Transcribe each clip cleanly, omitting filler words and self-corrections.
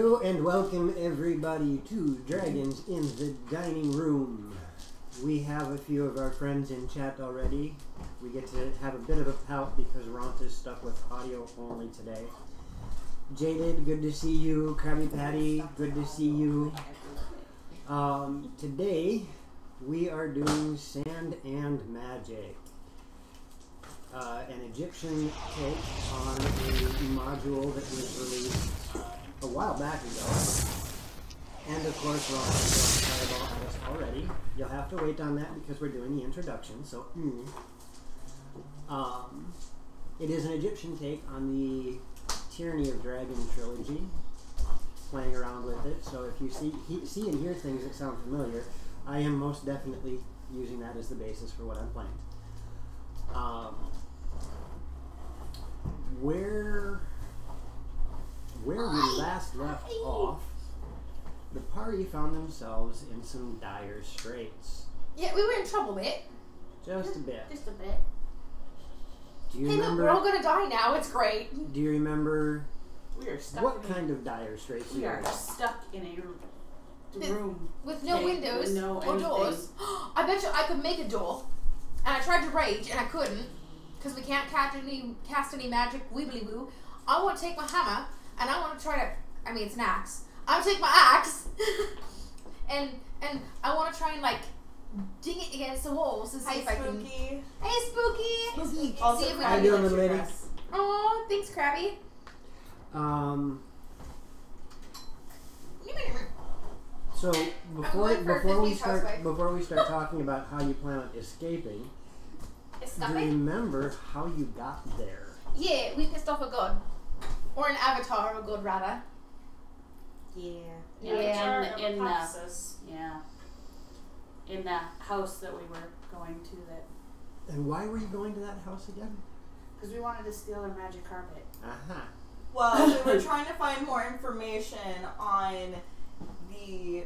Hello and welcome everybody to Dragons in the Dining Room. We have a few of our friends in chat already. We get to have a bit of a pout because Ront is stuck with audio only today. Jaded, good to see you. Krabby Patty, good to see you. Today we are doing Sand and Magic. An Egyptian take on a module that was released a while back ago. And of course, Ron has thrown Fireball at us already. You'll have to wait on that because we're doing the introduction, so it is an Egyptian take on the Tyranny of Dragon trilogy, playing around with it. So if you see and hear things that sound familiar, I am most definitely using that as the basis for what I'm playing. Where we last left off, the party found themselves in some dire straits. Yeah, we were in trouble, mate. Just a bit. Just a bit. Do you hey, remember? Look, we're all gonna die now. It's great. Do you remember we are stuck what kind of dire straits? We are stuck in a room with no windows with no or doors. I bet you I could make a door, and I tried to rage and I couldn't because we can't cast any magic wibbly woo. I want to take my hammer and I want to try to. I mean, it's an axe. I want to take my axe and I want to try and like ding it against the walls to see if I can. Hey, Spooky! Spooky! Also, see if we how you doing, little lady? Oh, thanks, Krabby. So before we start talking about how you plan on escaping, do you remember how you got there? Yeah, we pissed off a god. Or an avatar of a god, rather. Yeah. In the house that we were going to that. And why were you going to that house again? Because we wanted to steal their magic carpet. Well, we were trying to find more information on the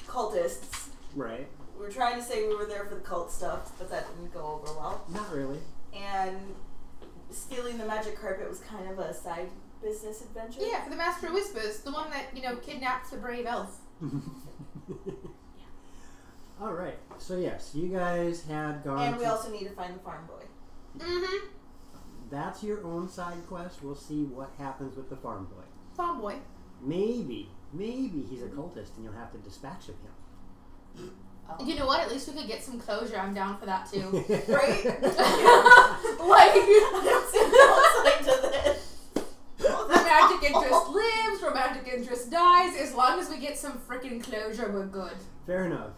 cultists. Right. We were trying to say we were there for the cult stuff, but that didn't go over well. Not really. And stealing the magic carpet was kind of a side business adventure. Yeah, for the Master of Whispers, the one that, kidnaps the brave elf. Alright, so yes, you guys had gone. And we also need to find the farm boy. Mm-hmm. That's your own side quest. We'll see what happens with the farm boy. Farm boy. Maybe he's a cultist and you'll have to dispatch of him. Oh. You know what? At least we could get some closure. I'm down for that too. Right? Like, I don't see a downside to this. Romantic interest lives, romantic interest dies. As long as we get some freaking closure, we're good. Fair enough.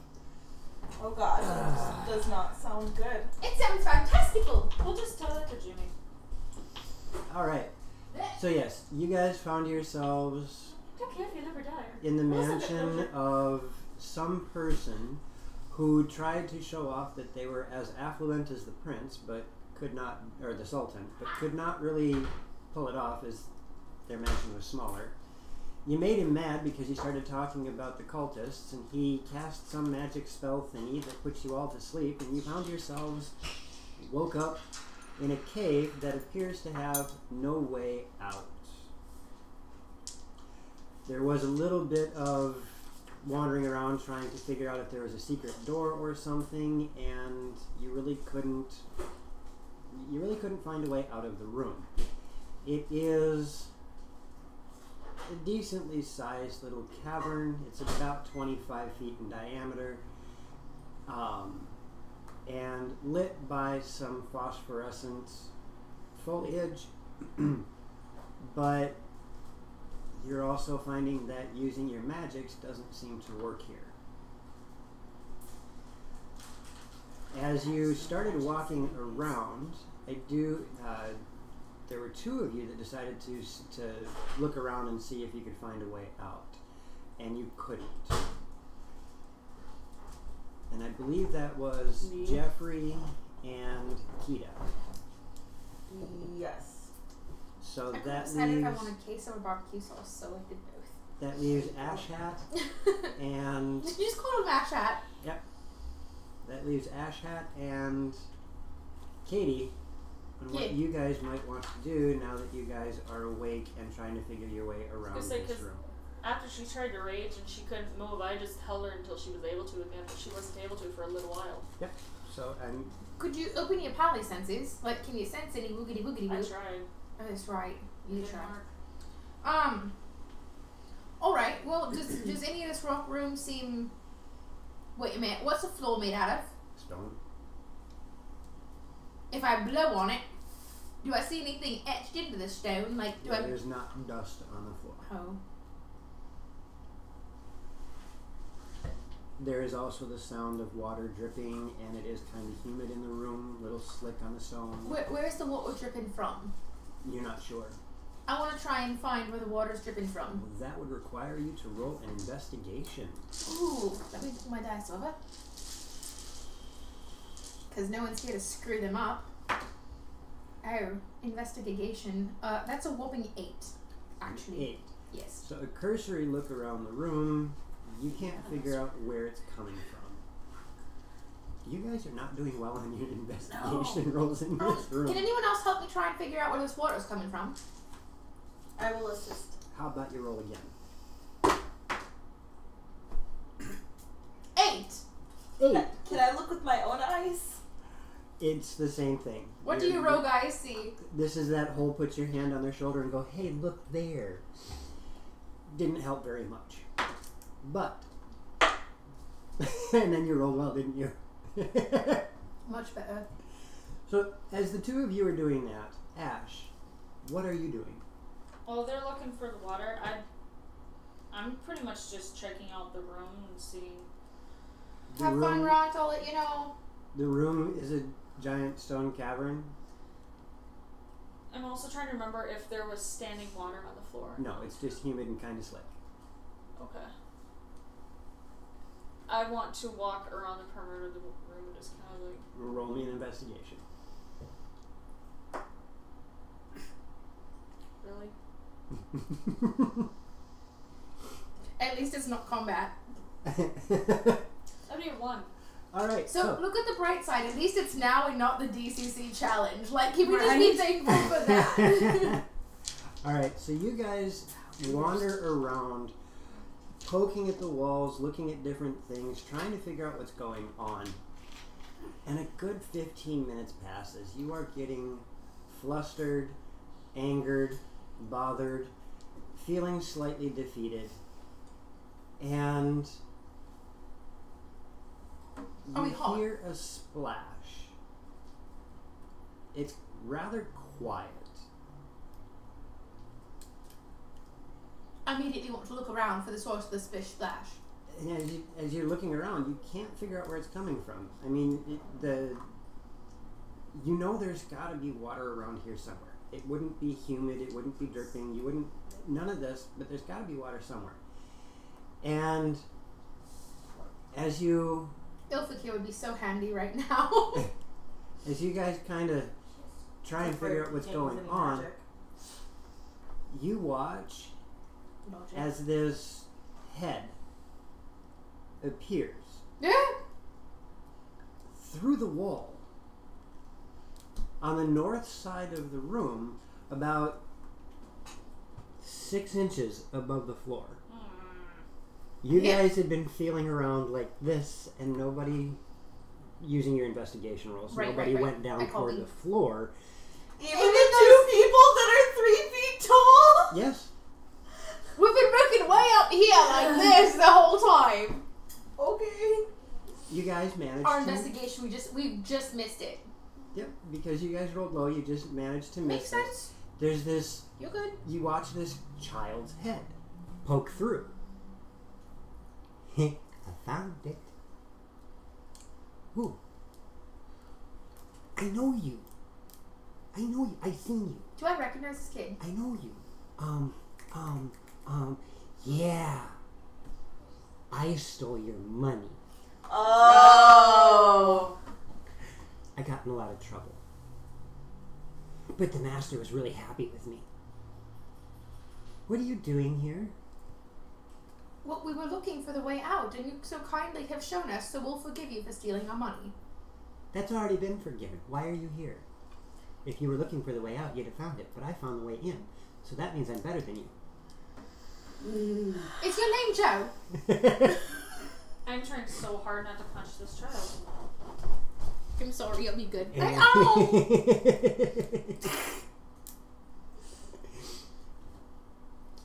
Oh gosh, that does not sound good. It sounds fantastical. We'll just tell that to Jimmy. Alright. So yes, you guys found yourselves Don't care if you never die. in the mansion of some person who tried to show off that they were as affluent as the prince, but could not, or the sultan, but could not really pull it off as their mansion was smaller. You made him mad because you started talking about the cultists, and he cast some magic spell thingy that puts you all to sleep, and you found yourselves woke up in a cave that appears to have no way out. There was a little bit of wandering around trying to figure out if there was a secret door or something, and you really couldn't find a way out of the room. It is a decently sized little cavern. It's about 25 feet in diameter, and lit by some phosphorescent foliage, but you're also finding that using your magics doesn't seem to work here. As you started walking around, there were two of you that decided to look around and see if you could find a way out, and you couldn't. And I believe that was Me. Jeffrey and Kita. Yes. So I that decided if I leaves wanted queso or barbecue sauce, so I did both. that leaves Ashhat and You just called him Ash Hat. that leaves Ashhat and Katie on what you guys might want to do now that you guys are awake and trying to figure your way around Just say, this 'cause room. after she tried to rage and she couldn't move, I just held her until she was able to again, but she wasn't able to for a little while. Yep. So, and Could you open your pally senses? Like, can you sense any woogity woogity I woo? tried. Oh, that's right. You Didn't tried. work. Alright, well, does any of this rock room seem... Wait a minute, what's the floor made out of? stone. If I blow on it, do I see anything etched into the stone? Like, do I... There's not dust on the floor. Oh. There is also the sound of water dripping, and it is kind of humid in the room, a little slick on the stone. Where's the water dripping from? You're not sure. I want to try and find where the water's dripping from. That would require you to roll an investigation. Ooh, let me pull my dice over. Because no one's here to screw them up. Oh, investigation. That's a whopping 8, actually. 8. Yes. So a cursory look around the room, you can't figure out where it's coming from. You guys are not doing well on your investigation rolls in this room. Can anyone else help me try and figure out where this water's coming from? I will assist. How about you roll again? 8! 8! Can I look with my own eyes? It's the same thing. What do you rogue eyes see? This is that whole put your hand on their shoulder and go, hey, look there. Didn't help very much. But, and then you rolled well, didn't you? Much better. So, as the two of you are doing that, Ash, what are you doing? Well, they're looking for the water. I'm pretty much just checking out the room and seeing. Have fun, Ront, I'll let you know. The room is a giant stone cavern. I'm also trying to remember if there was standing water on the floor. No, it's just humid and kind of slick. Okay. I want to walk around the perimeter of the room and just kind of like. Roll me an investigation. Really? At least it's not combat. That'd be a 1. Alright, So look at the bright side. At least it's now and not the DCC challenge. Like, can we just Right. be thankful for that? Alright, so you guys wander around, poking at the walls, looking at different things, trying to figure out what's going on. And a good 15 minutes passes. You are getting flustered, angered, bothered, feeling slightly defeated. And Are we you hot? hear a splash. It's rather quiet. I immediately want to look around for the source of the splash. And as you're looking around, you can't figure out where it's coming from. I mean, you know there's got to be water around here somewhere. It wouldn't be humid, it wouldn't be dripping, none of this, but there's got to be water somewhere. And as you... Ilfakir would be so handy right now. As you guys kind of try and figure out what's going on, you watch as this head appears through the wall on the north side of the room, about 6 inches above the floor. You guys had been feeling around like this, and nobody, using your investigation rolls, nobody went down toward the floor. Even the 2 people that are 3 feet tall? Yes. We've been looking way up here like this the whole time. Okay. You guys managed Our to... investigation, we've just missed it. Yep, because you guys rolled low, you just managed to miss Makes it. sense. There's this... You're good. You watch this child's head poke through. I found it. Who? I know you. I know you. I seen you. Do I recognize this kid? I know you. Yeah. I stole your money. Oh. I got in a lot of trouble. But the master was really happy with me. What are you doing here? Well, we were looking for the way out, and you so kindly have shown us, so we'll forgive you for stealing our money. That's already been forgiven. Why are you here? If you were looking for the way out, you'd have found it. But I found the way in. So that means I'm better than you. Is your name Joe? I'm trying so hard not to punch this child. I'm sorry, I'll be good. And- Ow!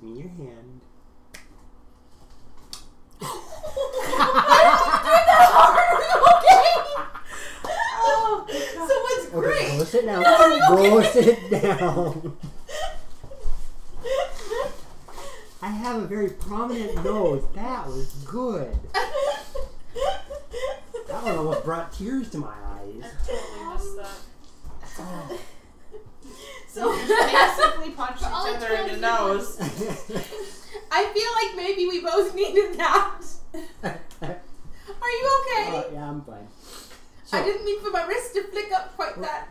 Give me your hand. Oh, someone's Okay, great. go sit down. Go sit down. I have a very prominent nose. That was good. That one almost brought tears to my eyes. I totally missed that. Oh. So we basically punched All each I other told in the you nose. I feel like maybe we both needed that. Are you okay? Yeah, I'm fine. I didn't mean for my wrist to flick up quite that.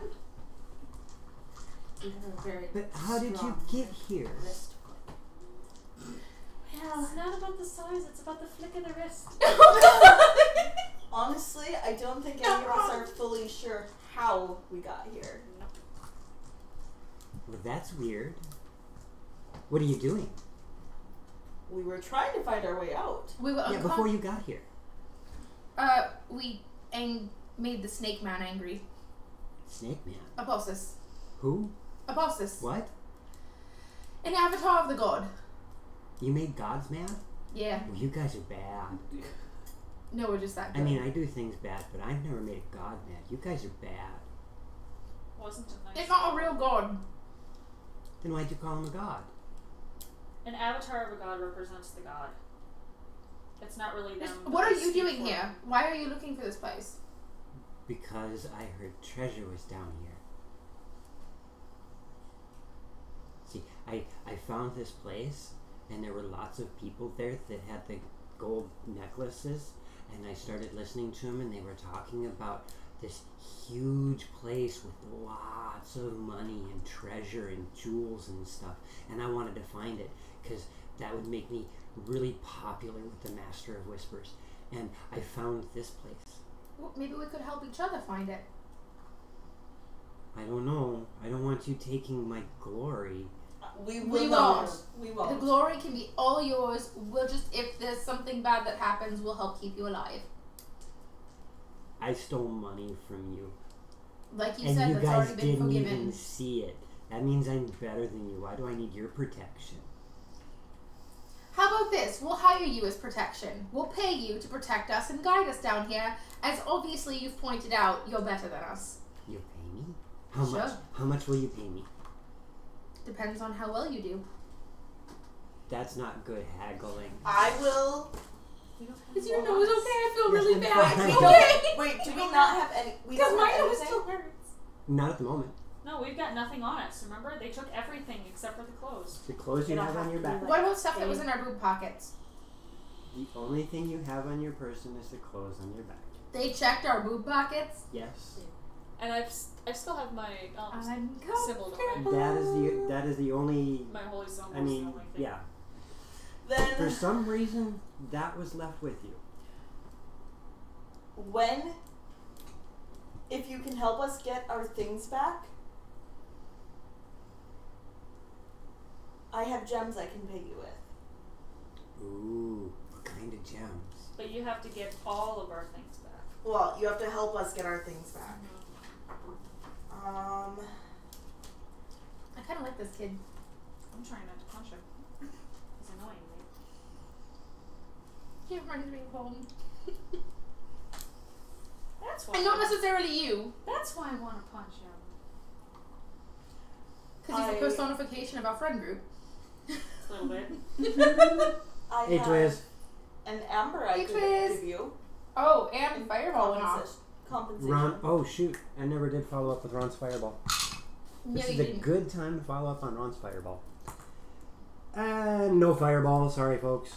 You have a very But how did you strong get here? wrist It's not about the size, it's about the flick of the wrist. Honestly, I don't think any of us are fully sure how we got here. Well, that's weird. What are you doing? We were trying to find our way out. We were Yeah, before you got here. we made the snake man angry. Snake Man. Apostles. Who? Apostles. What? An avatar of the god. You made gods mad? Yeah. Well, you guys are bad. No, we're just that I good. mean, I do things bad, but I've never made a god mad. You guys are bad. Wasn't a nice. It's not a real god. Then why'd you call him a god? An avatar of a god represents the god. It's not really them. What are but you speak doing for here? them. Why are you looking for this place? Because I heard treasure was down here. See, I found this place, and there were lots of people there that had the gold necklaces, and I started listening to them, and they were talking about this huge place with lots of money and treasure and jewels and stuff, and I wanted to find it because that would make me really popular with the Master of Whispers, and I found this place. Well, maybe we could help each other find it. I don't know. I don't want you taking my glory. We We not. won't. We The won't. glory can be all yours. We'll just, if there's something bad that happens, we'll help keep you alive. I stole money from you. Like you And said, you that's guys already been didn't forgiven. even see it. That means I'm better than you. Why do I need your protection? How about this? We'll hire you as protection. We'll pay you to protect us and guide us down here, as obviously you've pointed out, you're better than us. You'll pay me? How Sure. much? How much will you pay me? Depends on how well you do. That's not good haggling. I will. Is your nose okay? I feel really Yes, bad. I'm We fine. don't. Wait, do we not have any? We Because don't my have nose anything. still hurts. Not at the moment. No, we've got nothing on us. Remember, they took everything except for the clothes. The clothes you It'll have on have your to be back. like- What about stuff that was in our boob pockets? The only thing you have on your person is the clothes on your back. They checked our boob pockets. Yes. And I still have my I'm symbol, don't I? That is the only. My holy symbol. I mean, yeah. For Then some reason, that was left with you. when, if you can help us get our things back, I have gems I can pay you with. Ooh, what kind of gems? But you have to get all of our things back. Well, you have to help us get our things back. I kind of like this kid. I'm trying not to punch him. He's annoying me. He reminds me of home. That's why. And not necessarily you, That's why I want to punch him. because he's the personification of our friend group. A little bit. I Hey, have Twiz. an amber I Hey, could Twiz. give you. Oh, and Fireball went off. Compensation. Ron. Oh shoot! I never did follow up with Ron's Fireball. No, This you is a didn't. good time to follow up on Ron's Fireball. No Fireball. Sorry, folks.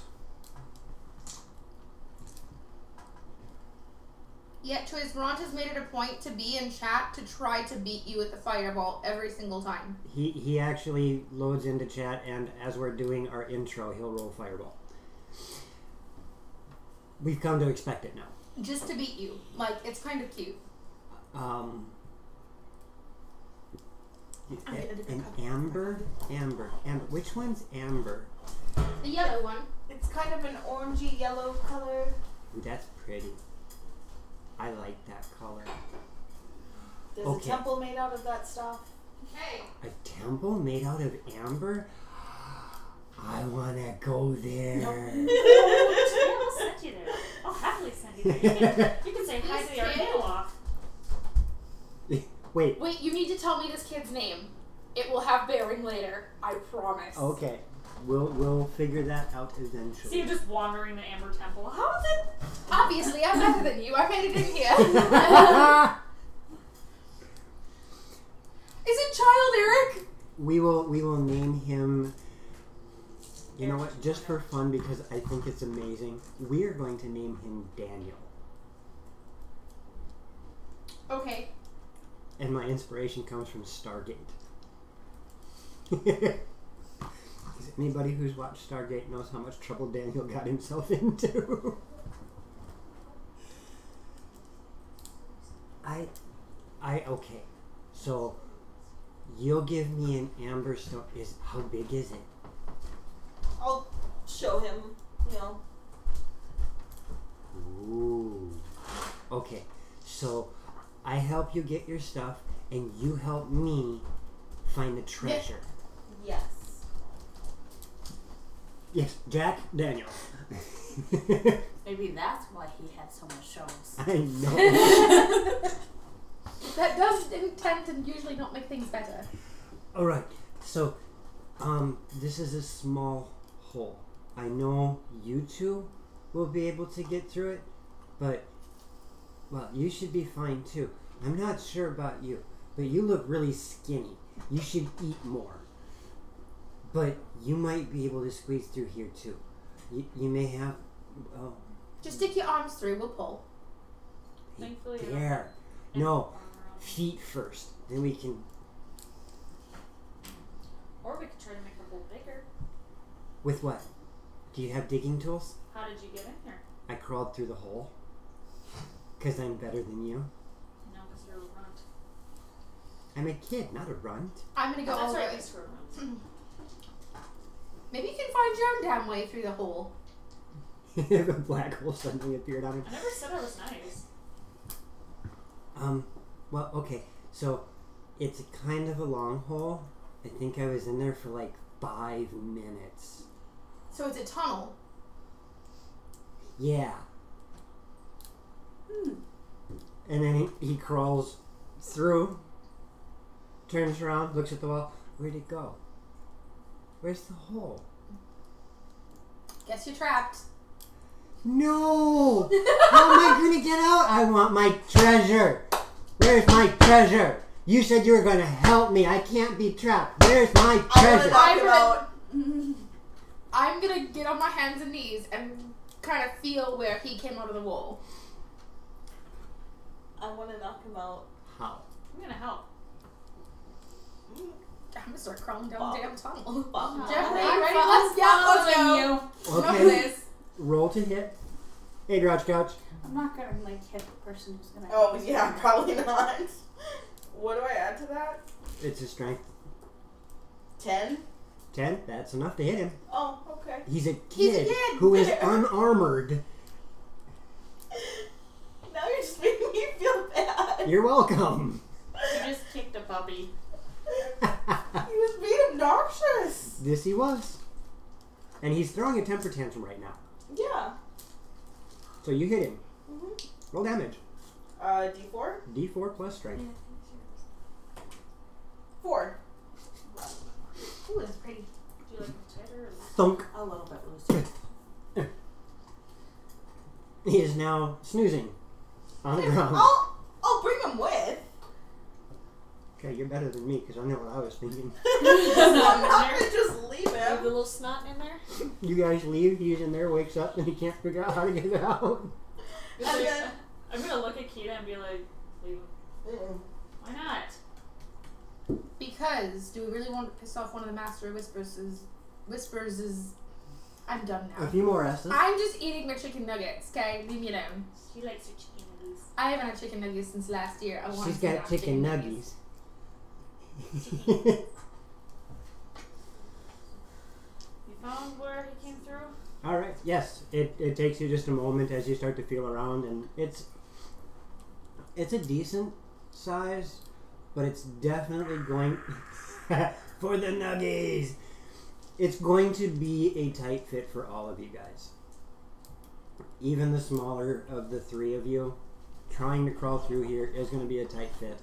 Yet, Twiz, Ron has made it a point to be in chat to try to beat you with the Fireball every single time. He actually loads into chat, and as we're doing our intro, he'll roll Fireball. We've come to expect it now. Just to beat you. Like, it's kind of cute. An amber? Amber. Which one's amber? The yellow one. It's kind of an orangey yellow color. Ooh, that's pretty. I like that color. There's Okay. a temple made out of that stuff. Hey. A temple made out of amber? I wanna go there. Yeah, we'll send you there. I'll happily send you there. You can say hi to the This kid- Arcanoa. Wait. Wait, you need to tell me this kid's name. It will have bearing later. I promise. Okay. We'll figure that out See eventually. you just wandering the Amber Temple. How is it? Obviously, I'm better than you. I made it in here. Is it Child Eric? we will name him. You know what? Just for fun, because I think it's amazing. We are going to name him Daniel. Okay. And my inspiration comes from Stargate. Anybody who's watched Stargate knows how much trouble Daniel got himself into. Okay. So, you'll give me an amber stone. How big is it? I'll show him, you know. Ooh. Okay. So, I help you get your stuff, and you help me find the treasure. Yes. Yes, Jack, Daniel. Maybe that's why he had so much shows. I know. That does tend to usually not make things better. All right. So, this is a small hole. I know you two will be able to get through it, but well, you should be fine too. I'm not sure about you, but you look really skinny. You should eat more. But you might be able to squeeze through here too. You may have. Oh, Just stick your arms through. We'll pull. Thankfully, I don't there. have No, armor on. feet first. Then we can. Or we could try to make the hole bigger. With what? Do you have digging tools? How did you get in here? I crawled through the hole. 'Cause I'm better than you. No, because you're a runt. I'm a kid, not a runt. I'm gonna go That's over right, it. these were runts. Maybe you can find your own damn way through the hole. The black hole suddenly appeared on him. I never said I was nice. Well, okay. So, it's a kind of a long hole. I think I was in there for like 5 minutes. So it's a tunnel. Yeah. And then he crawls through, turns around, looks at the wall. Where'd it go? Where's the hole? Guess you're trapped. No! How am I going to get out? I want my treasure. Where's my treasure? You said you were going to help me. I can't be trapped. Where's my I want to treasure? knock him out. I'm gonna get on my hands and knees and kind of feel where he came out of the wall. I want to knock him out. How? I'm gonna help. I'm gonna start crawling down the damn tunnel. Fuck. Jeffrey, I'm ready? Let's go. Let's Okay. go this. Roll to hit. Hey, Grouch Couch. I'm not gonna like hit the person who's gonna. Oh, yeah, probably not. What do I add to that? It's a strength 10? 10. That's enough to hit him. Oh, okay. He's a He's a kid kid. who is unarmored. Now you're just making me feel bad. You're welcome. You just kicked a puppy. He was being obnoxious. This he was. And he's throwing a temper tantrum right now. Yeah. So you hit him. Mm-hmm. Roll damage. D4? D4 plus strength. 4. Ooh, that's pretty. Do you like the tighter or Thunk. A little bit looser. He is now snoozing on the ground. I'll bring him with. Okay, you're better than me because I know what I was thinking. I'm not gonna just leave leave the him. little snot in there? You guys leave, he's in there, wakes up, and he can't figure out how to get out. It's And like, then- I'm gonna look at Kita and be like, leave him. Mm-mm. Why not? Because do we really want to piss off one of the master whispers is I'm done A now. few more S's. I'm just eating my chicken nuggets, okay? Leave me alone. She likes her chicken nuggets. I haven't had chicken nuggets since last year. I want She's to got chicken nuggies. You found where he came through? All right. Yes, it takes you just a moment as you start to feel around, and it's a decent size, but it's definitely going for the nuggies. It's going to be a tight fit for all of you guys. Even the smaller of the three of you, trying to crawl through here is going to be a tight fit.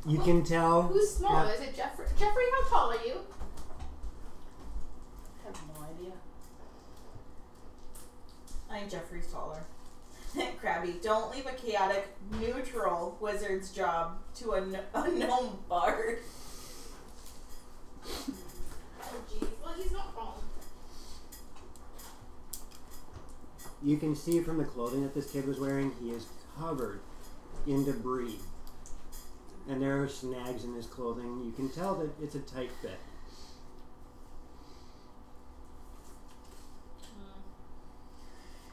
You can tell. Who's small? Is it Jeffrey? Jeffrey, how tall are you? I have no idea. I think Jeffrey's taller. Krabby, don't leave a chaotic, neutral wizard's job to a gnome bard. Oh, jeez. Well, he's not wrong. You can see from the clothing that this kid was wearing, he is covered in debris. And there are snags in his clothing. You can tell that it's a tight fit.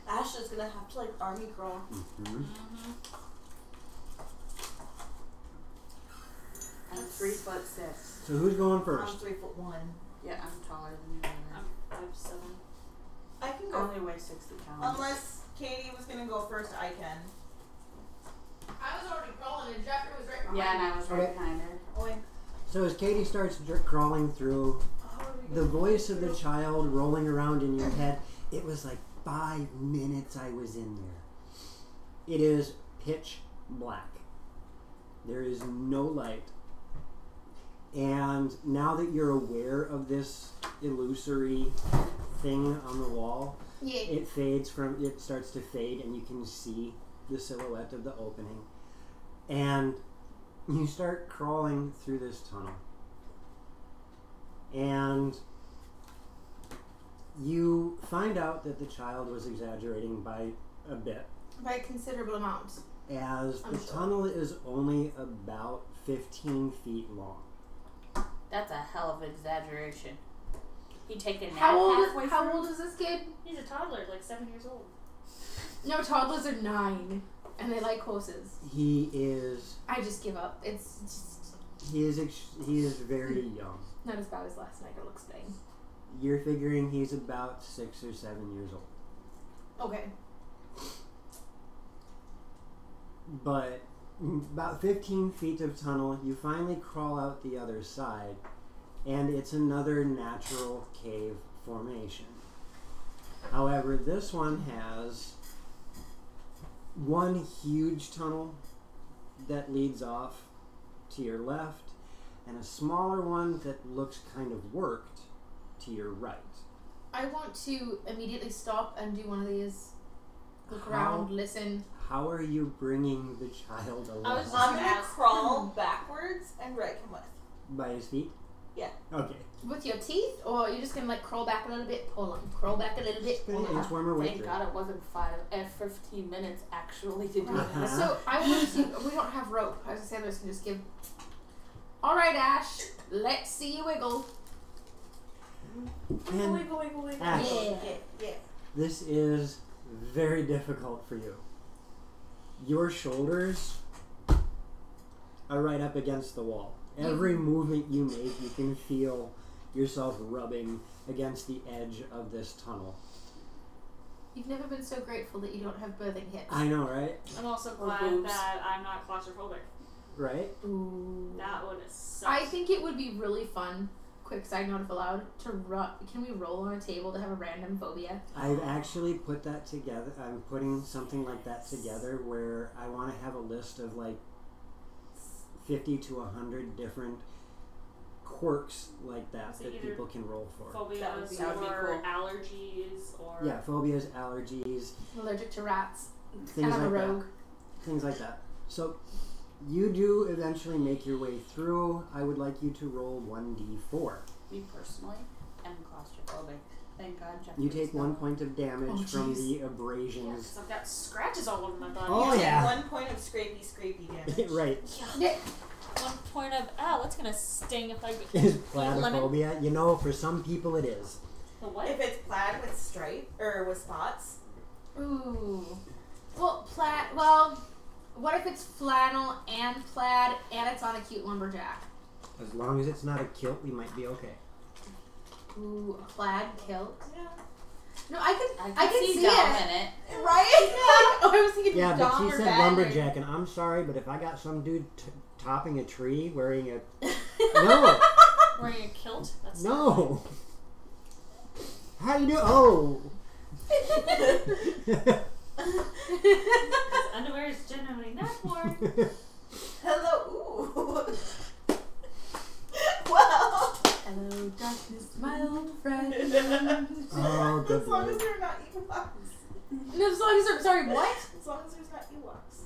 Ash is gonna have to army crawl. Mm-hmm. I'm 3'6". So who's going I'm first? 3'1". Yeah, I'm taller than you. I'm 5'7". I can I go. only weigh 60 pounds. Unless Katie was gonna go first, I can. I was already crawling and Jeffrey was right behind Yeah, and me. I was right behind her. Oi. So as Katie starts crawling through, the voice of the child rolling around in your head, it was like 5 minutes I was in there. It is pitch black. There is no light. And now that you're aware of this illusory thing on the wall, Yeah. it starts to fade and you can see the silhouette of the opening. And you start crawling through this tunnel. And you find out that the child was exaggerating by a bit, By a considerable amount. as I'm the sure. tunnel is only about 15 feet long. That's a hell of an exaggeration. He take a nap How halfway how through? old is this kid? He's a toddler, like 7 years old. No, toddlers are 9. And they like horses. He is It's just he is very young. not as bad as last night, it looks dang. You're figuring he's about 6 or 7 years old. Okay. But about 15 feet of tunnel, you finally crawl out the other side, and it's another natural cave formation. However, this one has one huge tunnel that leads off to your left, and a smaller one that looks kind of worked to your right. I want to immediately stop and do one of these. Look How? around, listen. How are you bringing the child along? I was just I'm gonna ask- crawl backwards and rake him with. By his feet? Yeah. Okay. With your teeth, or you're just gonna crawl back a little bit, pull him. Crawl back a little bit, pull him. Inchworm her way Thank through. God it wasn't 15 minutes actually to do Uh-huh. this. So I want to. We don't have rope. I was gonna say others can just give. All right, Ash. Let's see you wiggle. And Wiggle, wiggle, wiggle. Ash. Yeah. this is very difficult for you. Your shoulders are right up against the wall. Every movement you make, you can feel yourself rubbing against the edge of this tunnel. You've never been so grateful that you don't have birthing hips. I know, right? I'm also Or glad boobs. that I'm not claustrophobic. Right? Ooh. That would have sucked. I think it would be really fun. Quick side note if allowed to can we roll on a table to have a random phobia? I've actually put that together. I'm putting something like that together where I want to have a list of like 50 to 100 different quirks like that So that either people can roll for. Phobias that would be or cool. allergies or Yeah, phobias, allergies, I'm allergic to rats. things And I'm a like rogue. that. Things like that. So you do eventually make your way through. I would like you to roll 1d4. Me personally am claustrophobic. Thank God Jeff. You take 1 point of damage Oh, from jeez. the Yeah, abrasions. 'cause I've got scratches all over my body. Oh, You take yeah. 1 point of scrapey damage. Right. Yeah. 1 point of that's gonna sting if I get Is lemon. platyphobia? You know, for some people it is. The what? If it's plaid with stripe or with spots, Ooh. Well, plaid. Well, what if it's flannel and plaid and it's on a cute lumberjack? As long as it's not a kilt, we might be okay. Ooh, a plaid kilt. Yeah. No, I I can see see Dom it. in it. Right? Oh, I was thinking Yeah, but Dom she or said Ben or- lumberjack, and I'm sorry, but if I got some dude topping a tree wearing a no, Wearing a kilt? That's no. How you do? Oh. Because underwear is generally not worn. Hello. Ooh. Wow. Hello, darkness, my old friend. Oh, good As long as lord. they're not Ewoks. No, sorry, what? As long as there's not Ewoks.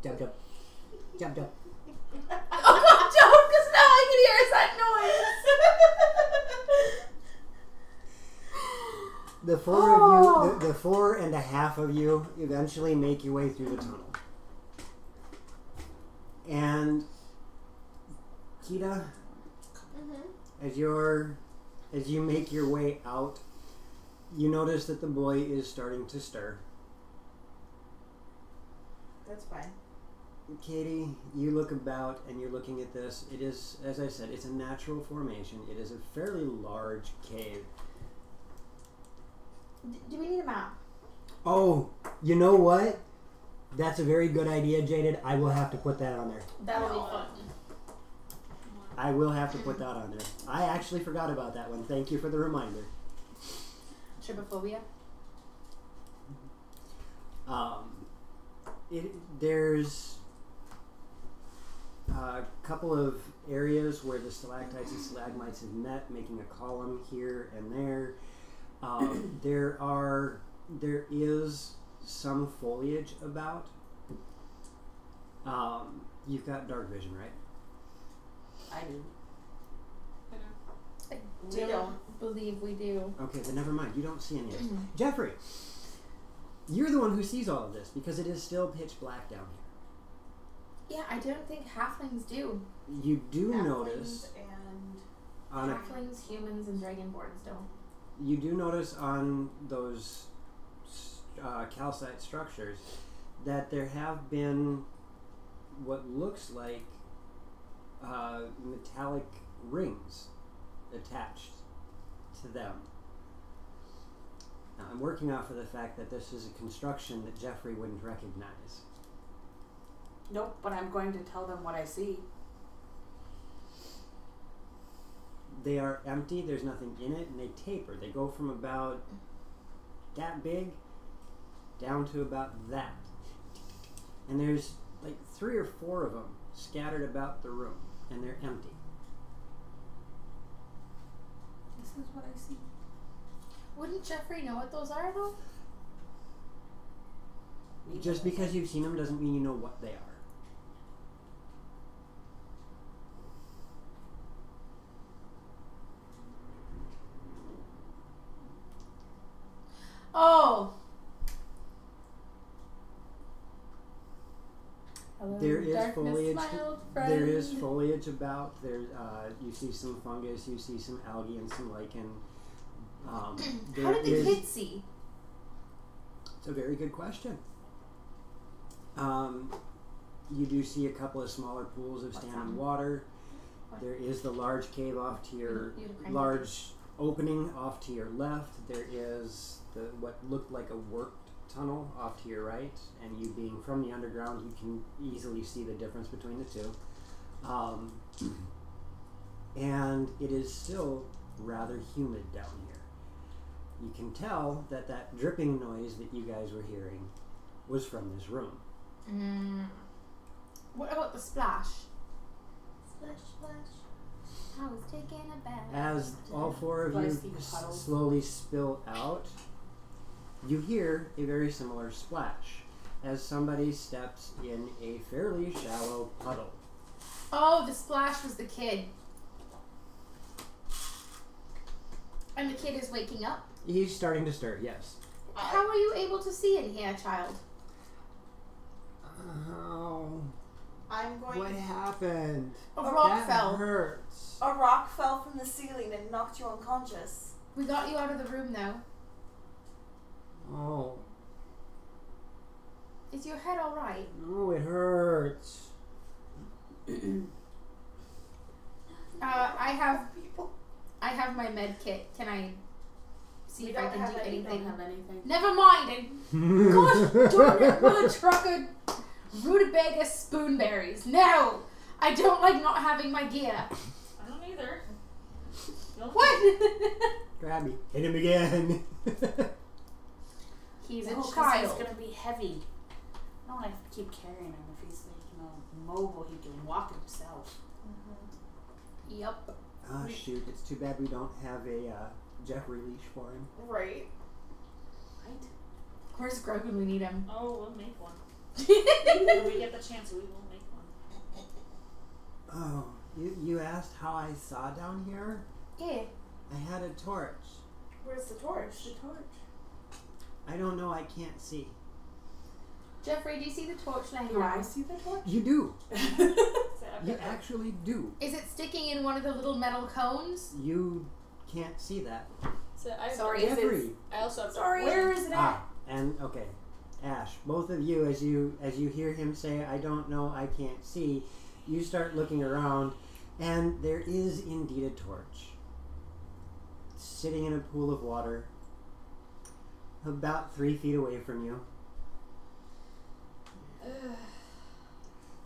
Jump, jump, jump, jump. Oh, God, don't, because now I can hear that noise. The four of you, the 4 and a half of you, eventually make your way through the tunnel. And Kita, as you make your way out, you notice that the boy is starting to stir. That's fine. Katie, you look about and you're looking at this. It is, as I said, it's a natural formation. It is a fairly large cave. Do we need a map? Oh, you know what? That's a very good idea, Jaded. I will have to put that on there. That'll be fun. I will have to put that on there. I actually forgot about that one. Thank you for the reminder. Trypophobia. There's a couple of areas where the stalactites and stalagmites have met, making a column here and there. There is some foliage about. You've got dark vision, right? I do. I We don't don't. believe we do. Okay, then never mind. You don't see any of this. Jeffrey, you're the one who sees all of this because it is still pitch black down Yeah, I don't think halflings do. here. You do Halflings notice and on Halflings, humans, and dragonborns don't. you do notice on those calcite structures that there have been what looks like metallic rings attached to them. Now, I'm working off of the fact that this is a construction that Jeffrey wouldn't recognize. Nope, but I'm going to tell them what I see. They are empty, there's nothing in it, and they taper. They go from about that big down to about that. And there's like 3 or 4 of them scattered about the room, and they're empty. This is what I see. Wouldn't Jeffrey know what those are, though? Just because you've seen them doesn't mean you know what they are. Oh! Hello, There is darkness, foliage. my old friend. There is foliage about. There, you see some fungus. You see some algae and some lichen. How There did the is- kids see? It's a very good question. You do see a couple of smaller pools of standing water. There is the large cave off to your large opening off to your left. There is the what looked like a worked tunnel off to your right, and you being from the underground, you can easily see the difference between the two. And it is still rather humid down here. You can tell that that dripping noise that you guys were hearing was from this room. What about the splash? Splash, splash. I was taking a bath. As all 4 of Do I you see puddles? slowly spill out, you hear a very similar splash as somebody steps in a fairly shallow puddle. Oh, the splash was the kid. And the kid is waking up. He's starting to stir, yes. How are you able to see in here, child? Oh, I'm going. what happened? A rock That fell. hurts. A rock fell from the ceiling and knocked you unconscious. We got you out of the room now. Oh, Is your head alright? no, it hurts. I have my med kit. Can I see if I can do anything? Don't have anything. Never mind. Gosh darn it! Will a trucker rutabaga spoonberries? No, I don't like not having my gear. I don't either. What? Grabby. Hit him again. He's a No, 'cause child. He's gonna be heavy. I don't want to keep carrying him. If he's like, mobile, he can walk himself. Yep. Oh shoot! It's too bad we don't have a Jeffrey leash for him. Right. Right? Where's Greg when we need him? Oh, we'll make one. When we get the chance, we will make one. Oh, you asked how I saw down here? Yeah. I had a torch. Where's the torch? I don't know. I can't see. Jeffrey, do you see the torch laying Do I around? see the torch? You do. So You actually do. Is it sticking in one of the little metal cones? You can't see that. Sorry, is it? Jeffrey. I also have Sorry. Where is it at? Ah, and okay, Ash. Both of you, as you hear him say, "I don't know. I can't see," you start looking around, and there is indeed a torch sitting in a pool of water, about 3 feet away from you.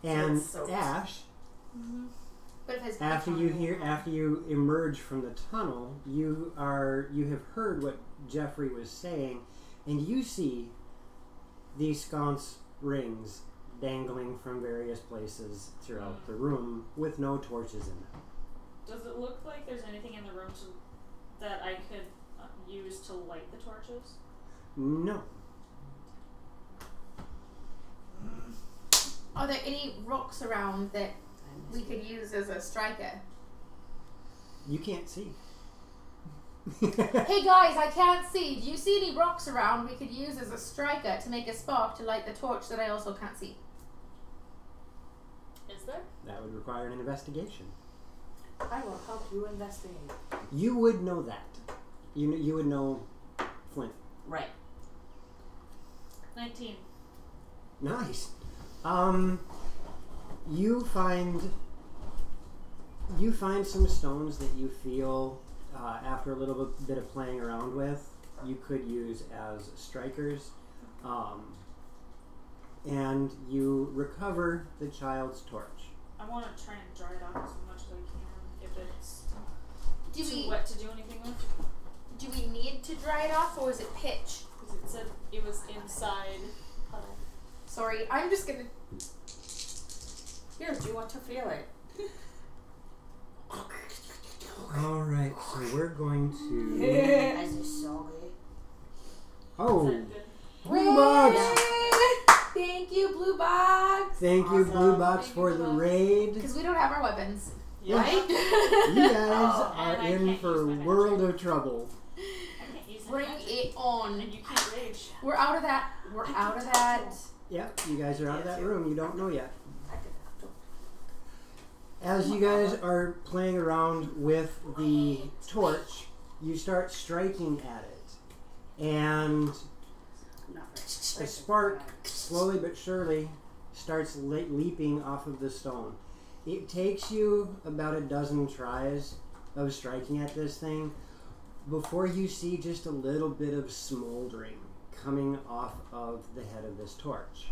And it's soaked. Ash, But it has after you emerge from the tunnel, you have heard what Jeffrey was saying, and you see these sconce rings dangling from various places throughout the room with no torches in them. Does it look like there's anything in the room that I could use to light the torches? No. Are there any rocks around that we could use as a striker? You can't see. Hey guys, I can't see. Do you see any rocks around we could use as a striker to make a spark to light the torch that I also can't see? Is there? That would require an investigation. I will help you investigate. You would know that. You would know Flint. Right. 19. Nice. You find some stones that you feel after a little bit of playing around with, you could use as strikers, and you recover the child's torch. I want to try and dry it off as much as I can. If it's Do too we wet to do anything with, do we need to dry it off, or is it pitch? because it said it was inside puddle. Sorry, I'm just gonna. Here, do you want to feel it? Alright, so we're going to... As a soggy. Oh! Is that good? Blue Box! Thank you, Blue Box! Thank you, Awesome. Blue Box, Thank for you, the Blue Box. raid. Because we don't have our weapons. Yeah. Right? You guys Oh, are and I in can't for use a my magic. world of trouble. I can't use Bring magic. it on. And you can't rage. We're out of that. We're out of that. Yep, you guys are out of that room. You don't know yet. I could have to. As you guys are playing around with the torch, you start striking at it. And Not a very spark, slowly but surely, starts leaping off of the stone. It takes you about a dozen tries of striking at this thing before you see just a little bit of smoldering coming off of the head of this torch.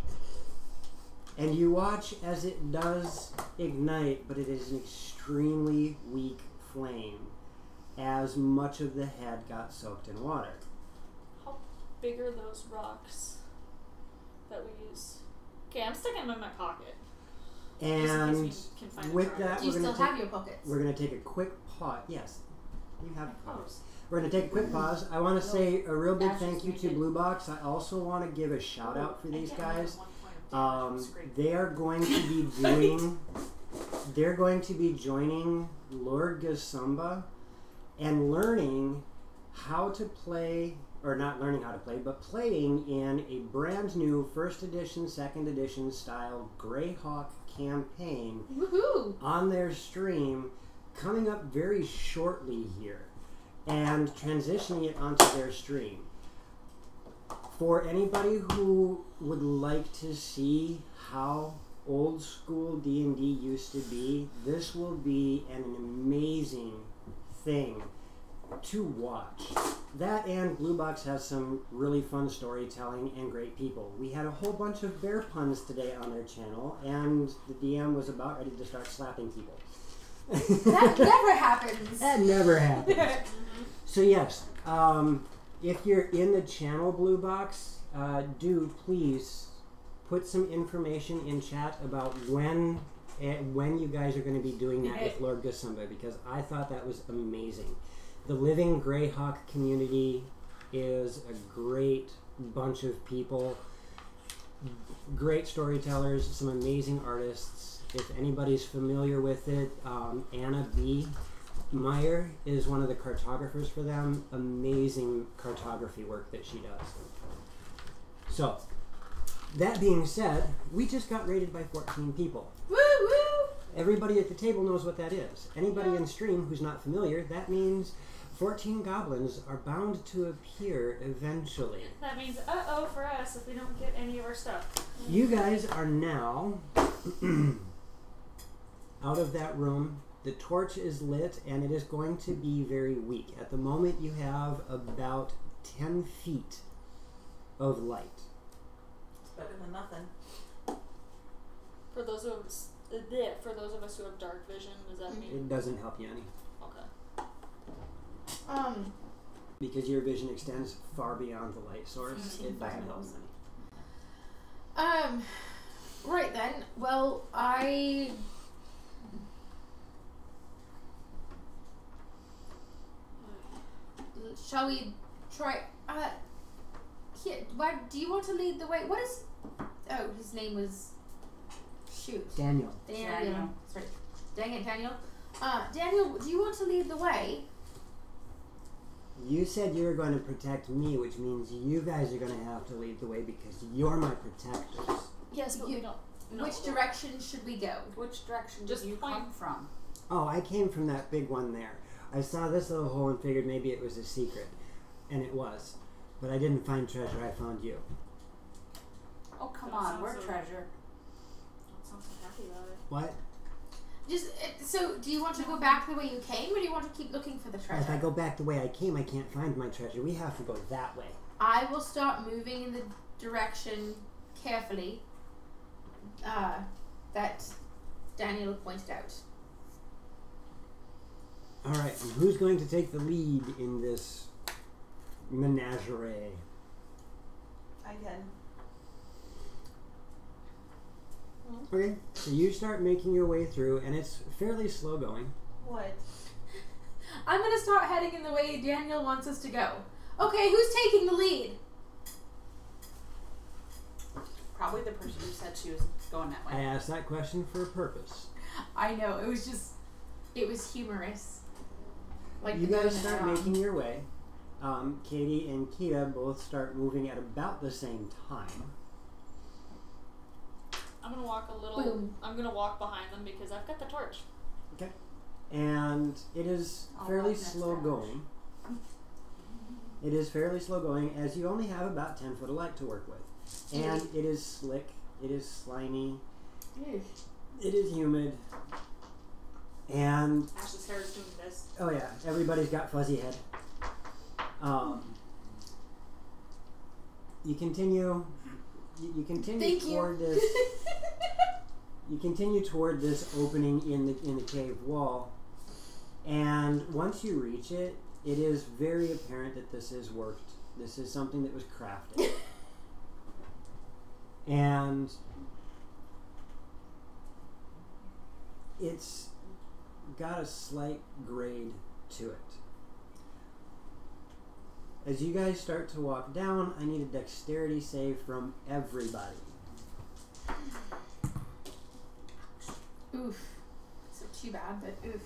And you watch as it does ignite, but it is an extremely weak flame as much of the head got soaked in water. How big are those rocks that we use? Okay, I'm sticking them in my pocket. And Just in case we can find with a that, Do you we're still going to have your pockets? we're going to take a quick pause. Yes, you have a pause. clothes. We're going to take a quick pause. I want to say a real big Ash thank is you to naked. Blue Box. I also want to give a shout out for these I can't guys. remember 1 point of damage. It's great. They are going to be doing. They're going to be joining Lord Gasumba and learning how to play, or not learning how to play, but playing in a brand new first edition, second edition style Greyhawk campaign Woohoo! on their stream coming up very shortly here and transitioning it onto their stream. For anybody who would like to see how old school D&D used to be, this will be an amazing thing to watch. That and Blue Box has some really fun storytelling and great people. We had a whole bunch of bear puns today on their channel, and the DM was about ready to start slapping people. That never happens. That never happens. So yes, if you're in the channel Blue Box, do please put some information in chat about when you guys are going to be doing that with Lord Gasumba, because I thought that was amazing. The Living Greyhawk community is a great bunch of people, great storytellers, some amazing artists. If anybody's familiar with it, Anna B. Meyer is one of the cartographers for them. Amazing cartography work that she does. So, that being said, we just got rated by 14 people. Woo woo! Everybody at the table knows what that is. Anybody in stream who's not familiar, that means 14 goblins are bound to appear eventually. That means uh-oh for us if we don't get any of our stuff. You guys are now out of that room. The torch is lit and it is going to be very weak. At the moment you have about 10 feet of light. It's better than nothing. For those of us who have dark vision, does that mean? It doesn't help you any. Okay. Because your vision extends far beyond the light source, it doesn't help any. Right then. Well, shall we try? Here, why do you want to lead the way? What is? Oh, his name was. Shoot. Daniel. Daniel. Sorry. Dang it, Daniel. Daniel, do you want to lead the way? You said you were going to protect me, which means you guys are going to have to lead the way because you're my protectors. Yes, but we don't. Which direction should we go? Which direction Just did you point. come from? Oh, I came from that big one there. I saw this little hole and figured maybe it was a secret. And it was. But I didn't find treasure, I found you. Oh, come That on, sounds we're so- treasure. Don't sound so happy about it. What? So, do you want to go back the way you came, or do you want to keep looking for the treasure? If I go back the way I came, I can't find my treasure. We have to go that way. I will start moving in the direction carefully that Daniel pointed out. Alright, and who's going to take the lead in this menagerie? I can. Okay, so you start making your way through, and it's fairly slow going. What? I'm gonna start heading in the way Daniel wants us to go. Okay, who's taking the lead? Probably the person who said she was going that I way. asked that question for a purpose. I know, it was humorous. Like You the guys going start around. making your way. Katie and Kita both start moving at about the same time. I'm gonna walk a little. Boom. I'm gonna walk behind them because I've got the torch. And it is I'll fairly walk next slow to Ash. going. It is fairly slow going as you only have about 10 foot of light to work with. And it is slick, it is slimy, it is humid, and Ash's hair is doing this. oh yeah, everybody's got fuzzy head. You continue. You continue Thank toward this. You continue toward this opening in the cave wall, and once you reach it, it is very apparent that this is worked. This is something that was crafted, and it's got a slight grade to it. As you guys start to walk down, I need a dexterity save from everybody. Oof. So too bad, but oof.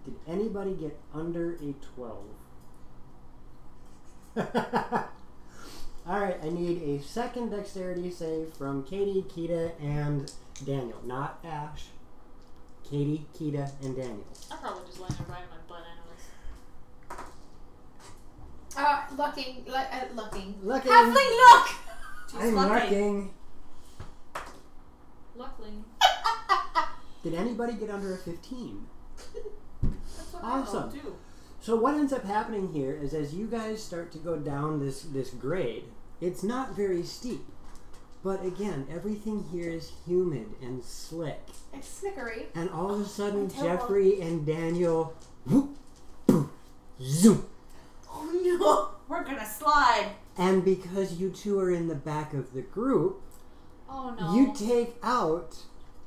Did anybody get under a 12? Alright, I need a second dexterity save from Katie, Kita, and Daniel. Not Ash. Katie, Kita, and Daniel. I'm probably just letting it ride in my butt anyways. looking. Looking. Halfling, look! She's I'm looking. Luckily. Did anybody get under a 15? That's what Awesome. I do. So what ends up happening here is as you guys start to go down this grade, it's not very steep. But again, everything here is humid and slick. It's snickery. And all of a sudden, I tell Jeffrey and Daniel, whoop, boom, zoom. Oh no! We're gonna slide. And because you two are in the back of the group, Oh no. you take out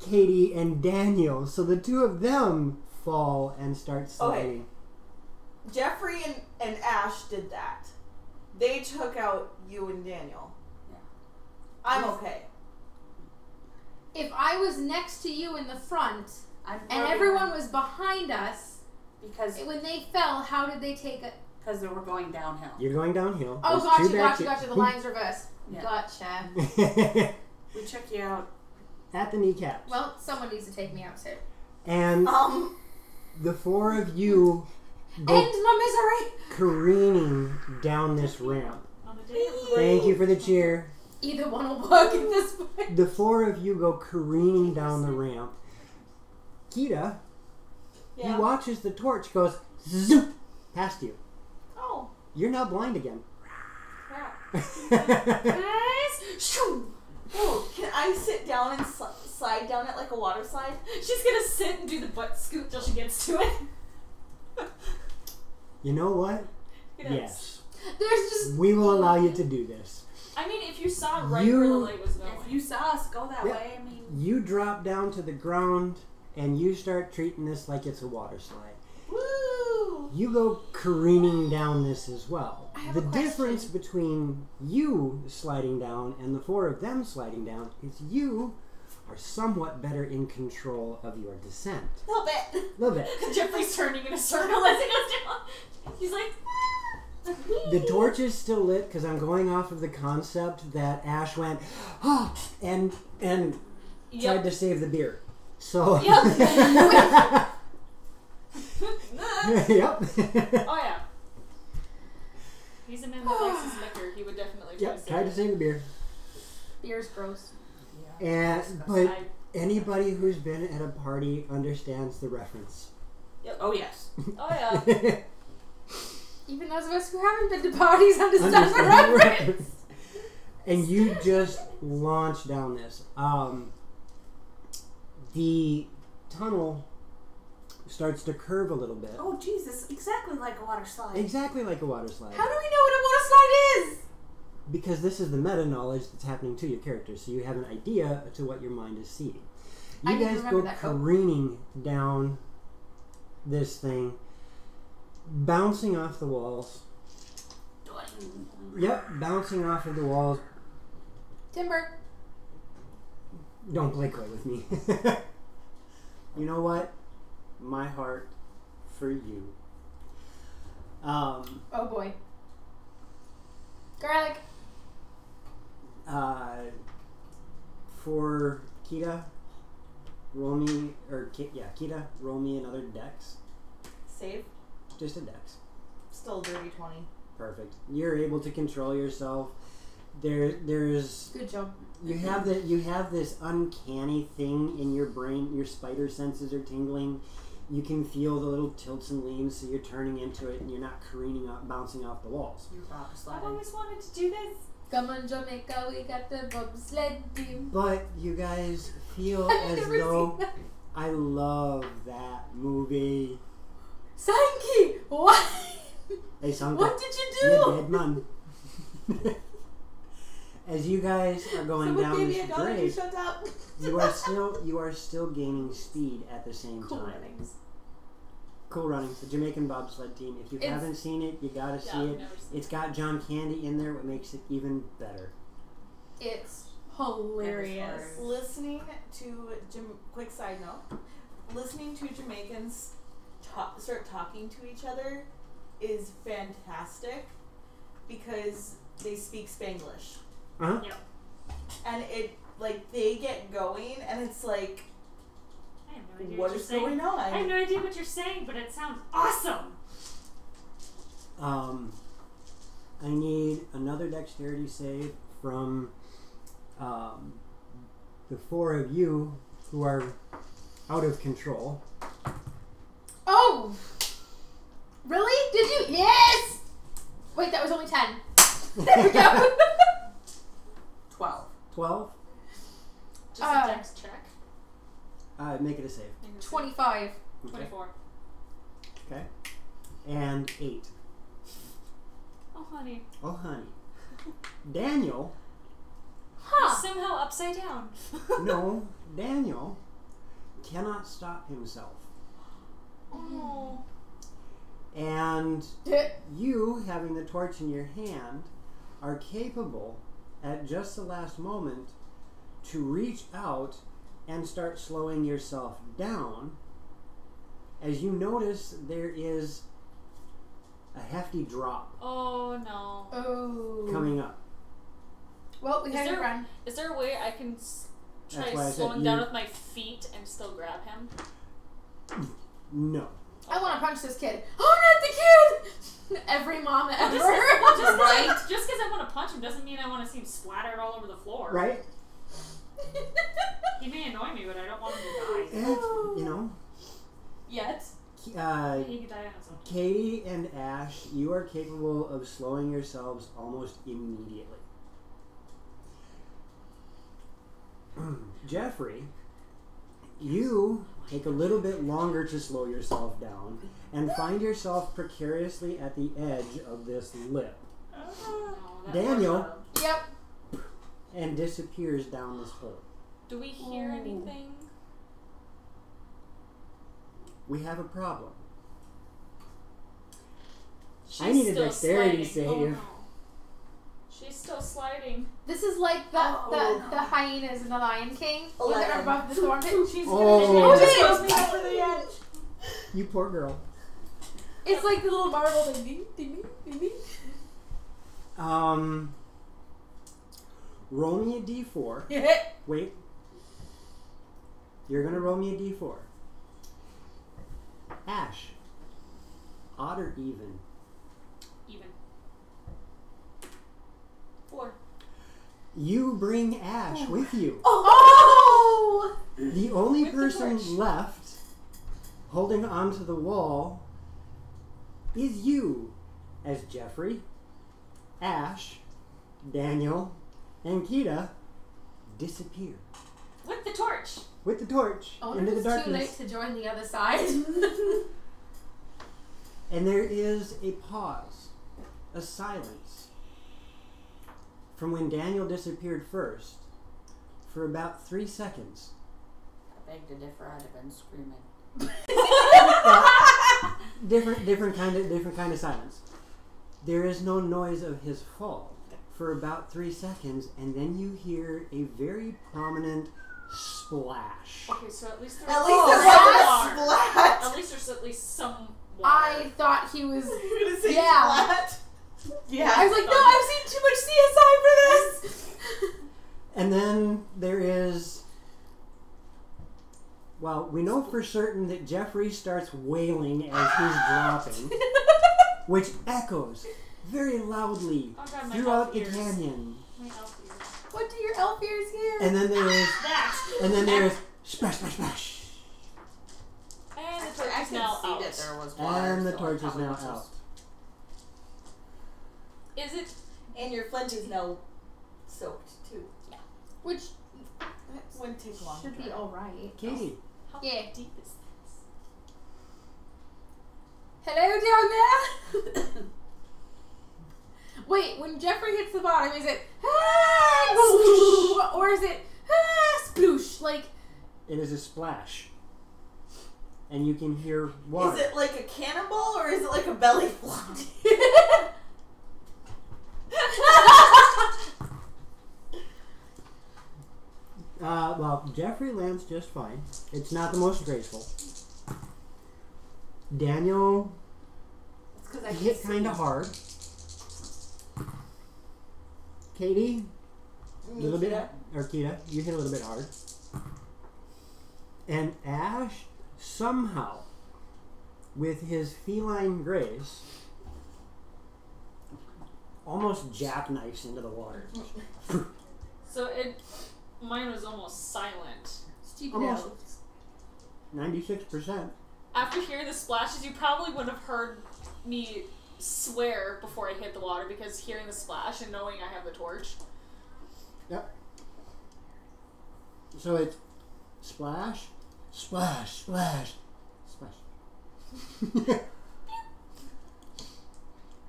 Katie and Daniel. So the two of them fall and start sliding. Jeffrey and Ash did that. They took out you and Daniel. Yeah. I'm okay. If I was next to you in the front I'm and everyone was behind us, because when they fell, how did they take it? they were going downhill. You're going downhill. Oh, There's two gotcha. back- The line's reversed. Yeah. Gotcha. We check you out. At the kneecaps. Well, someone needs to take me out too. And the four of you go End my misery! careening down this ramp. On the day of the Thank you for the cheer. Either one will work at this point. The four of you go careening down the ramp. Kita, Yeah. he watches the torch goes zoop past you. Oh, You're now blind again. crap. Guys, shoo! Oh, can I sit down and slide down it like a water slide? She's gonna sit and do the butt scoot till she gets to it. You know what? Yes. Yes. There's just We will allow you to do this. I mean, if you saw right where the light was going. If you saw us go that Yeah. way, I mean, You drop down to the ground and you start treating this like it's a water slide. Woo! You go careening down this as well. I have The a question. difference between you sliding down and the four of them sliding down is you are somewhat better in control of your descent. A little bit. A little bit. Jeffrey's turning in a circle as he goes down. He's like, The torch is still lit because I'm going off of the concept that Ash went, oh, and tried to save the beer. So. Yep. Yep. Oh yeah. He's a man that likes his liquor. He would definitely try Yep. Tried to save the beer. beer's gross. And but I- anybody who's been at a party understands the reference. oh yes. Oh yeah. Even those of us who haven't been to parties understand the Understand the reference. reference. And you just launch down this. The tunnel starts to curve a little bit. Oh Jesus, exactly like a water slide. Exactly like a water slide. How do we know what a water slide is? Because this is the meta knowledge that's happening to your characters, so you have an idea to what your mind is seeing. I You didn't guys remember go that code. careening down this thing, bouncing off the walls. Yep, bouncing off of the walls. Timber. Don't play coy with me. You know what? My heart for you. Oh boy. Garlic. For Kita, roll me, Kita, roll me another dex. Save. Just a dex. Still dirty 20. Perfect. You're able to control yourself. There's Good job. you have this uncanny thing in your brain. Your spider senses are tingling. You can feel the little tilts and leans, so you're turning into it, and you're not careening up, bouncing off the walls. You're rock I've sliding. always wanted to do this. Come on, Jamaica, we got the bobsled team. But you guys feel I've as never though seen that. I love that movie. Sankey, what? Hey, Sanka, What did you you're do? dead man. As you guys are going Someone down gave me this a gun and you grade, shut up. you are still gaining speed at the same Cool time. runnings. Cool Runnings, the Jamaican bobsled team. If you It's- haven't seen it, you gotta see I've it. never seen It's got John Candy in there, what makes it even better. It's hilarious. Listening to quick side note, listening to Jamaicans start talking to each other is fantastic because they speak Spanglish. Uh-huh. And it they get going and it's like, I have no idea what you're is saying. going on? I have no idea what you're saying, but it sounds awesome. I another dexterity save from the four of you who are out of control. Oh! Really? Did you? Yes! Wait, that was only 10. There we go. 12. 12. Just a dex check. Make it a save. 25. Okay. 24. Okay. And 8. Oh, honey. Oh, honey. Daniel. Huh. Somehow upside down. No, Daniel cannot stop himself. Oh. And you, having the torch in your hand, are capable, at just the last moment, to reach out and start slowing yourself down as you notice there is a hefty drop Oh, no. Oh. coming up. Well, we Is had to there- run. Is there a way I can try That's why I said slowing down you- with my feet and still grab him? No. I want to punch this kid. Oh, not the kid! Every mom ever. Just because I want to punch him doesn't mean I want to see him splattered all over the floor. Right? He may annoy me, but I don't want him to die. And, you know, Yet. He could die on his own. Katie and Ash, you are capable of slowing yourselves almost immediately. Jeffrey, you take a little bit longer to slow yourself down and find yourself precariously at the edge of this lip Oh, that Daniel. poor child. Yep. and disappears down this hole. Do we hear Oh. anything? We have a problem. She's I need a still dexterity sliding. save. Oh, no. She's still sliding. This is like the hyenas in the Lion King when they're 11. above the thorn pit. She's Oh. gonna Just do goes it. me over the edge. You poor girl. It's like the little marble thing. Ding, ding, ding, ding. Roll me a d4. Wait. You're gonna roll me a d4. Ash. Odd or even? Even. 4. You bring Ash with you. Oh! The only With the person torch. left holding onto the wall is you, as Jeffrey, Ash, Daniel, and Kita disappear With the torch. with the torch I wonder into if the it's too late darkness. to join the other side. And there is a pause, a silence, from when Daniel disappeared first, for about 3 seconds. I beg to differ, I'd have been screaming. Different kind of silence. There is no noise of his fall for about 3 seconds, and then you hear a very prominent splash. Okay, so at least there's At least some there water. was a splat. At least there's at least some water. I thought he was. You're gonna say Yeah. splat? Yeah. I was like, no, I've seen too much CSI for this. And then there is. Well, we know for certain that Jeffrey starts wailing as he's dropping, which echoes very loudly Oh god, my throughout elf the ears. canyon. My elf ears. What do your elf ears hear? And then there is. That! And then there is. Splash, splash, splash. And the Actually, torch I is could now see out. that there was water. And the so I torch is probably now was out. just- Is it? And your flint is now soaked too. Which Wouldn't take long. should to be dry. alright. Katie. How Yeah. deep is this? Hello down there? Wait, when Jeffrey hits the bottom, is it ah, or is it ah, sploosh? Like, It is a splash. And you can hear water. Is it like a cannonball or is it like a belly flop? Well, Jeffrey lands just fine. It's not the most graceful. Daniel It's 'cause I hit kind of hard. Katie, a little bit, or Kita, you hit a little bit hard. And Ash, somehow, with his feline grace, almost jackknifes into the water. So mine was almost silent. Stupid Almost. elves. 96%. After hearing the splashes, you probably would have heard me swear before I hit the water because hearing the splash and knowing I have the torch. Yep. So it's splash, splash, splash, splash.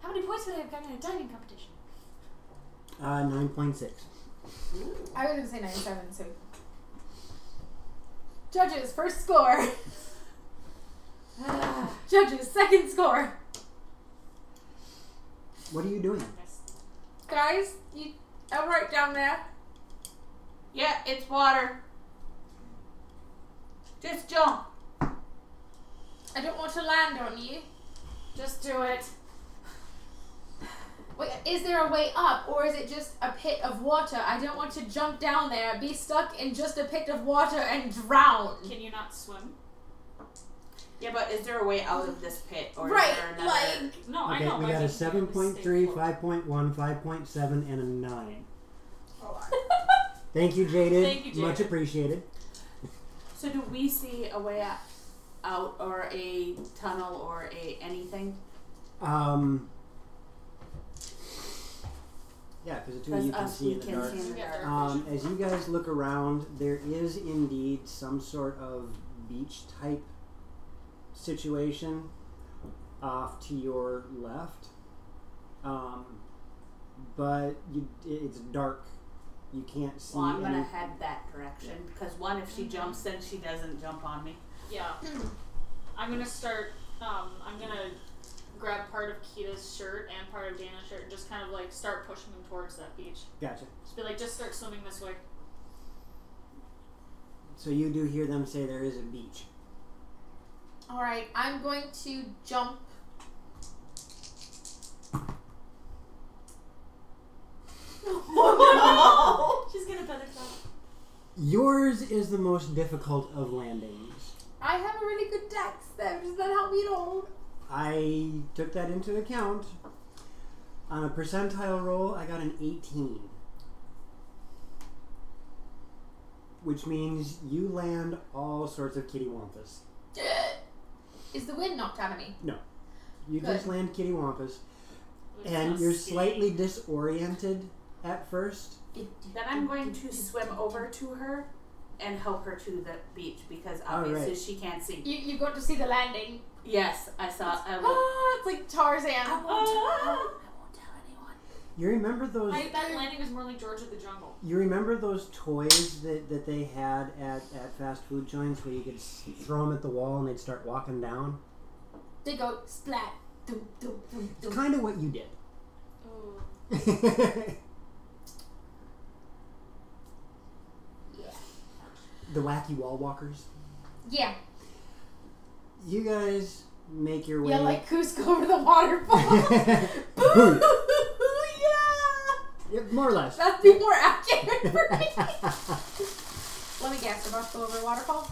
How many points would I have gotten in a diving competition? 9.6. I was going to say 97, so. Judges, first score. Judges, second score. What are you doing? Guys, you right down there. Yeah, it's water. Just jump. I don't want to land on you. Just do it. Wait, is there a way up, or is it just a pit of water? I don't want to jump down there, be stuck in just a pit of water, and drown. Can you not swim? Yeah, but is there a way out of this pit? Or Right, is there another... like... No, I Okay, know. we but got I a think you have to 7.3, stay float. 5.1, 5.7, and a 9. Hold on. Thank you, Jaded. Thank you, Jaded. Much appreciated. So do we see a way out or a tunnel or anything? Yeah, because the two of you can see in the dark. See in the Yeah, dark. dark. As you guys look around, there is indeed some sort of beach type situation off to your left, but it's dark. You can't see. Well, I'm gonna any- head that direction because one, if she jumps, then she doesn't jump on me. Yeah. I'm gonna start, I'm gonna grab part of Kita's shirt and part of Dana's shirt and just kind of like start pushing them towards that beach. Gotcha. Just be like, just start swimming this way. So you do hear them say there is a beach. Alright, I'm going to jump. Oh, no! She's gonna butterfly. Yours is the most difficult of landings. I have a really good dex, though. Does that help me at all? I took that into account. On a percentile roll, I got an 18. Which means you land all sorts of kittywampus. Is the wind knocked out of me? You Good. just land kittywampus. It And sounds you're scary. slightly disoriented at first. Then I'm going to swim over to her and help her to the beach because obviously Alright. she can't see. You got to see the landing. Yes, I saw. It's like Tarzan. I won't tell anyone. You remember those That landing was more like George of the Jungle. You remember those toys that they had at fast food joints where you could throw them at the wall and they'd start walking down? They go splat. Dum, dum, dum, It's dum. kind of what you did. Ooh. Yeah. The wacky wall walkers. Yeah. You guys make your way. Yeah, like Cusco over the waterfall. Boo! Yeah. Yeah, more or less. That'd be more accurate for me. Let me guess. About to go over a waterfall?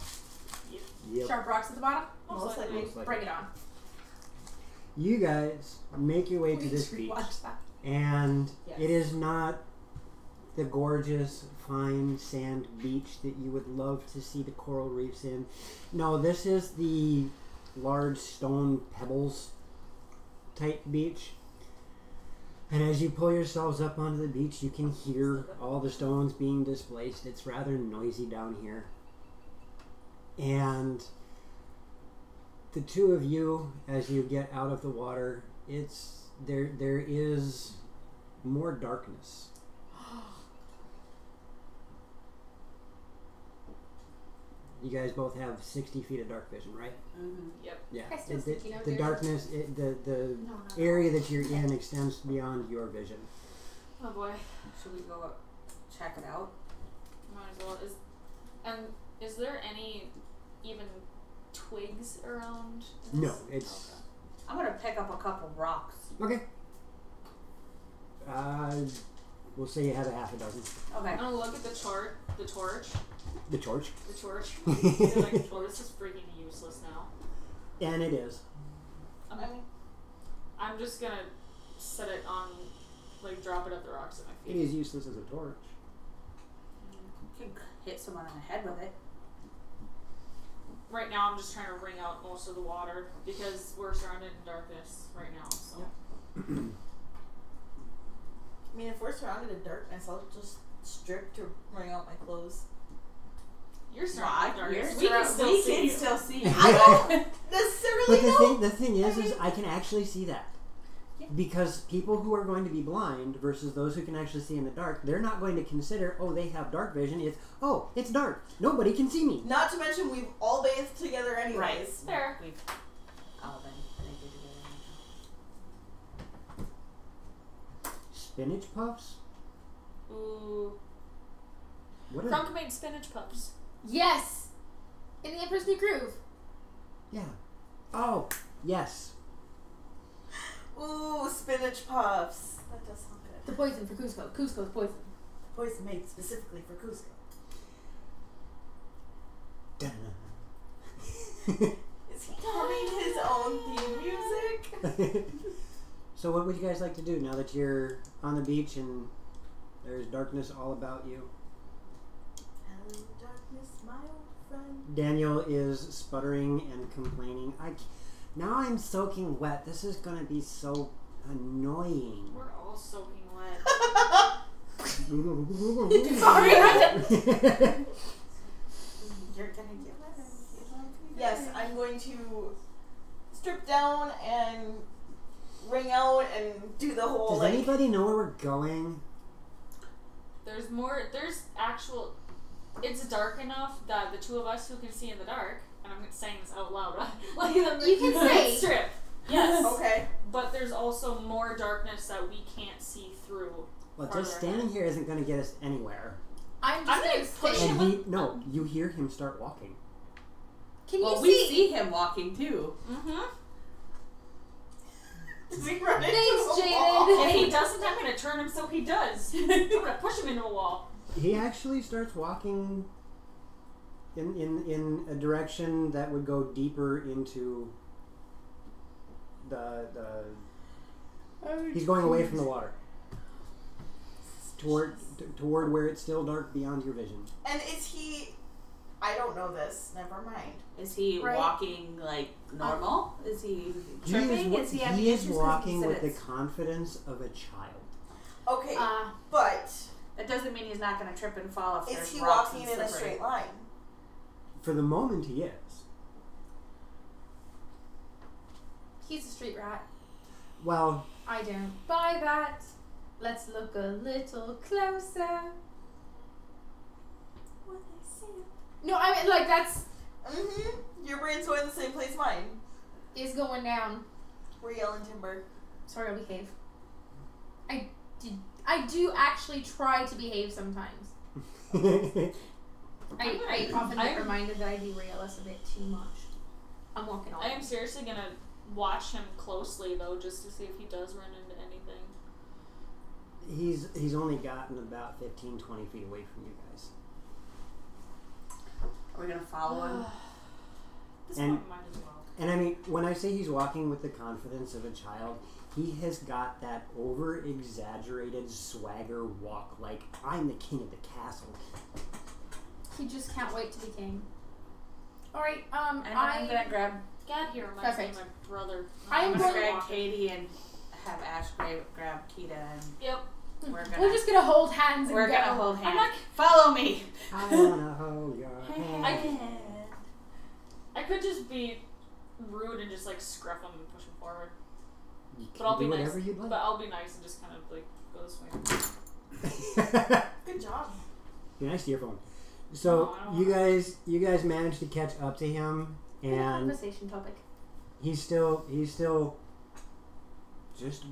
Yep. Sharp rocks at the bottom? Most likely. Most likely. Bring it on. You guys make your way to We this should beach, watch that. and Yes. it is not the gorgeous, fine sand beach that you would love to see the coral reefs in. No, this is the large stone pebbles type beach. And as you pull yourselves up onto the beach, you can hear all the stones being displaced. It's rather noisy down here. And the two of you, as you get out of the water, there is more darkness. You guys both have 60 feet of dark vision, right? Mm-hmm. Yeah. I still think you know the yours. darkness, the No. area that you're in extends beyond your vision. Oh boy. Should we go check it out? Might as well. Is there any even twigs around? in No, this? it's I'm gonna pick up a couple rocks. okay. We'll say you have a half a dozen. Okay. I'm gonna look at the torch. The torch. The torch. They're like, oh, this is freaking useless now. And it is. I'm just gonna set it on like drop it at the rocks at my It feet. is useless as a torch. You can hit someone in the head with it. Right now, I'm just trying to wring out most of the water because we're surrounded in darkness right now. So Yeah. I mean, if we're surrounded in darkness, I'll just strip to wring out my clothes. you're surrounded in darkness. We can see you. still see you. I don't necessarily But know. the thing is I can actually see that. Yeah. Because people who are going to be blind versus those who can actually see in the dark, they're not going to consider, oh, they have dark vision. It's, oh, it's dark. Nobody can see me. Not to mention, we've all bathed together anyways. Right. Fair. We've all been naked together. Spinach puffs? Ooh. What are Crunk made spinach puffs. Yes! In the Emperor's New Groove. Yeah. Oh, yes. Ooh, spinach puffs. That does sound good. The poison for Cusco. Cusco's poison. Poison made specifically for Cusco. Is he humming his own theme music? So what would you guys like to do now that you're on the beach and there's darkness all about you? Hello, darkness, my old friend. Daniel is sputtering and complaining. Now I'm soaking wet. This is gonna be so annoying. We're all soaking wet. Sorry. You're gonna get wet. Yes, I'm going to strip down and wring out and do the whole Does anybody know where we're going? There's more. There's actual. It's dark enough that the two of us who can see in the dark, and I'm saying this out loud, like You can say. strip. Yes. Okay. But there's also more darkness that we can't see through. Well, Farther just standing here isn't going to get us anywhere. I'm I'm just gonna gonna push say. And you hear him start walking. Can Well, you we see? see him walking too. Mm-hmm. Does he run into Thanks, a Jaden. wall? If he doesn't, I'm gonna turn him so he does. I'm gonna push him into a wall. He actually starts walking in a direction that would go deeper into the he's going away from the water. Toward where it's still dark beyond your vision. And is he... I don't know this. Never mind. Is he Right. walking like normal? Is he He tripping? is, Is he having he is issues 'cause walking he with the sits? confidence of a child. Okay, Uh, but That doesn't mean he's not going to trip and fall if is there's he rocks walking and in a slippery. straight line? For the moment, he is. he's a street rat. Well, I don't buy that. Let's look a little closer. What I say? No, I mean, like, that's Mm-hmm. Your brain's going the same place mine. is going down. We're yelling timber. Sorry, I'll behave. I do actually try to behave sometimes. I often get reminded that I derail us a bit too much. I'm working on I am it. seriously gonna watch him closely though, just to see if he does run into anything. he's only gotten about 15, 20 feet away from you guys. Are we going to follow him? This And- one might as well. And I mean, when I say he's walking with the confidence of a child, he has got that over-exaggerated swagger walk, like, I'm the king of the castle. He just can't wait to be king. Alright, And I'm going to grab Gad here reminds me of Perfect. my brother. I am I'm going gonna to grab Katie and have Ash grab Kita, and Yep. We're just gonna hold hands and we're go. gonna hold I'm hands. not. Follow me. I wanna hold your hand. I could just be rude and just like scruff him and push him forward. You But I'll can be do nice. whatever you'd like. But I'll be nice and just kind of like go this way. Good job. Be nice to your phone. So No, I don't you guys managed to catch up to him, and Conversation topic. he's still just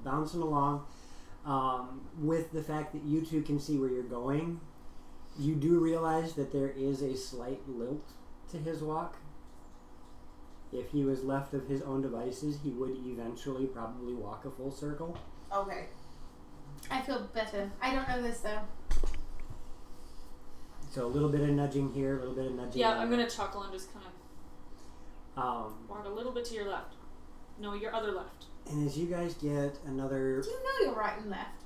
bouncing along. With the fact that you two can see where you're going, you do realize that there is a slight lilt to his walk. If he was left of his own devices, he would eventually probably walk a full circle. Okay. I feel better. I don't know this though. So a little bit of nudging here, a little bit of nudging Yeah, there. I'm gonna chuckle and just kind of Um, walk a little bit to your left. No, your other left. And as you guys get another... Do you know you're right and left?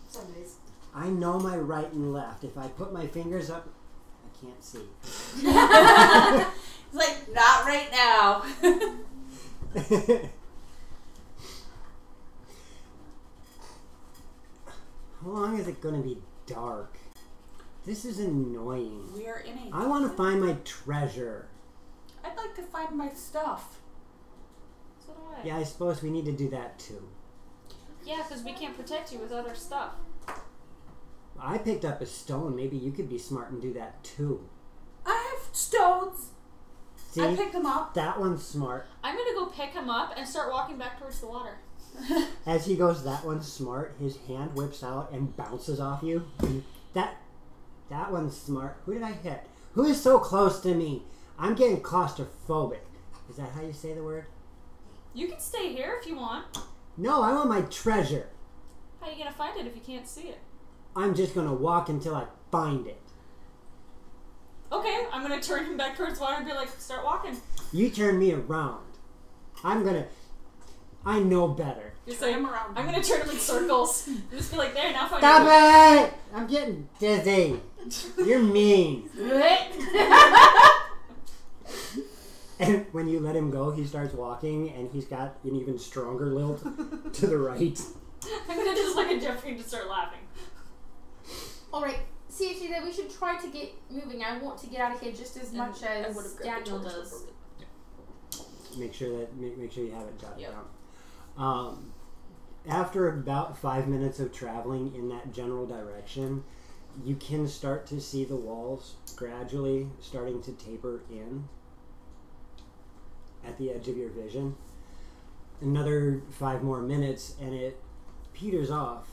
Some days. I know my right and left. If I put my fingers up, I can't see. It's like, not right now. How long is it going to be dark? This is annoying. We are in a... I want to find my treasure. I'd like to find my stuff. So do I. Yeah, I suppose we need to do that too. Yeah, because we can't protect you without our stuff. I picked up a stone. Maybe you could be smart and do that too. I have stones. See? I picked them up. That one's smart. I'm gonna go pick him up and start walking back towards the water. As he goes, that one's smart. His hand whips out and bounces off you. And that one's smart. Who did I hit? Who is so close to me? I'm getting claustrophobic. Is that how you say the word? You can stay here if you want. No, I want my treasure. How are you gonna find it if you can't see it? I'm just gonna walk until I find it. Okay, I'm gonna turn him back towards the water and be like, start walking. You turn me around. I know better. Just Turn like, him around. I'm gonna turn him in circles. And just be like, there, now find Stop it. it! I'm getting dizzy. You're mean. And when you let him go, he starts walking, and he's got an even stronger lilt to the right. I'm gonna just look at Jeffrey and just start laughing. Alright, see, Cheetah, we should try to get moving. I want to get out of here just as much as Daniel does. Make sure you have it jotted Yep. down. After about 5 minutes of traveling in that general direction, you can start to see the walls gradually starting to taper in at the edge of your vision. Another 5 more minutes and it peters off,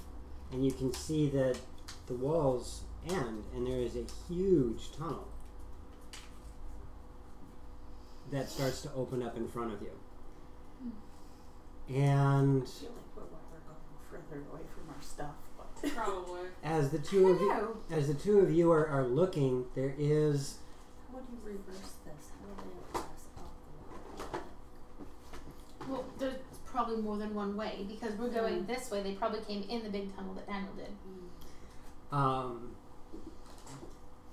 and you can see that the walls end and there is a huge tunnel that starts to open up in front of you. And I feel like we're going further away from our stuff, but Probably. as the two of you are looking, there is how do you reverse this? How do they reverse up the water? Well, there's probably more than one way because we're going this way. They probably came in the big tunnel that Daniel did.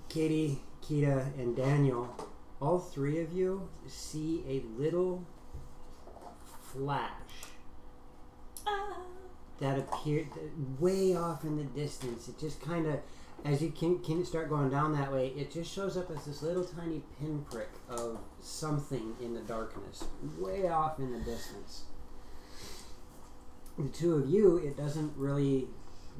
Katie, Kita, and Daniel, all three of you see a little flash that appeared way off in the distance. It just kind of, as you can start going down that way, it just shows up as this little tiny pinprick of something in the darkness, way off in the distance. The two of you, it doesn't really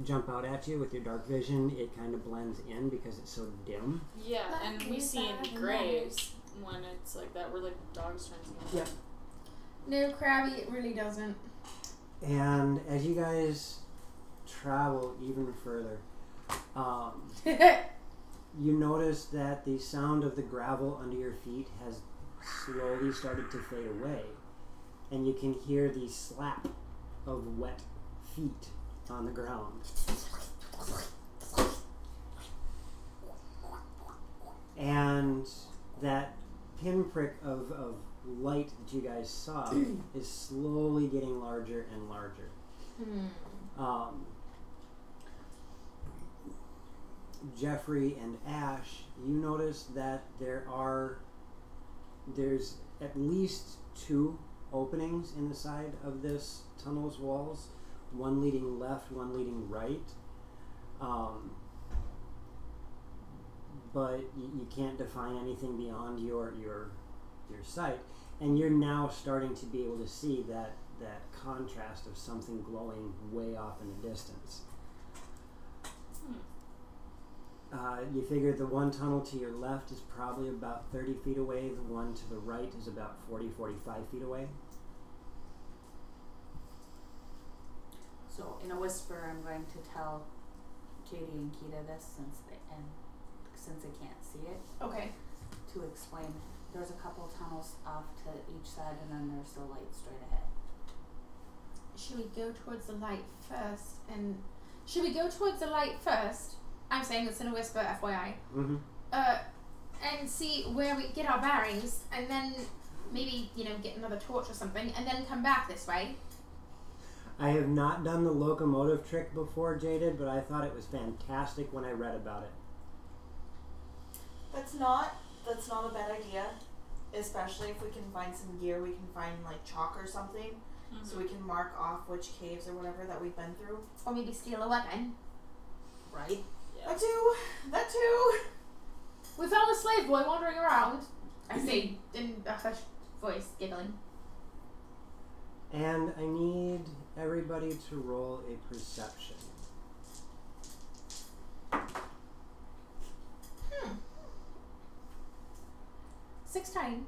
jump out at you with your dark vision. It kind of blends in because it's so dim. Yeah, and we see in grays when it's like that. We're like dogs trying to see. Yeah. No, Krabby, it really doesn't. And as you guys travel even further, you notice that the sound of the gravel under your feet has slowly started to fade away, and you can hear the slap of wet feet on the ground. And that pinprick of light that you guys saw is slowly getting larger and larger. Jeffrey and Ash, you notice that there's at least 2 openings in the side of this tunnel's walls, one leading left, one leading right. But you can't define anything beyond your sight, and you're now starting to be able to see that contrast of something glowing way off in the distance. You figure the one tunnel to your left is probably about 30 feet away, the one to the right is about 40-45 feet away. So in a whisper, I'm going to tell Katie and Kita this since they can't see it. Okay. To explain, there's a couple tunnels off to each side, and then there's the light straight ahead. Should we go towards the light first? I'm saying this in a whisper, FYI. Mm-hmm. And see where we get our bearings, and then maybe, get another torch or something, and then come back this way. I have not done the locomotive trick before, Jaded, but I thought it was fantastic when I read about it. That's not a bad idea, especially if we can find some gear. We can find like chalk or something, so we can mark off which caves or whatever that we've been through. Or maybe steal a weapon. Right. Yeah. That too. We found a slave boy wandering around. I say in a hushed voice, giggling. And I need everybody to roll a perception. 16.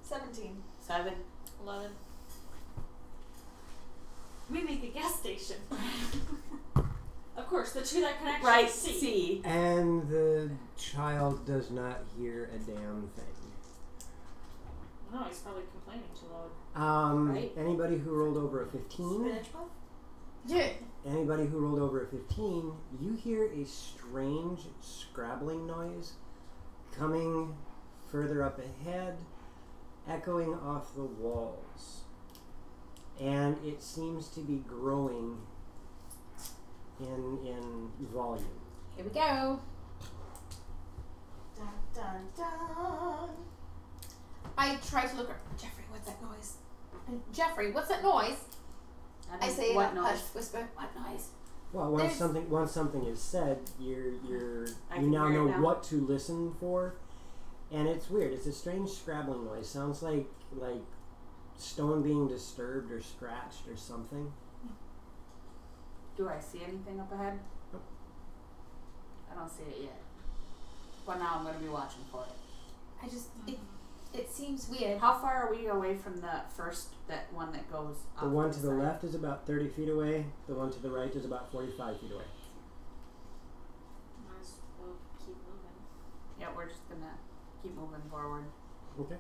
17. 7. 11. We make a gas station. Of course, the two that can actually Right, see. see. And the child does not hear a damn thing. No, he's probably complaining too loud. Right. Anybody who rolled over a 15? Spinach puff? Yeah. Anybody who rolled over a 15, you hear a strange scrabbling noise coming further up ahead, echoing off the walls. And it seems to be growing in volume. Here we go. Dun dun dun. I try to look at Jeffrey, what's that noise? Jeffrey, what's that noise? I say what in a noise? hushed whisper. What noise? Well, once something is said, you can now hear know it now. what to listen for, and it's weird. It's a strange scrabbling noise. Sounds like stone being disturbed or scratched or something. Do I see anything up ahead? Nope. I don't see it yet. But now I'm going to be watching for it. I just it seems weird. How far are we away from that one that goes The off one the to the side? left is about 30 feet away. The one to the right is about 45 feet away. Might as well keep moving. Yeah, we're just going to keep moving forward. Okay.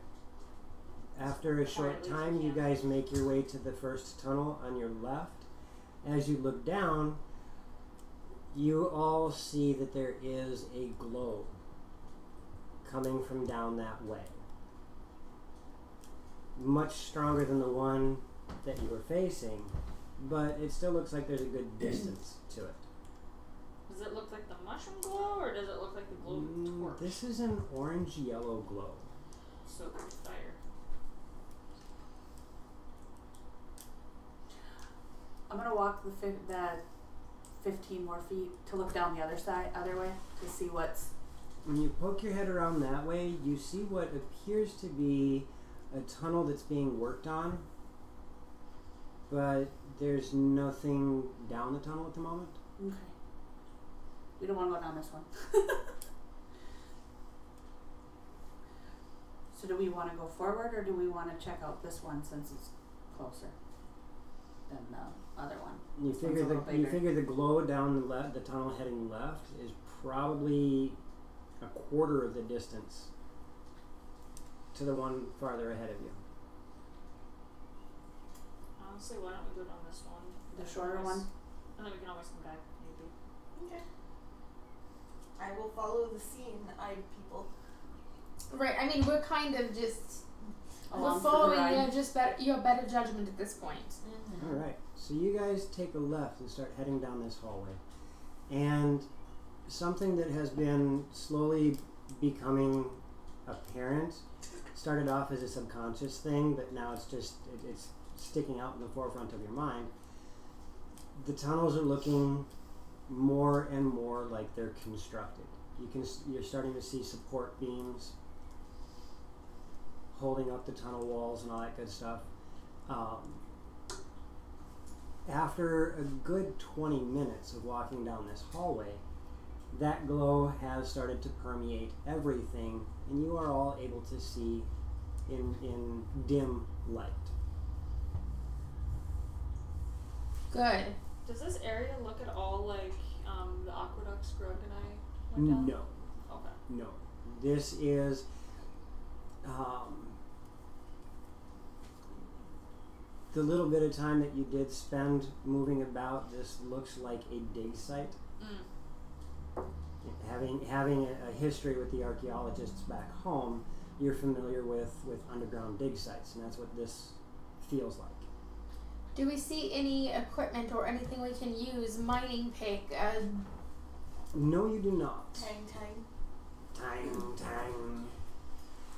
After a short at least time, we you can. guys make your way to the first tunnel on your left. As you look down, you all see that there is a glow coming from down that way. Much stronger than the one that you were facing, but it still looks like there's a good distance to it. Does it look like the mushroom glow, or does it look like the glow torch? This is an orange-yellow glow. So it could be fire. I'm going to walk the 15 more feet to look down the other way to see what's... When you poke your head around that way, you see what appears to be a tunnel that's being worked on, but there's nothing down the tunnel at the moment. Okay. We don't want to go down this one. So do we want to go forward, or do we want to check out this one since it's closer than the other one? You This one's figure a little bigger. the glow down the tunnel heading left is probably a quarter of the distance to the one farther ahead of you. Honestly, why don't we go down this one? The shorter one? And then we can always come back, maybe. Okay. I will follow the scene-eyed people. Right, I mean, we're kind of just... Along we're for the following ride. your better judgment at this point. All right, so you guys take a left and start heading down this hallway, and something that has been slowly becoming apparent started off as a subconscious thing, but now it's just it's sticking out in the forefront of your mind. The tunnels are looking more and more like they're constructed. You're starting to see support beams holding up the tunnel walls and all that good stuff. After a good 20 minutes of walking down this hallway, that glow has started to permeate everything, and you are all able to see in dim light. Good. Does this area look at all like the aqueduct Scrugg and I went down? No, Okay. no. This is the little bit of time that you did spend moving about. This looks like a dig site. Having a history with the archaeologists back home, you're familiar with underground dig sites, and that's what this feels like. Do we see any equipment or anything we can use? Mining pick? No, you do not. Tang tang. Tang, tang.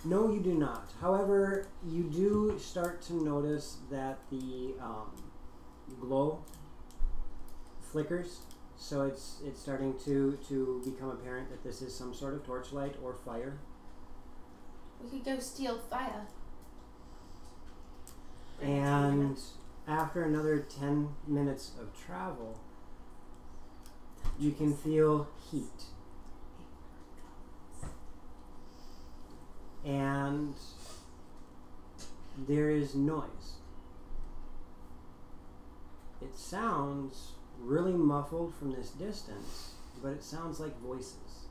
No, you do not. However, you do start to notice that the glow flickers. So it's starting to become apparent that this is some sort of torchlight or fire. We could go steal fire. And after another 10 minutes of travel, you can feel heat. And there is noise. It sounds really muffled from this distance, but it sounds like voices.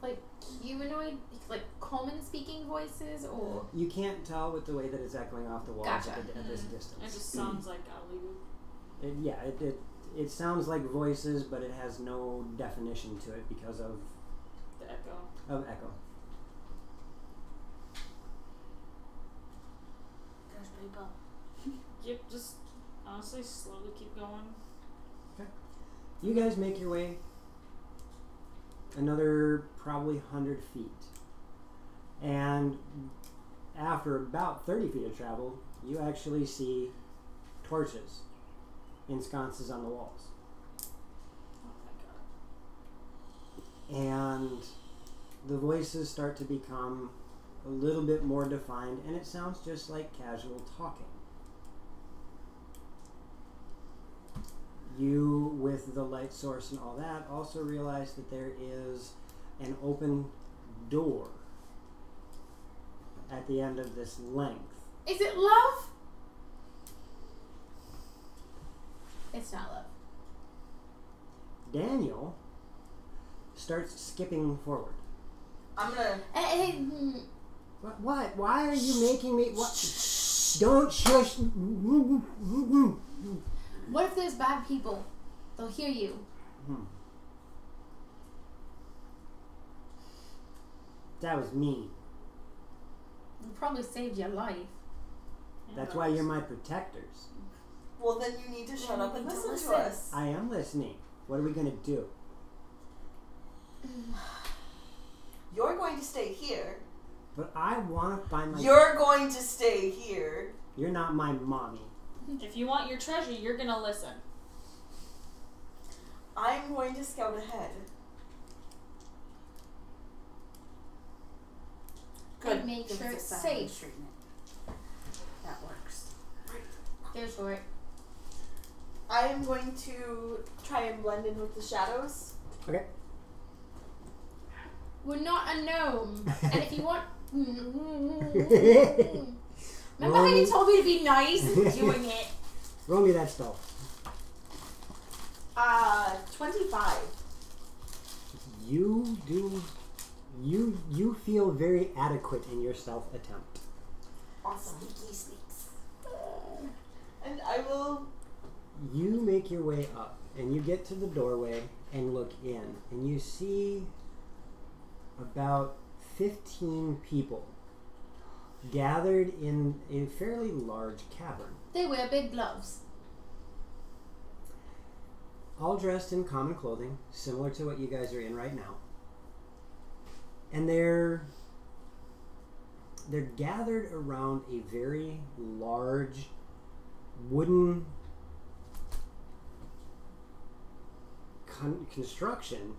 Like humanoid, like common speaking voices, or You can't tell with the way that it's echoing off the walls Gotcha. at this distance. It just sounds like Alibu. It sounds like voices, but it has no definition to it because of The echo. echo. There's people. Yep, just honestly slowly keep going. You guys make your way another probably 100 feet. And after about 30 feet of travel, you actually see torches in sconces on the walls. Oh my god. And the voices start to become a little bit more defined, and it sounds just like casual talking. You, with the light source and all that, also realize that there is an open door at the end of this length. is it love? It's not love. Daniel starts skipping forward. I'm gonna. What? Why are you making me? What? Don't shush. What if there's bad people? They'll hear you. That was mean. It probably saved your life. That's why you're my protectors. Well, then you need to shut up and listen to us. I am listening. What are we gonna do? You're going to stay here. But I want to find my. You're going to stay here. You're not my mommy. If you want your treasure, you're gonna listen. I'm going to scout ahead. Good. Make Give sure us a it's silent safe. treatment. That works. Go for it. I am going to try and blend in with the shadows. Okay. We're not a gnome. And if you want... Remember how you told me to be nice? Doing it. Roll me that stealth. 25. You feel very adequate in your stealth attempt. Awesome. And I will. You make your way up, and you get to the doorway and look in, and you see about 15 people gathered in a fairly large cavern, They wear big gloves. all dressed in common clothing, similar to what you guys are in right now. And they're gathered around a very large wooden construction,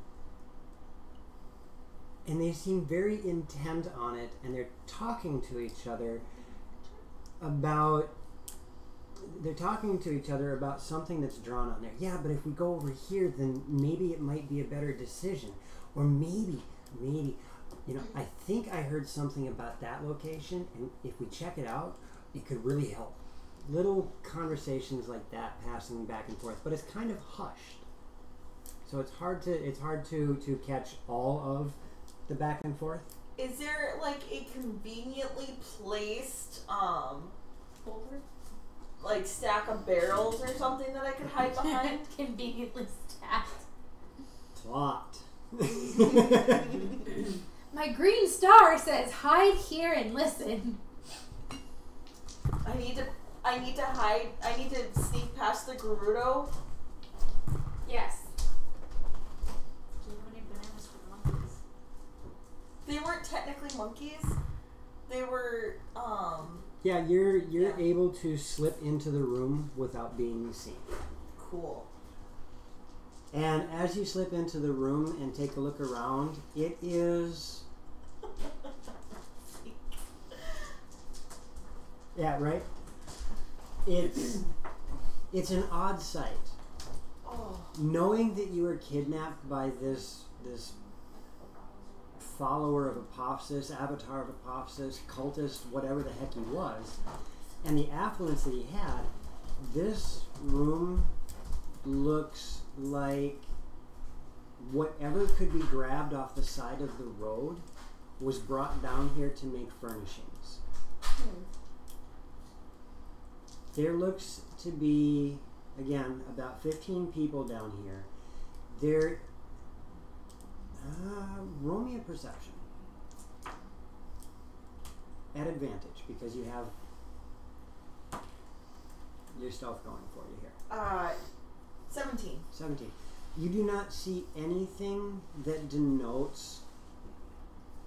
and they seem very intent on it, and they're talking to each other about something that's drawn on there. Yeah, but if we go over here, then maybe it might be a better decision. Or maybe, I think I heard something about that location, and if we check it out, it could really help. Little conversations like that passing back and forth, but it's kind of hushed. So it's hard to catch all of the back and forth. Is there like a conveniently placed like stack of barrels or something that I could hide behind? Conveniently stacked. Plot. My green star says hide here and listen. I need to hide. I need to sneak past the Gerudo. Yes. Do you have any bananas for the monkeys? They weren't technically monkeys. They were Yeah, you're Yeah. able to slip into the room without being seen. cool. And as you slip into the room and take a look around, it is... Yeah, right? It's an odd sight. Oh. Knowing that you were kidnapped by this follower of Apophis, avatar of Apophis, cultist, whatever the heck he was, and the affluence that he had, this room looks like whatever could be grabbed off the side of the road was brought down here to make furnishings. There looks to be, again, about 15 people down here. There, roll me a perception. At advantage, because you have your stealth going for you here. 17. 17. You do not see anything that denotes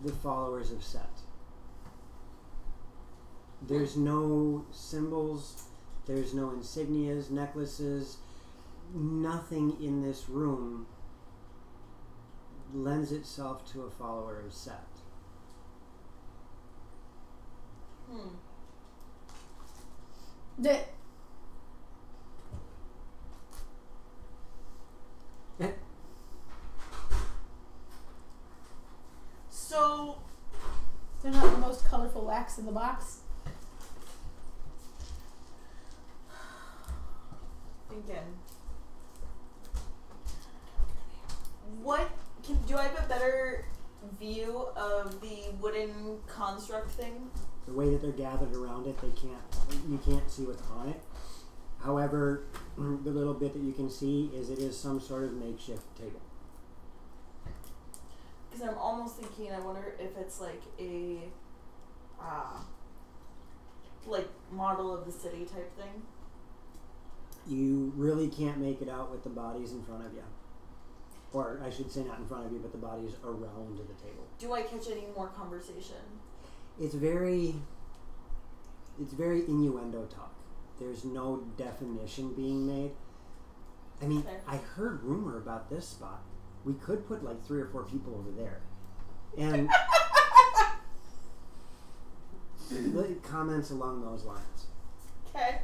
the followers of Set. There's no symbols, there's no insignias, necklaces, nothing in this room lends itself to a follower of Set. The So they're not the most colorful wax in the box. again, do I have a better view of the wooden construct thing? The way that they're gathered around it, you can't see what's on it. However, the little bit that you can see is it is some sort of makeshift table. Because I'm almost thinking, I wonder if it's like a like model of the city type thing. You really can't make it out with the bodies in front of you. Or I should say not in front of you, but the bodies around the table. Do I catch any more conversation? It's very innuendo talk. There's no definition being made. I mean, Okay. I heard rumor about this spot. We could put like 3 or 4 people over there. And comments along those lines. Okay.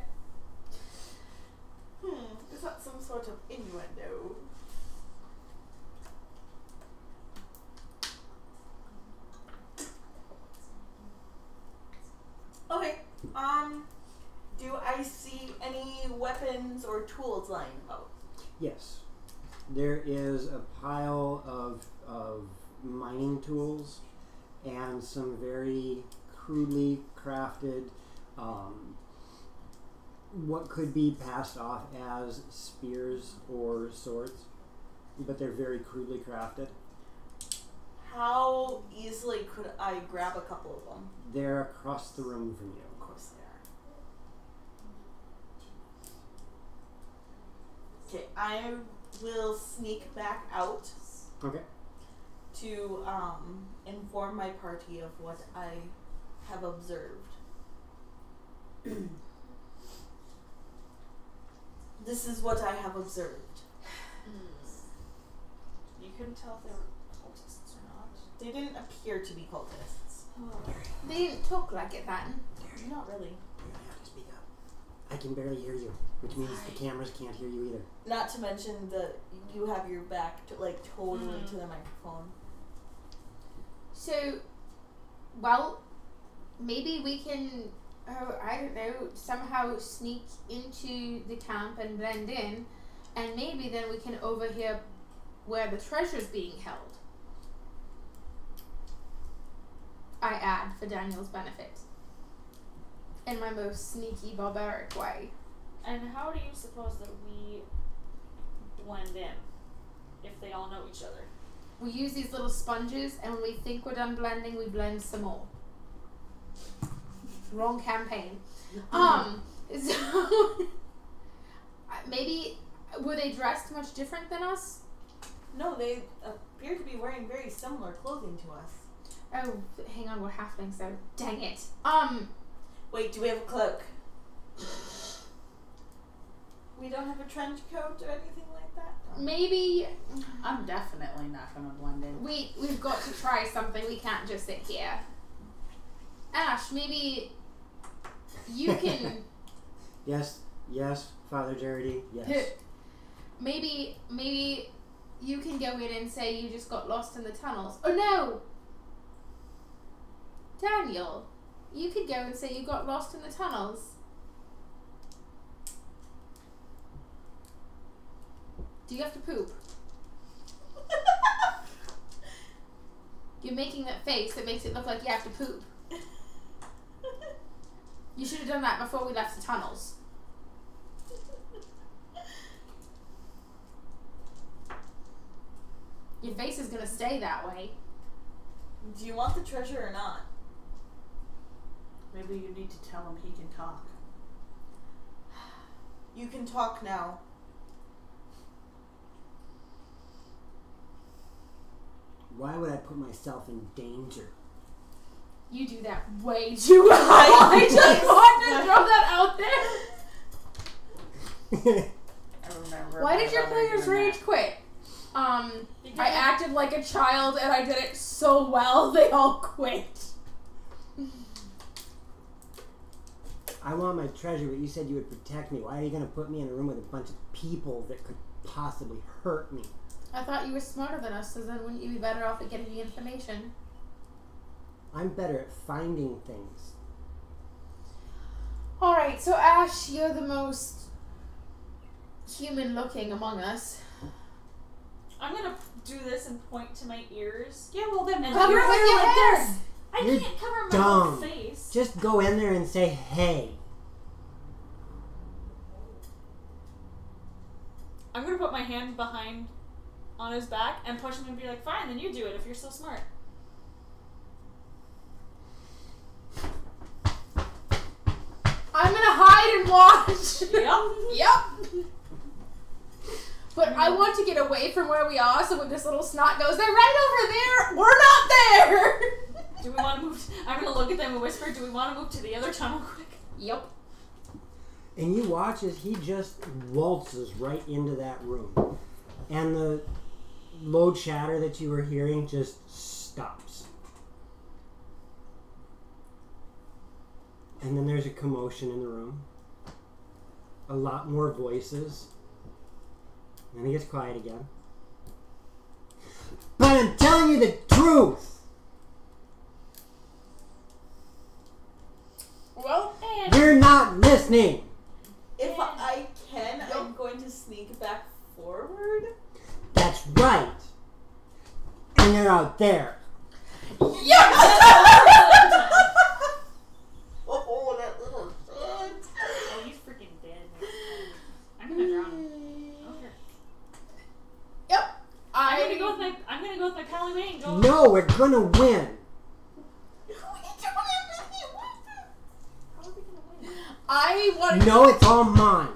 Is that some sort of innuendo? Okay. Do I see any weapons or tools lying about? Yes. There is a pile of mining tools and some very crudely crafted what could be passed off as spears or swords, but they're very crudely crafted. How easily could I grab a couple of them? They're across the room from you. Of course they are. Okay, I will sneak back out Okay. to inform my party of what I have observed. This is what I have observed. You couldn't tell if they were cultists or not. They didn't appear to be cultists. They didn't talk like it then. Not really. You don't have to speak up. I can barely hear you, which means the cameras can't hear you either. Not to mention that you have your back to, like, totally to the microphone. So, well, maybe we can, I don't know, somehow sneak into the camp and blend in, and maybe then we can overhear where the treasure's being held. I add for Daniel's benefit. In my most sneaky, barbaric way. And how do you suppose that we blend in if they all know each other? we use these little sponges, and when we think we're done blending, we blend some more. Wrong campaign. So maybe were they dressed much different than us? No, they appear to be wearing very similar clothing to us. Oh, hang on, we're halflings though. Dang it. Wait, do we have a cloak? We don't have a trench coat or anything like that? Maybe I'm definitely not gonna blend in. we've got to try something. We can't just sit here. Ash, maybe you can. Yes, Father Jaredy, yes. Maybe you can go in and say you just got lost in the tunnels. Oh no! Daniel, you could go and say you got lost in the tunnels. Do you have to poop? You're making that face that makes it look like you have to poop. You should have done that before we left the tunnels. Your face is gonna stay that way. Do you want the treasure or not? Maybe you need to tell him he can talk. You can talk now. Why would I put myself in danger? You do that way too well. I just wanted to throw that out there. I remember. Why my did your brother players doing rage that. quit? Because I acted like a child and I did it so well they all quit. I want my treasure, but you said you would protect me. Why are you going to put me in a room with a bunch of people that could possibly hurt me? I thought you were smarter than us, so then wouldn't you be better off at getting the information? I'm better at finding things. Alright, so Ash, you're the most human looking among us. I'm gonna do this and point to my ears. Yeah, well then And Cover you're it with your hair! I You're can't cover my dumb. whole face. Just go in there and say, hey. I'm gonna put my hand behind on his back and push him and be like, fine, then you do it if you're so smart. I'm gonna hide and watch! Yep. Yep! But I want to get away from where we are, so when this little snot goes, they're right over there! We're not there! Do we want to move? I'm gonna look at them and whisper, do we want to move to the other tunnel quick? Yep. And you watch as he just waltzes right into that room. And the low chatter that you were hearing just stops. And then there's a commotion in the room. A lot more voices. And then he gets quiet again. But I'm telling you the truth! Well, And You're not listening! If I can, I'm going to sneak back forward. That's right! And you're out there. Oh, that little shit. oh, he's freaking dead. I'm gonna drown him. Okay. Yep. I'm gonna go with my pally May and go. No, we're gonna win! How are we gonna win? I want No, it's all mine.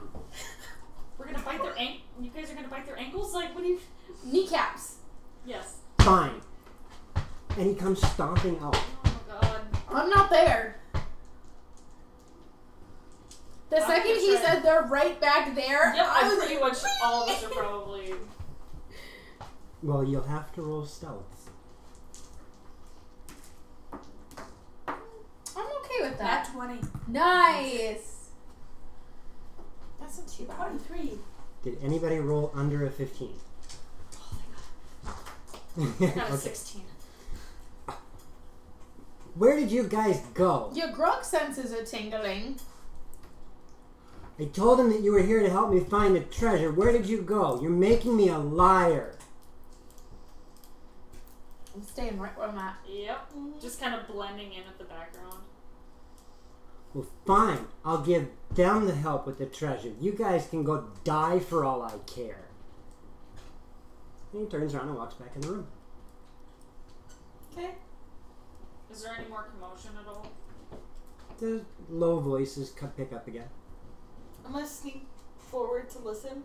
We're gonna bite their You guys are gonna bite their ankles? Like, what do you? kneecaps. Yes. Fine. And he comes stomping out. Oh my god. I'm not there. The I'm second gonna he try. said they're right back there, Yep, I I'm was pretty much all of us are probably. Well, you'll have to roll stealth. I'm okay with Nat that. 20. Nice. That's not too bad. 23. Did anybody roll under a 15? I got a Okay. 16. Where did you guys go? Your grog senses are tingling. I told him that you were here to help me find the treasure. Where did you go? You're making me a liar. I'm staying right where I'm at. Yep. Just kind of blending in at the background. Well, fine. I'll give them the help with the treasure. You guys can go die for all I care. And he turns around and walks back in the room. Okay. Is there any more commotion at all? The low voices pick up again. I'm gonna sneak forward to listen.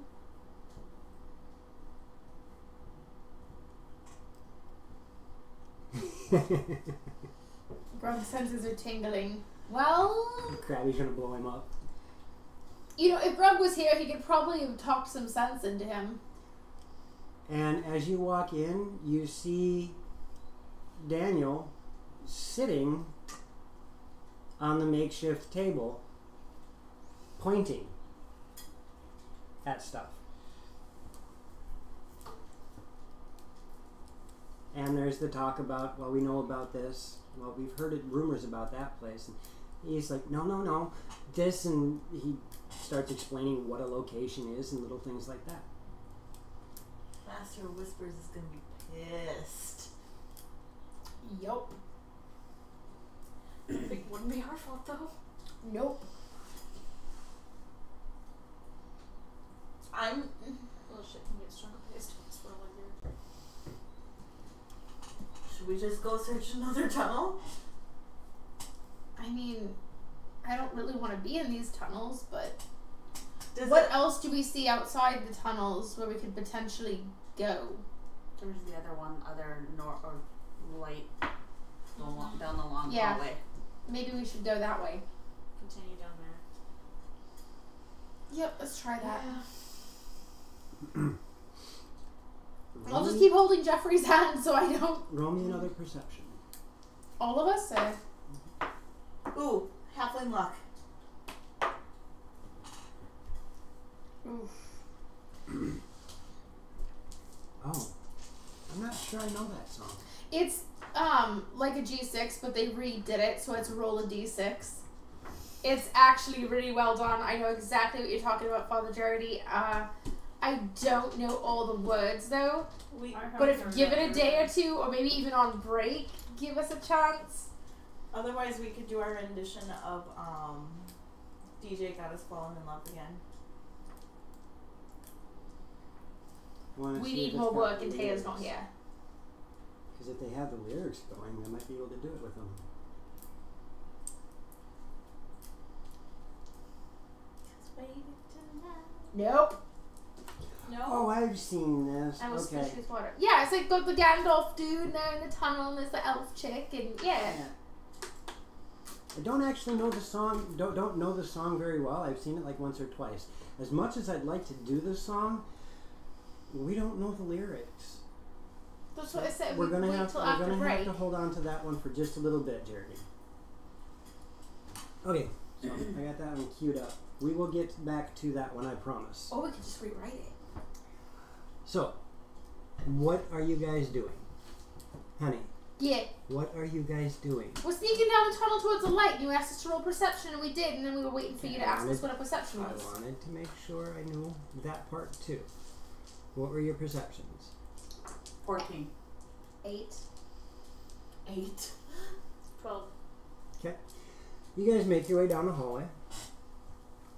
Grog's senses are tingling. Well, Krabby's gonna blow him up. you know, if Grog was here, he could probably have talked some sense into him. And as you walk in, you see Daniel sitting on the makeshift table, pointing at stuff. And there's the talk about, well, we know about this. Well, we've heard rumors about that place. And he's like, no, this, and he starts explaining what a location is and little things like that. Master Whispers is gonna be pissed. Yup. It wouldn't be our fault though. Nope. I'm. Well, shit can get strung up pissed. Swirl like here. Should we just go search another tunnel? I mean, I don't really want to be in these tunnels, but Does what it- else do we see outside the tunnels where we could potentially go? There's the other one, or light down the long Yeah. hallway. Maybe we should go that way. Continue down there. Yep, let's try that. Roll I'll just me- keep holding Jeffrey's hand so I don't. Roll me another perception. All of us? Ooh, halfling luck. Oof. Oh, I'm not sure I know that song. It's like a G6, but they redid it, so it's roll a D6. It's actually really well done. I know exactly what you're talking about, Father Jarity. I don't know all the words though, We, but if give it a day or two, or maybe even on break, give us a chance. otherwise, we could do our rendition of DJ Got Us Falling in Love Again. We need more work, and Taya's not here. Because if they have the lyrics going, I might be able to do it with them. Nope. No. Oh, I've seen this. I was Okay. squishy with water. Yeah, it's like got the Gandalf dude, and they're in the tunnel, and there's the elf chick, and yeah. I don't actually know the song. Don't know the song very well. I've seen it like once or twice. As much as I'd like to do the song, we don't know the lyrics. That's what I said. We're We gonna wait have till after break. have to hold on to that one for just a little bit, Jeremy. Okay, so I got that one queued up. We will get back to that one, I promise. Or we could just rewrite it. So, what are you guys doing? Honey, Yeah. what are you guys doing? We're sneaking down the tunnel towards the light. You asked us to roll perception, and we did, and then we were waiting for you to ask us what a perception I was. wanted to make sure I knew that part too. What were your perceptions? 14. 8. 8. 12. Okay. You guys make your way down the hallway.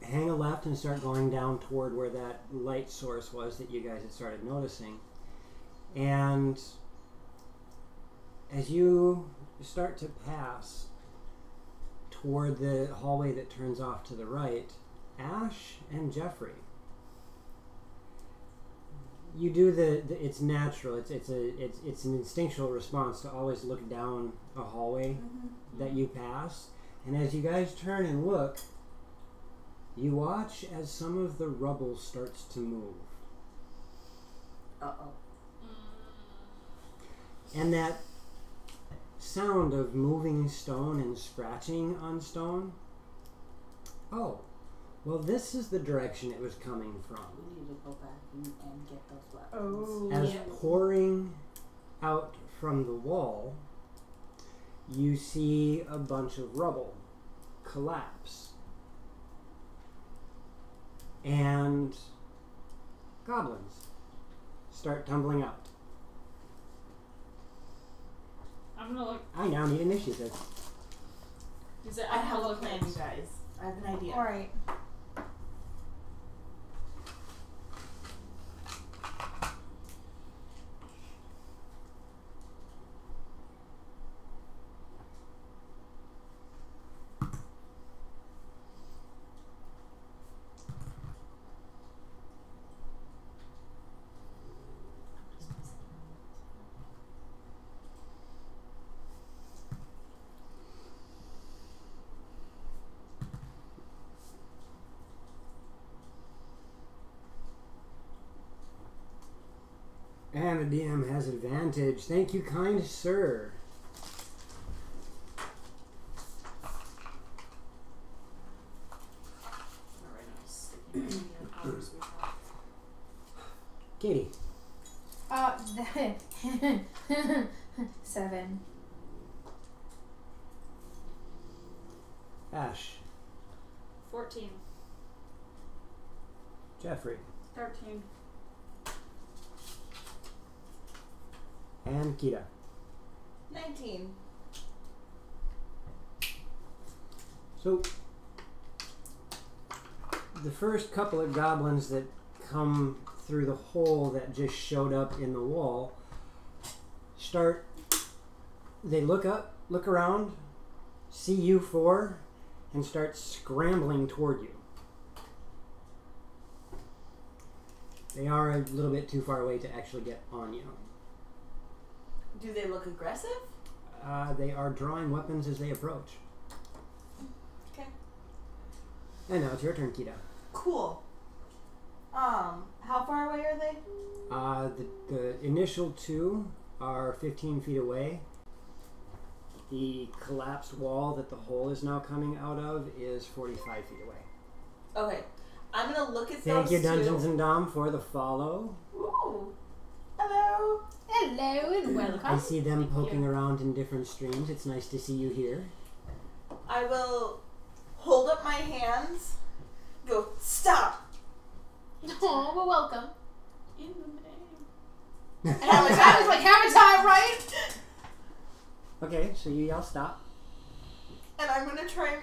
Hang a left and start going down toward where that light source was that you guys had started noticing. And as you start to pass toward the hallway that turns off to the right, Ash and Jeffrey, you do it's natural. It's an instinctual response to always look down a hallway that you pass. And as you guys turn and look, you watch as some of the rubble starts to move. Uh-oh. And that sound of moving stone and scratching on stone. Oh, well, this is the direction it was coming from. We need to go back and get those weapons. Oh. As pouring out from the wall, you see a bunch of rubble collapse. And goblins start tumbling out. I'm gonna look. I now need initiative. Is it? I I'm have gonna a look plan, at- you guys. I have an idea. Alright. And the DM has advantage. Thank you, kind sir. Alright, I'm sticking the powers we have. Katie. 7. Ash. 14. Jeffrey. 13. And Kita. 19. So, the first couple of goblins that come through the hole that just showed up in the wall they look up, look around, see you four, and start scrambling toward you. They are a little bit too far away to actually get on you. Do they look aggressive? They are drawing weapons as they approach. Okay. And now it's your turn, Kita. Cool. How far away are they? The initial two are 15 feet away. The collapsed wall that the hole is now coming out of is 45 feet away. Okay. I'm gonna look at Thank those you, Dungeons two. and Dom, for the follow. Ooh. Hello. Hello and welcome. I see them Thank poking you. around in different streams. It's nice to see you here. I will hold up my hands. Go, stop. Oh, well, welcome. In the name. And I was like, have a time, right? Okay, so you yell stop. And I'm gonna try and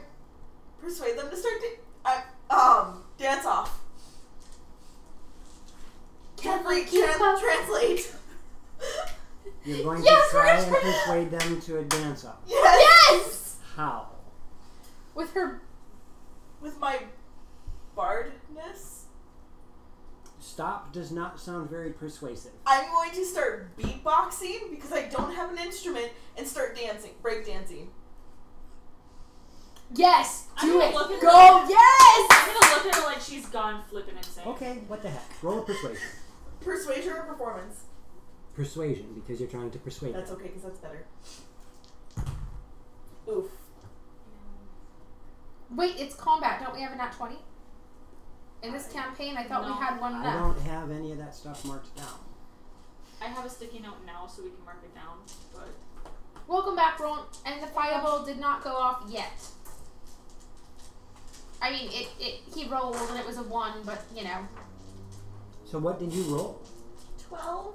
persuade them to start dance off. Jeffrey, translate. You're going Yes, to we're try gonna and try- persuade them to a dance off. Yes! How? With her. With my bardness, Stop does not sound very persuasive. I'm going to start beatboxing because I don't have an instrument and start dancing, break dancing. Yes! I'm Do gonna it! look at Go! her- Yes! I'm gonna look at her like she's gone flipping insane. Okay, what the heck? Roll a persuasion. Persuasion or performance? Persuasion, because you're trying to persuade That's them. okay, because that's better. Oof. Wait, it's combat. Don't we have a nat 20? In this campaign, I thought No. we had one I left. don't have any of that stuff marked down. I have a sticky note now so we can mark it down, but Welcome back, Ron. And the fireball did not go off yet. I mean, he rolled and it was a 1, but, you know. So what did you roll? 12?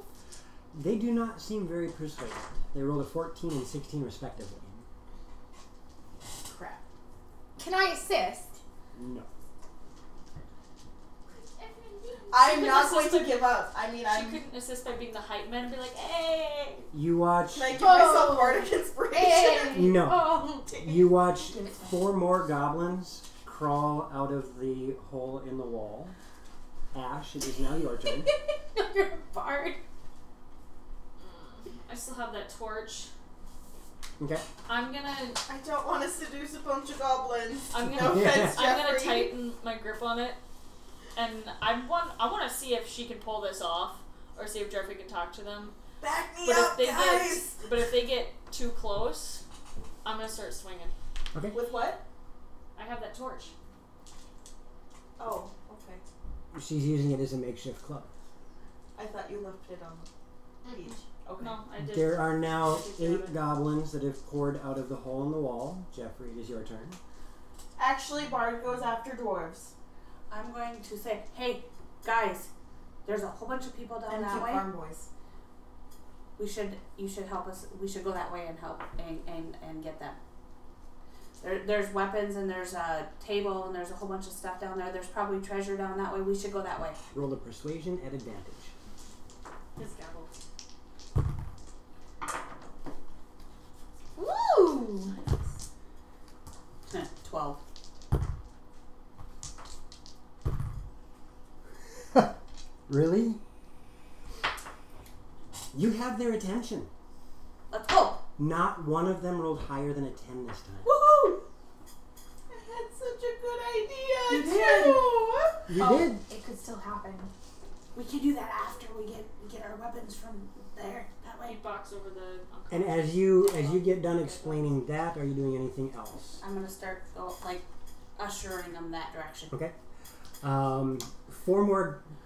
They do not seem very persuasive. They rolled a 14 and 16 respectively. Crap. Can I assist? No. I'm could not going assist to give up. I mean, she couldn't assist by being the hype man and be like, hey! You watch... Can I give myself bardic inspiration? Hey. No. Oh. You watch 4 more goblins crawl out of the hole in the wall. Ash, it is now your turn. You're a bard. I still have that torch. Okay. I'm gonna I don't want to seduce a bunch of goblins. I'm No gonna offense, I'm gonna Jeffrey. tighten my grip on it. And I want to see if she can pull this off, or see if Jeffrey can talk to them. Back me But up, if they guys! if they get too close, I'm gonna start swinging. Okay. With what? I have that torch. Oh, okay. She's using it as a makeshift club. I thought you left it on the beach. Okay. No, I did. There are now I did grab 8 it. goblins that have poured out of the hole in the wall. Jeffrey, it is your turn. Actually, Bard goes after dwarves. I'm going to say, hey, guys, there's a whole bunch of people down And that keep way. farm boys. You should help us. We should go that way and help and get them. There's weapons and there's a table and there's a whole bunch of stuff down there. There's probably treasure down that way. We should go that way. Roll a persuasion at advantage. His gavel. Woo! 12. Really? You have their attention. Let's go. Not one of them rolled higher than a 10 this time. Woohoo! I had such a good idea, You did. too! You did. It could still happen. We can do that after we get our weapons from there. That way. Beatbox over the. And as you get done explaining that, are you doing anything else? I'm gonna start ushering them that direction. Okay.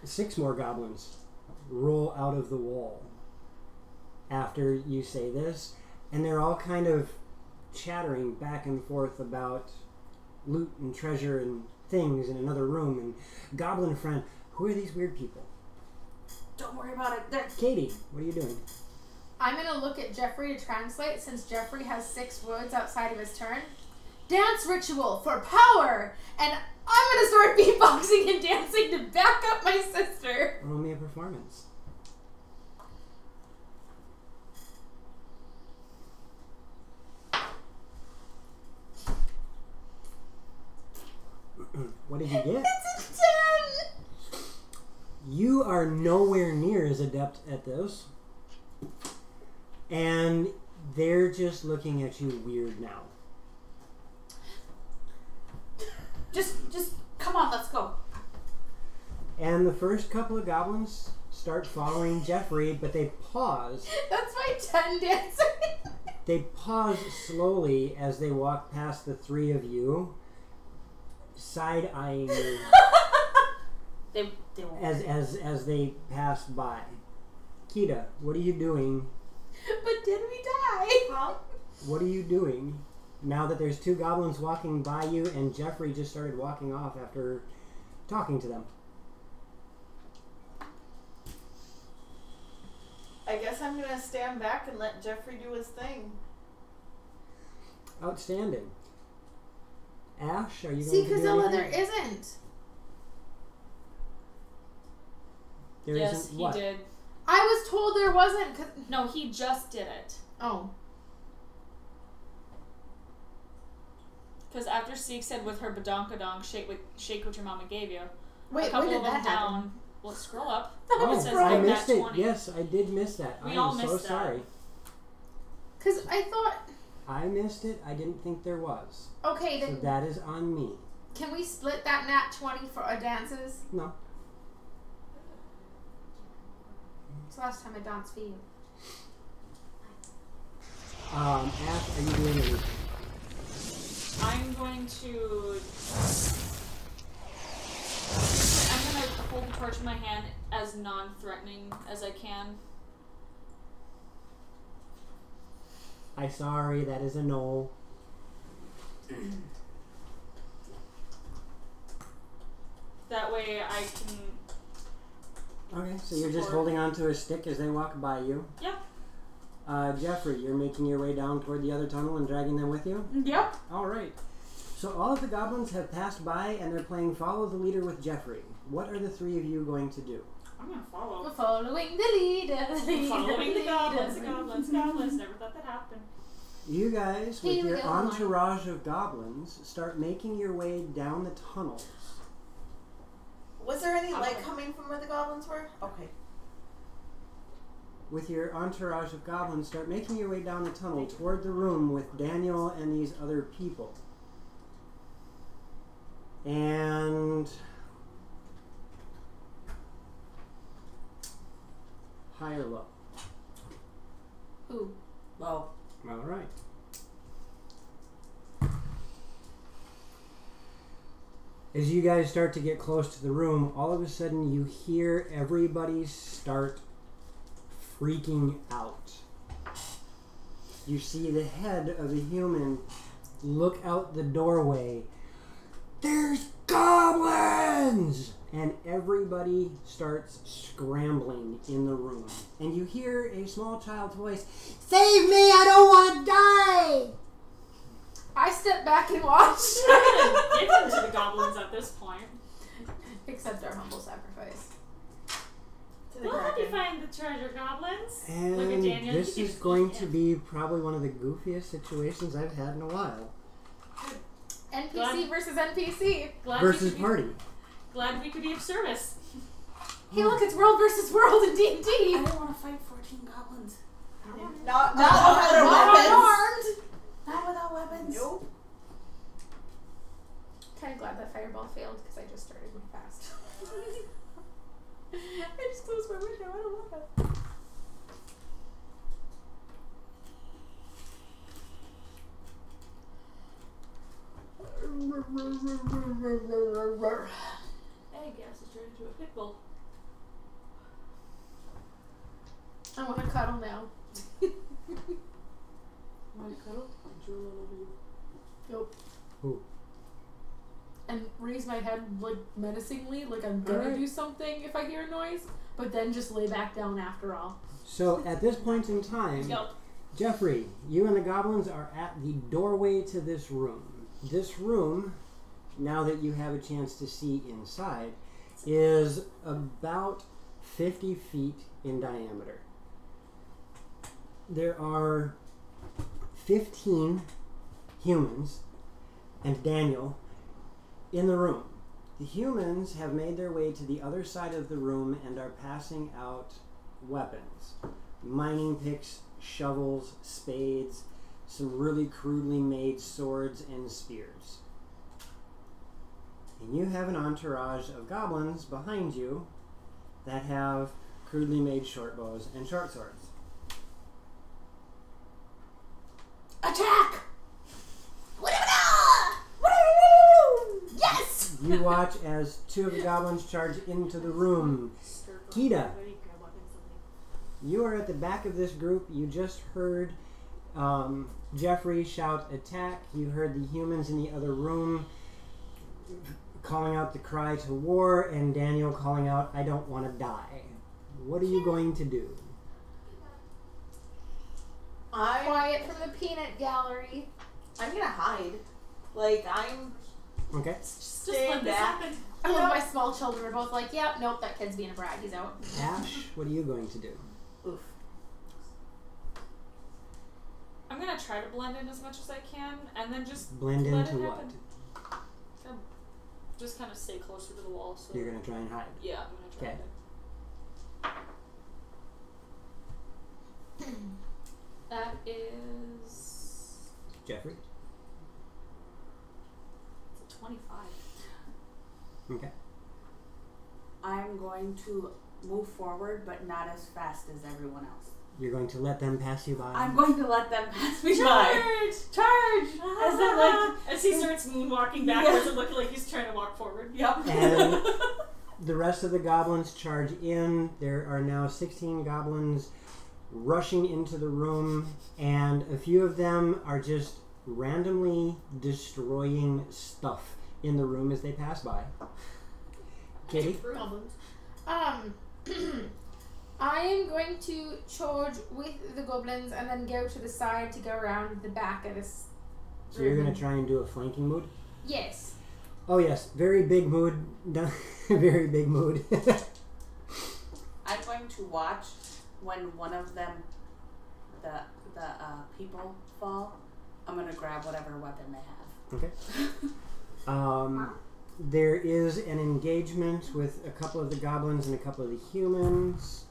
6 more goblins roll out of the wall after you say this, and they're all kind of chattering back and forth about loot and treasure and things in another room. And Goblin friend, who are these weird people? Don't worry about it. They're Katie, what are you doing? I'm gonna look at Jeffrey to translate, since Jeffrey has 6 words outside of his turn. Dance ritual for power! And I'm gonna start beatboxing and dancing to back up my sister. Roll me a performance. What did you get? It's a 10! You are nowhere near as adept at this. And they're just looking at you weird now. just come on, let's go. And the first couple of goblins start following Jeffrey, but they pause. That's my 10 dancing. They pause slowly as they walk past the 3 of you, side-eyeing you They won't. as they pass by. Kita, what are you doing? But did we die? Huh? What are you doing now that there's 2 goblins walking by you and Jeffrey just started walking off after talking to them? I guess I'm gonna stand back and let Jeffrey do his thing. Outstanding. Ash, are you See, going to do Kazilla, anything? there isn't. There Yes, isn't he what? did. I was told there wasn't. No, he just did it. Oh. Because after Seek said with her badonkadonk, shake what your mama gave you. Wait, a couple when did of them that down. happen? Well, scroll up. Oh, It says I like missed that it. 20. Yes, I did miss that. We I all am so missed that. sorry. Because I thought, I missed it. I didn't think there was. okay, So then that is on me. can we split that nat 20 for our dances? No. It's the last time I danced for you. Ash, are you doing anything? I'm going to hold the torch in my hand as non-threatening as I can. I'm sorry, that is a no. That way I can. Okay, so you're just Support. holding onto a stick as they walk by you. Yep. Jeffrey, you're making your way down toward the other tunnel and dragging them with you? Yep. All right. So all of the goblins have passed by and they're playing Follow the Leader with Jeffrey. What are the 3 of you going to do? I'm gonna follow. We're following the leader. Following the goblins. Never thought that happened. You guys, with Here we your go. entourage of goblins, start making your way down the tunnels. Was there any light coming from where the goblins were? Okay. With your entourage of goblins, start making your way down the tunnel toward the room with Daniel and these other people. And high or low? Who? Low. All right. As you guys start to get close to the room, all of a sudden you hear everybody start freaking out. You see the head of a human look out the doorway. There's goblins! And everybody starts scrambling in the room. And you hear a small child's voice, "Save me, I don't want to die!" I step back and watch. Give them to the goblins at this point. Accept our humble sacrifice. We'll help you find the treasure, goblins. And Look at Daniel. this He is can going eat to it. be probably one of the goofiest situations I've had in a while. NPC versus NPC. Glad Versus we could party. Glad we could be of service. Hey, look, it's world versus world in I D&D. don't want to fight 14 goblins. Not Not weapons. armed. Not without weapons. Nope. Kind of glad that fireball failed because I just started my fast. I Gas is turned into a pit bull. I want to cuddle now. You want to cuddle? Drool all over you. Nope. Who? And raise my head like menacingly, like I'm gonna do something if I hear a noise, but then just lay back down after all. So at this point in time, Yep. Jeffrey, you and the goblins are at the doorway to this room. This room, now that you have a chance to see inside, is about 50 feet in diameter. There are 15 humans and Daniel in the room. The humans have made their way to the other side of the room and are passing out weapons. Mining picks, shovels, spades, some really crudely made swords and spears. And you have an entourage of goblins behind you that have crudely made short bows and short swords. Attack! Yes! You watch as two of the goblins charge into the room. Kita, you are at the back of this group. You just heard Jeffrey shout attack. You heard the humans in the other room calling out the cry to war, and Daniel calling out, I don't want to die. What are you going to do? Quiet from the peanut gallery. I'm gonna hide. Like, I'm Okay. Just staying let this back. happen. I love my small children are both like, yep, nope, that kid's being a brat, he's out. Ash, what are you going to do? Oof. I'm gonna try to blend in as much as I can, and then just Blend let into it what? happen. Just kind of stay closer to the wall. So You're going to try and hide. yeah, I'm gonna try. Okay. That is Jeffrey? it's a 25. Okay. I'm going to move forward, but not as fast as everyone else. You're going to let them pass you by? I'm going to let them pass me by. Charge! Charge! As in, like, As he starts moonwalking backwards and looking like he's trying to walk forward. yep. And the rest of the goblins charge in. There are now 16 goblins rushing into the room, and a few of them are just randomly destroying stuff in the room as they pass by. Katie? Goblins. I am going to charge with the goblins and then go to the side to go around the back of this. So you're going to try and do a flanking mood? Yes. Oh yes, very big mood. Very big mood. I'm going to watch when one of them, the people fall. I'm going to grab whatever weapon they have. Okay. There is an engagement with a couple of the goblins and a couple of the humans.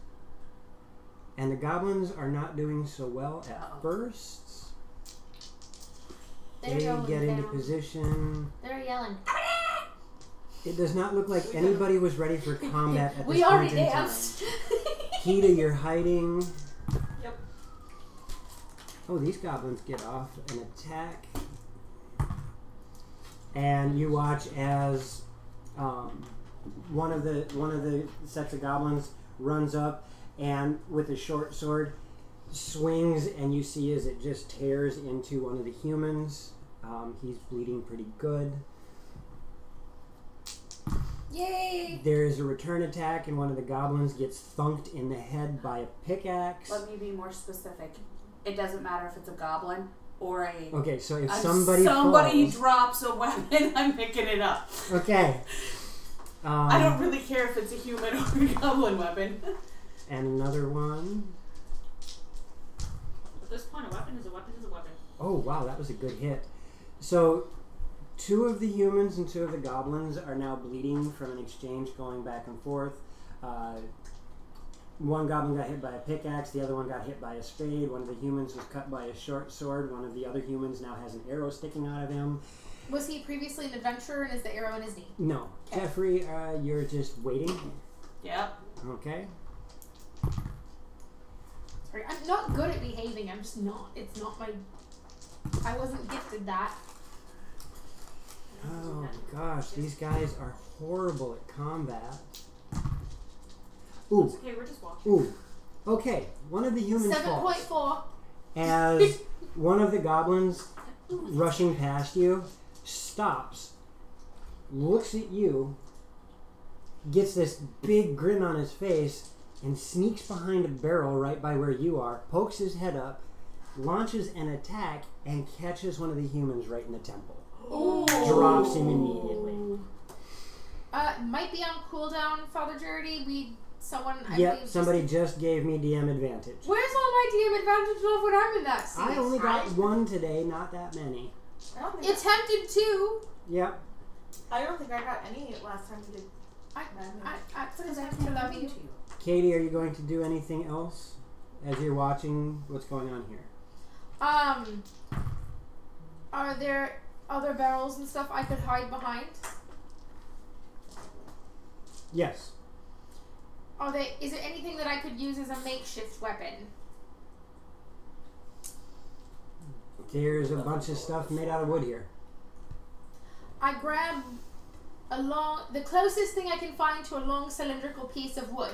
And the goblins are not doing so well at first. They're They going get into down. position. They're yelling. It does not look like anybody was ready for combat at this We already point in time. danced. Kita, you're hiding. Yep. Oh, these goblins get off an attack. And you watch as one of the sets of goblins runs up and with a short sword swings, and you see as it just tears into one of the humans. He's bleeding pretty good. Yay! There is a return attack, and one of the goblins gets thunked in the head by a pickaxe. Let me be more specific. It doesn't matter if it's a goblin or a... Okay, so if if somebody falls, drops a weapon, I'm picking it up. okay. I don't really care if it's a human or a goblin weapon. And another one. At this point, a weapon is a weapon is a weapon. Oh wow, that was a good hit. So, two of the humans and two of the goblins are now bleeding from an exchange going back and forth. One goblin got hit by a pickaxe, the other one got hit by a spade, one of the humans was cut by a short sword, one of the other humans now has an arrow sticking out of him. Was he previously an adventurer and is the arrow in his knee? No. Okay. Jeffrey, you're just waiting. Yep. Okay. Sorry, I'm not good at behaving. I'm just not. It's not my... I wasn't gifted that. Oh gosh, these guys are horrible at combat. Ooh, It's okay, we're just walking. ooh. Okay, one of the humans falls. 7.4. As one of the goblins rushing past you stops, looks at you, gets this big grin on his face, and sneaks behind a barrel right by where you are, pokes his head up, launches an attack, and catches one of the humans right in the temple. Ooh. Drops him immediately. Might be on cooldown, Father Jarity. I Yep, believe somebody just gave me DM advantage. Where's all my DM advantage of when I'm in that seat? I only got one today, not that many. I don't think Attempted to. Yep. I don't think I got any last time we did. I attempt to love you. Katie, are you going to do anything else as you're watching what's going on here? Are there other barrels and stuff I could hide behind? Yes. Is there anything that I could use as a makeshift weapon? There's a bunch of stuff made out of wood here. I grab the closest thing I can find to a long cylindrical piece of wood.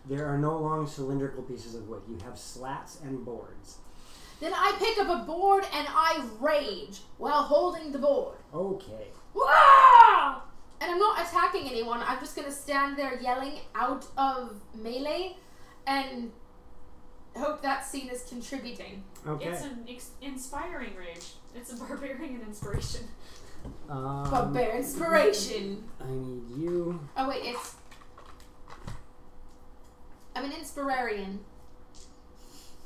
There are no long cylindrical pieces of wood. You have slats and boards. Then I pick up a board and I rage while holding the board. Okay. Wah! And I'm not attacking anyone. I'm just going to stand there yelling out of melee and hope that scene is contributing. Okay. It's an inspiring rage. It's a barbarian inspiration. Barbarian inspiration. I need you. Oh wait, I'm an inspirarian.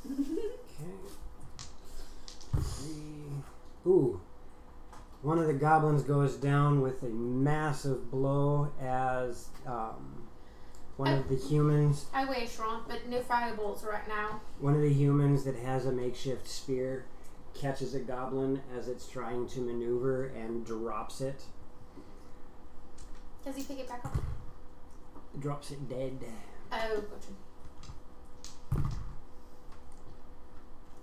Okay. 3. Ooh. One of the goblins goes down with a massive blow as one of the humans. I weigh shrunk, but no fireballs right now. One of the humans that has a makeshift spear catches a goblin as it's trying to maneuver and drops it. Does he pick it back up? Drops it dead. Oh, gotcha.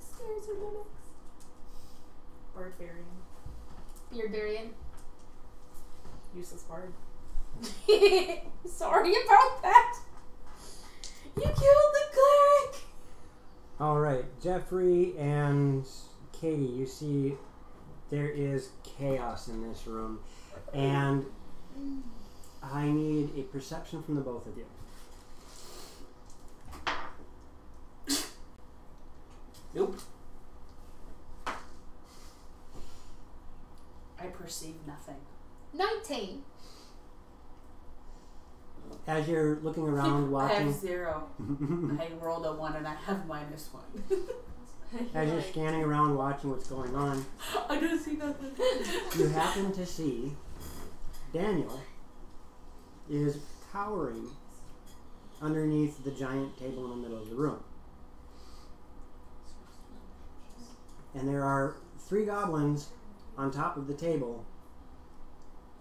Stairs are mimics. Barbarian. Beardbarian. Useless bard. Sorry about that. You killed the cleric. All right, Jeffrey and Katie, you see there is chaos in this room, and I need a perception from the both of you. Nope. I perceive nothing. 19. As you're looking around I watching, have 0. I rolled a 1 and I have -1. as you're scanning around watching what's going on, I don't see nothing. you happen to see Daniel is cowering underneath the giant table in the middle of the room. And there are 3 goblins on top of the table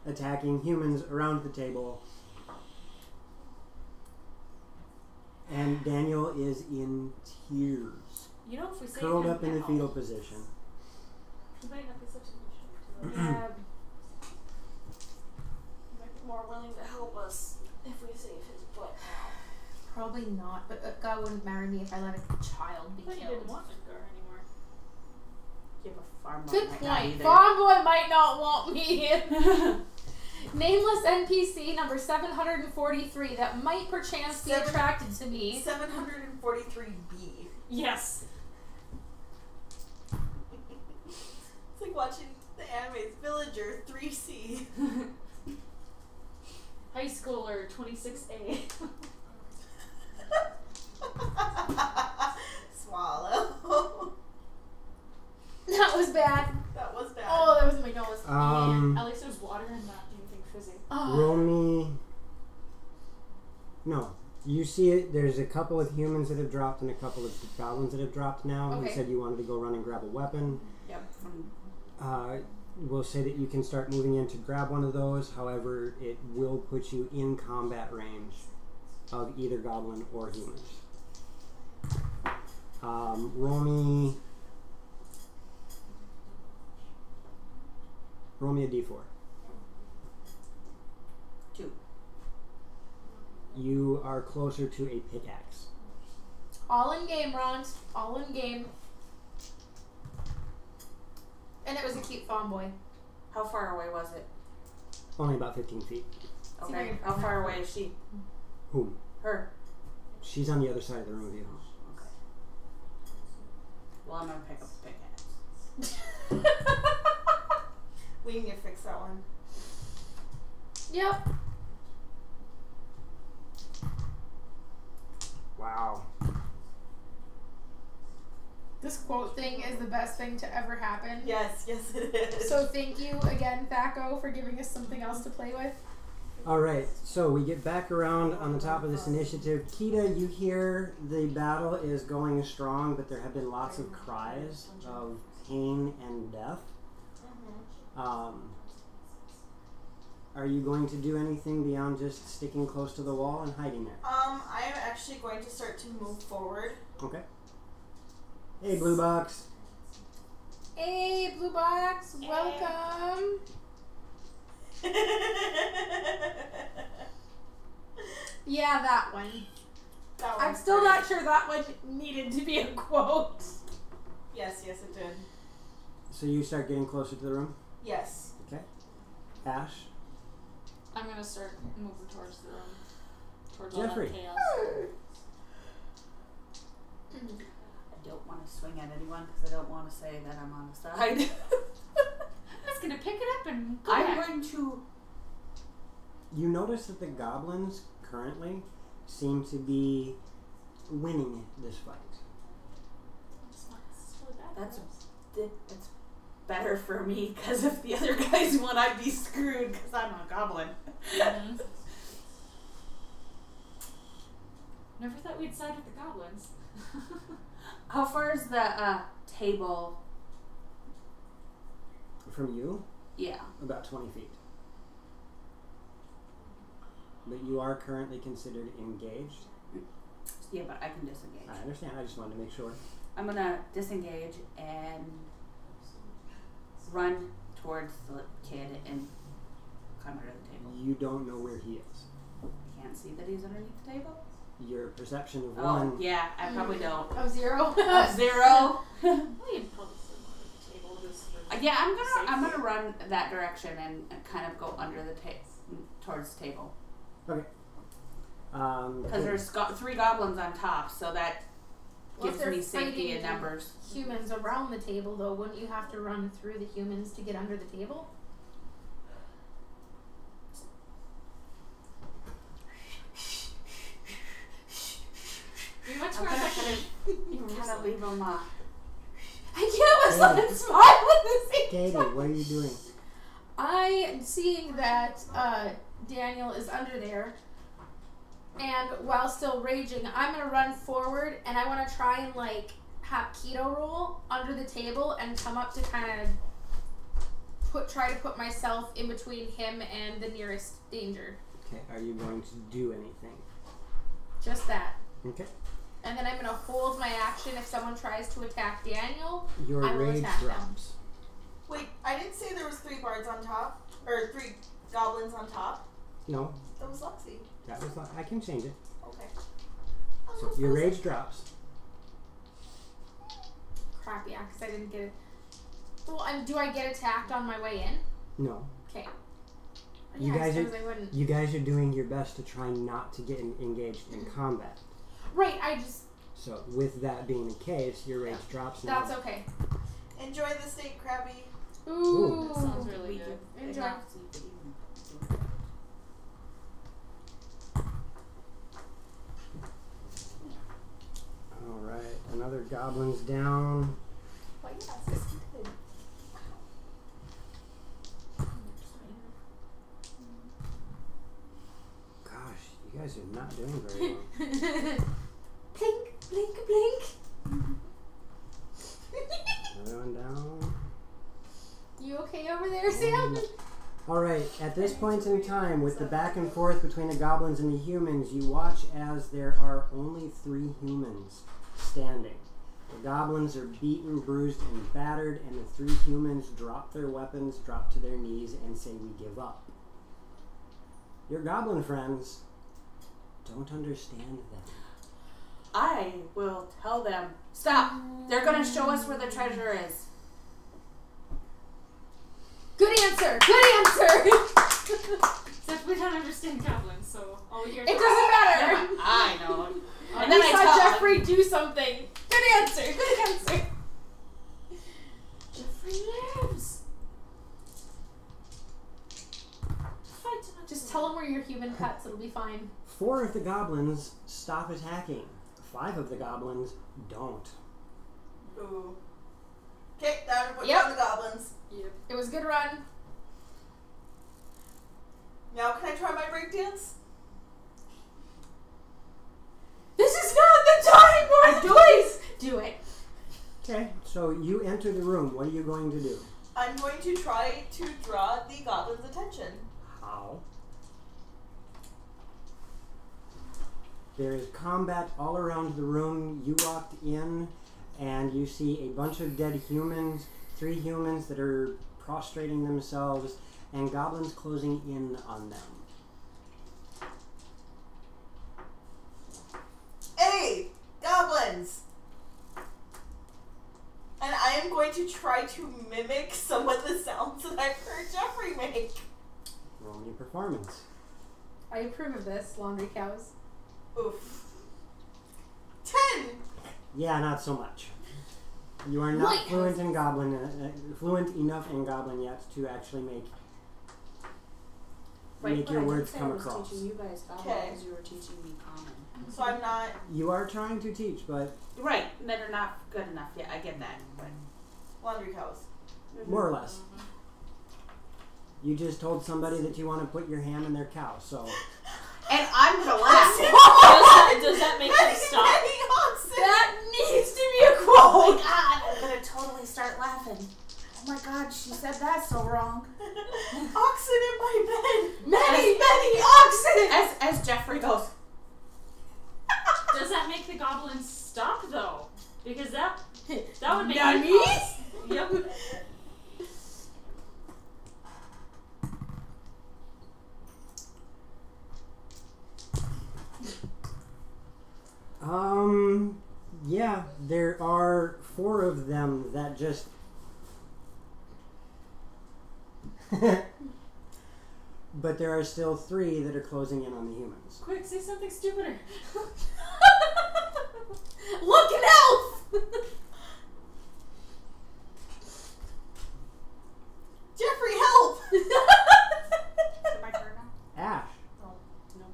attacking humans around the table. And Daniel is in tears, You know, if we say curled him up in the now, fetal position. he might not be such an issue to us. Yeah. He might be more willing to help us if we save his butt now. Probably not, but God wouldn't marry me if I let a child be But he killed. didn't want Edgar anymore. You have a farm Good like that point. either. Farm boy might not want me. Nameless NPC number 743 that might perchance be attracted to me. 743B. Yes. It's like watching the anime's Villager 3C. High schooler 26A. Swallow. That was bad. That was bad. Oh, that was my nose. At least there's water and not anything fizzy. Oh. Roll me. No, you see it. There's a couple of humans that have dropped and a couple of goblins that have dropped now. Okay. You said you wanted to go run and grab a weapon. Yep. We'll say that you can start moving in to grab one of those. However, it will put you in combat range of either goblin or humans. Roll me Roll me a d4. 2. You are closer to a pickaxe. All in game, Rons. All in game. And it was a cute fawn boy. How far away was it? Only about 15 feet. Okay. How far away is she? Whom? Her. She's on the other side of the room with you. Okay. Well, I'm gonna pick up the pickaxe. We need to fix that one. Yep. Wow. This quote thing is the best thing to ever happen. Yes, yes it is. So thank you again, Thaco, for giving us something else to play with. Alright, so we get back around on the top of this initiative. Kita, you hear the battle is going strong, but there have been lots of cries of pain and death. Are you going to do anything beyond just sticking close to the wall and hiding there? I am actually going to start to move forward. Okay. Hey, Blue Box. Hey, Blue Box, welcome. Yeah, that one. That I'm one's still great. not sure that one needed to be a quote. Yes, yes it did. So you start getting closer to the room? Yes. Okay. Ash? I'm gonna start moving towards the room. Towards Jeffrey. all that chaos. I don't want to swing at anyone because I don't want to say that I'm on the side. I'm just gonna pick it up and go I'm back. going to. You notice that the goblins currently seem to be winning this fight. That's better for me because if the other guys won, I'd be screwed because I'm a goblin. Mhm. Never thought we'd side with the goblins. How far is the table? From you, Yeah. about 20 feet. But you are currently considered engaged. Yeah, but I can disengage. I understand, I just wanted to make sure. I'm gonna disengage and run towards the kid and climb under the table. You don't know where he is. I can't see that he's underneath the table. Your perception of Oh, one. yeah, I probably don't. Oh, 0. 0. Well, you'd probably sit under the table just for Yeah, I'm safety. gonna run that direction and kind of go under the towards the table Okay. because there's 3 goblins on top, so that Well, if gives they're me safety in fighting numbers. humans around the table, though, wouldn't you have to run through the humans to get under the table? You went to I'm our gonna section. kind of leave them. I can't myself and smile at the same Katie, time. what are you doing? I, seeing that Daniel is under there, and while still raging, I'm gonna run forward, and I want to try and have keto roll under the table and come up to kind of try to put myself in between him and the nearest danger. Okay, are you going to do anything? Just that. Okay. And then I'm gonna hold my action if someone tries to attack Daniel. Your I will rage attack them. drops. Wait, I didn't say there was 3 bards on top, or 3 goblins on top. No, That was Lexi. that was not. I can change it. Okay. So your rage drops. Crap, yeah, because I didn't get it. Well, do I get attacked on my way in? No. Okay. You Yeah, I guys suppose are I wouldn't. you guys are doing your best to try not to get engaged in combat. Right, I just. So with that being the case, your rage drops now. That's okay. Enjoy the steak, Krabby. Ooh. That sounds really good. Enjoy. All right, another goblin's down. Well, yes, yes, you did. Gosh, you guys are not doing very well. Blink, blink, blink. Another one down. You okay over there, Sam? All right, at this point in time, with the back and forth between the goblins and the humans, you watch as there are only 3 humans standing. The goblins are beaten, bruised, and battered, and the 3 humans drop their weapons, drop to their knees, and say, "We give up." Your goblin friends don't understand them. I will tell them, stop. They're going to show us where the treasure is. Good answer. Good answer. Except we don't understand goblins, so all we hear is It doesn't matter. Yeah, I know. And then I saw Jeffrey do something. Good answer. Good answer. Jeffrey lives. Just tell him we're your human pets. It'll be fine. 4 of the goblins stop attacking. 5 of the goblins don't. Ooh. Okay, down to put Yep. down the goblins. Yep. It was a good run. Now can I try my breakdance? This is not the time, Mark. Please do it. Okay, so you enter the room. What are you going to do? I'm going to try to draw the goblin's attention. How? There is combat all around the room. You walked in and you see a bunch of dead humans, 3 humans that are prostrating themselves, and goblins closing in on them. Hey, goblins! And I am going to try to mimic some of the sounds that I've heard Jeffrey make. Roll me performance. I approve of this, laundry cows. Oof. 10! Yeah, not so much. You are not Wait. fluent in goblin, fluent enough in goblin yet to actually make your words come across. I was teaching you guys goblin Okay. because you were teaching me common. So I'm not... You are trying to teach, but Right, that are not good enough yet. I get that. But Laundry cows. more or less. You just told somebody that you want to put your hand in their cow, so... And I'm gonna laugh. Does that make them stop? That needs to be a Oh quote. my god, I'm gonna totally start laughing. Oh my god, she said that so wrong. Oxen in my bed! Many, many oxen. As Jeffrey goes, Does that make the goblins stop though? Because that would make Nani? it Yep. Yeah, there are 4 of them that just... But there are still 3 that are closing in on the humans. Quick, say something stupider. Look at Elf. Jeffrey, help! is it my turn now? Ash. Oh, no.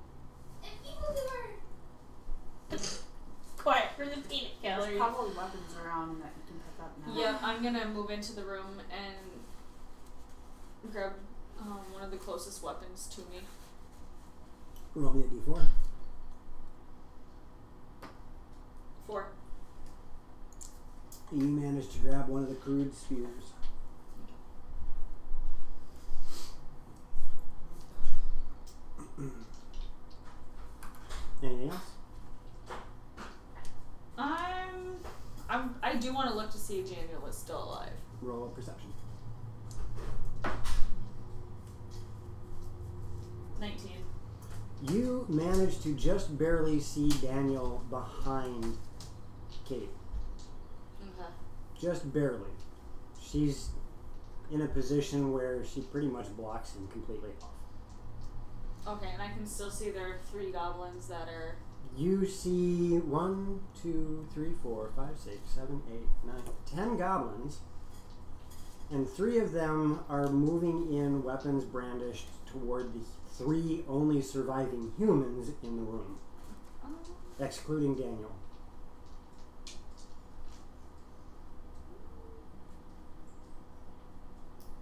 Quiet for the peanut There's gallery. probably weapons around that you can pick up now. Yep, I'm gonna move into the room and grab one of the closest weapons to me. Roll me a d4. 4. You managed to grab one of the crude spears. Anything else? I do want to look to see if Daniel is still alive. Roll a perception. 19. You managed to just barely see Daniel behind Kate. Okay. Just barely. She's in a position where she pretty much blocks him completely off. Okay, and I can still see there are 3 goblins that are... You see 1, 2, 3, 4, 5, 6, 7, 8, 9, 10 goblins, and 3 of them are moving in, weapons brandished, toward the 3 only surviving humans in the room, excluding Daniel.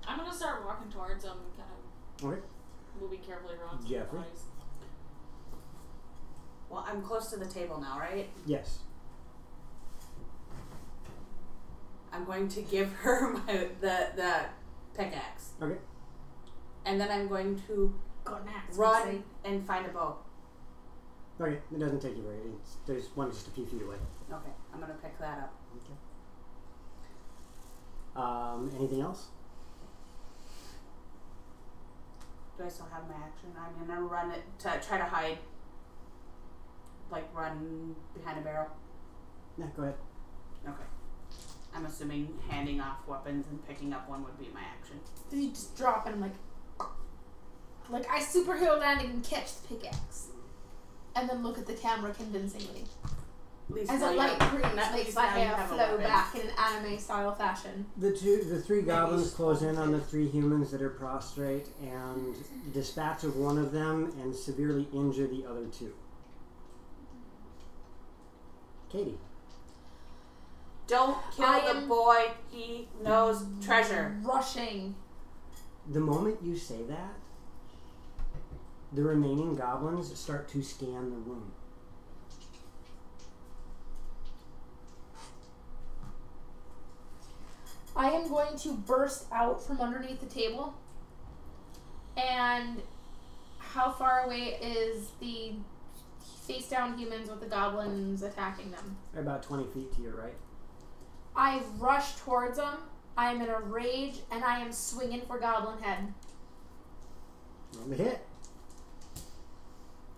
I'm gonna start walking towards them, kind of Okay. moving carefully around. Jeffrey? Bodies. Well, I'm close to the table now, right? Yes. I'm going to give her the pickaxe. Okay. And then I'm going to Got an axe. run and find a bow. Okay, it doesn't take you very. There's one just a few feet away. Okay, I'm gonna pick that up. Okay. Anything else? Do I still have my action? I'm gonna run it to try to hide. Like run behind a barrel. Yeah, go ahead. Okay. I'm assuming handing off weapons and picking up one would be my action. You just drop and like I superhero landing and catch the pickaxe, and then look at the camera convincingly. As a light breeze makes my hair flow back in an anime style fashion. The three goblins close in on the three humans that are prostrate and dispatch of one of them and severely injure the other two. Katie. Don't kill the boy. He knows treasure. Rushing. The moment you say that, the remaining goblins start to scan the room. I am going to burst out from underneath the table. And how far away is the face down humans with the goblins attacking them? They're about 20 feet to your right. I rush towards them. I am in a rage and I am swinging for goblin head. Roll the hit.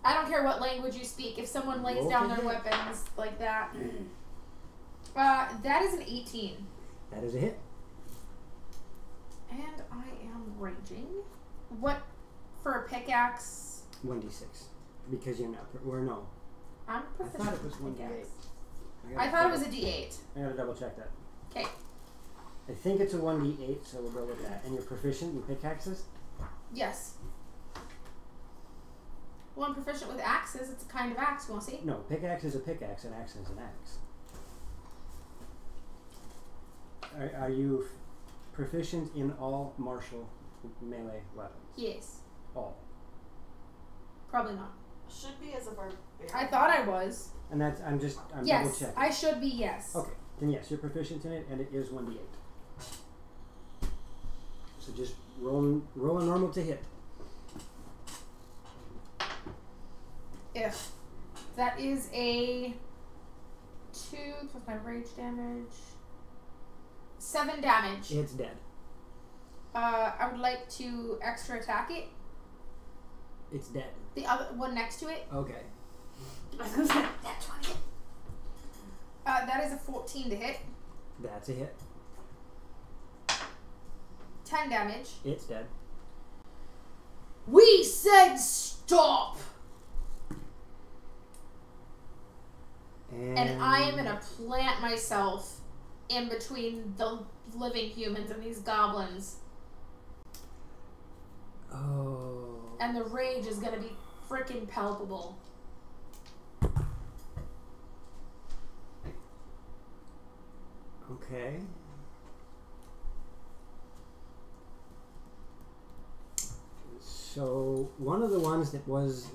I don't care what language you speak. If someone lays down their weapons like that. That is an 18. That is a hit. And I am raging. What for a pickaxe? 1d6. Because you're not. No. I'm I proficient. thought it was with 1d8. pickaxe. I thought it was a D8. I gotta double check that. Okay. I think it's a 1d8, so we'll go with that. And you're proficient in pickaxes? Yes. Well, I'm proficient with axes. It's a kind of axe, you want to see? No, pickaxe is a pickaxe, and axe is an axe. Are you proficient in all martial melee weapons? Yes. All. Probably not. Should be as a barbarian. I thought I was. And that's, I'm double Yes, checking. I should be, yes. Okay, then yes, you're proficient in it, and it is 1d8. So just roll a normal to hit. If that is a 2 plus my rage damage. 7 damage. It's dead. I would like to extra attack it. It's dead. The other one next to it. Okay. That's 20. That is a 14 to hit. That's a hit. 10 damage. It's dead. We said stop! And I am going to plant myself in between the living humans and these goblins. Oh. And the rage is going to be freaking palpable. Okay. So one of the ones that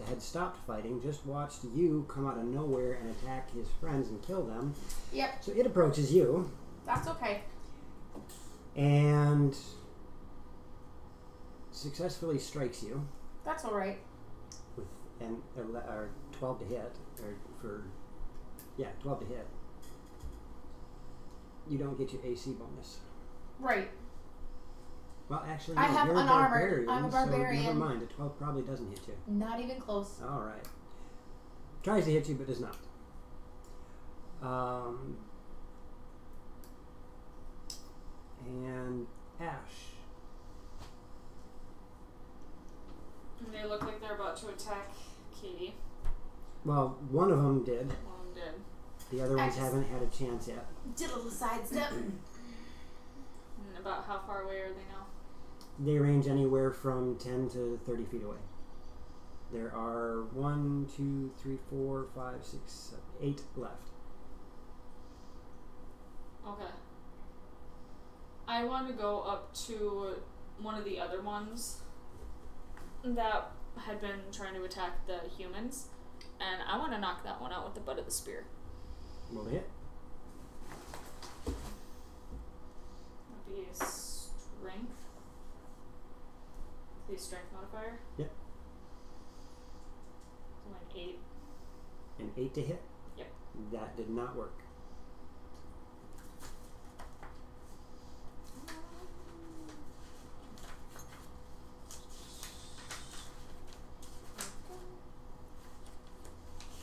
had stopped fighting just watched you come out of nowhere and attack his friends and kill them. Yep. So it approaches you That's okay. and successfully strikes you That's alright. with or 12 to hit, or 12 to hit. You don't get your AC bonus. Right. Well, actually, I no, have you're a unarmored. barbarian. I'm a So barbarian. never mind. A 12 probably doesn't hit you. Not even close. All right. Tries to hit you, but does not. And Ash. And they look like they're about to attack Katie. Well, one of them did. One did. The other ones haven't had a chance yet. Did a little sidestep. And about how far away are they now? They range anywhere from 10 to 30 feet away. There are 1, 2, 3, 4, 5, 6, 7, 8 left. Okay. I want to go up to one of the other ones that had been trying to attack the humans, and I want to knock that one out with the butt of the spear. Roll to hit. That'd be a strength. Be a strength modifier? Yep. Only an 8. An 8 to hit? Yep. That did not work.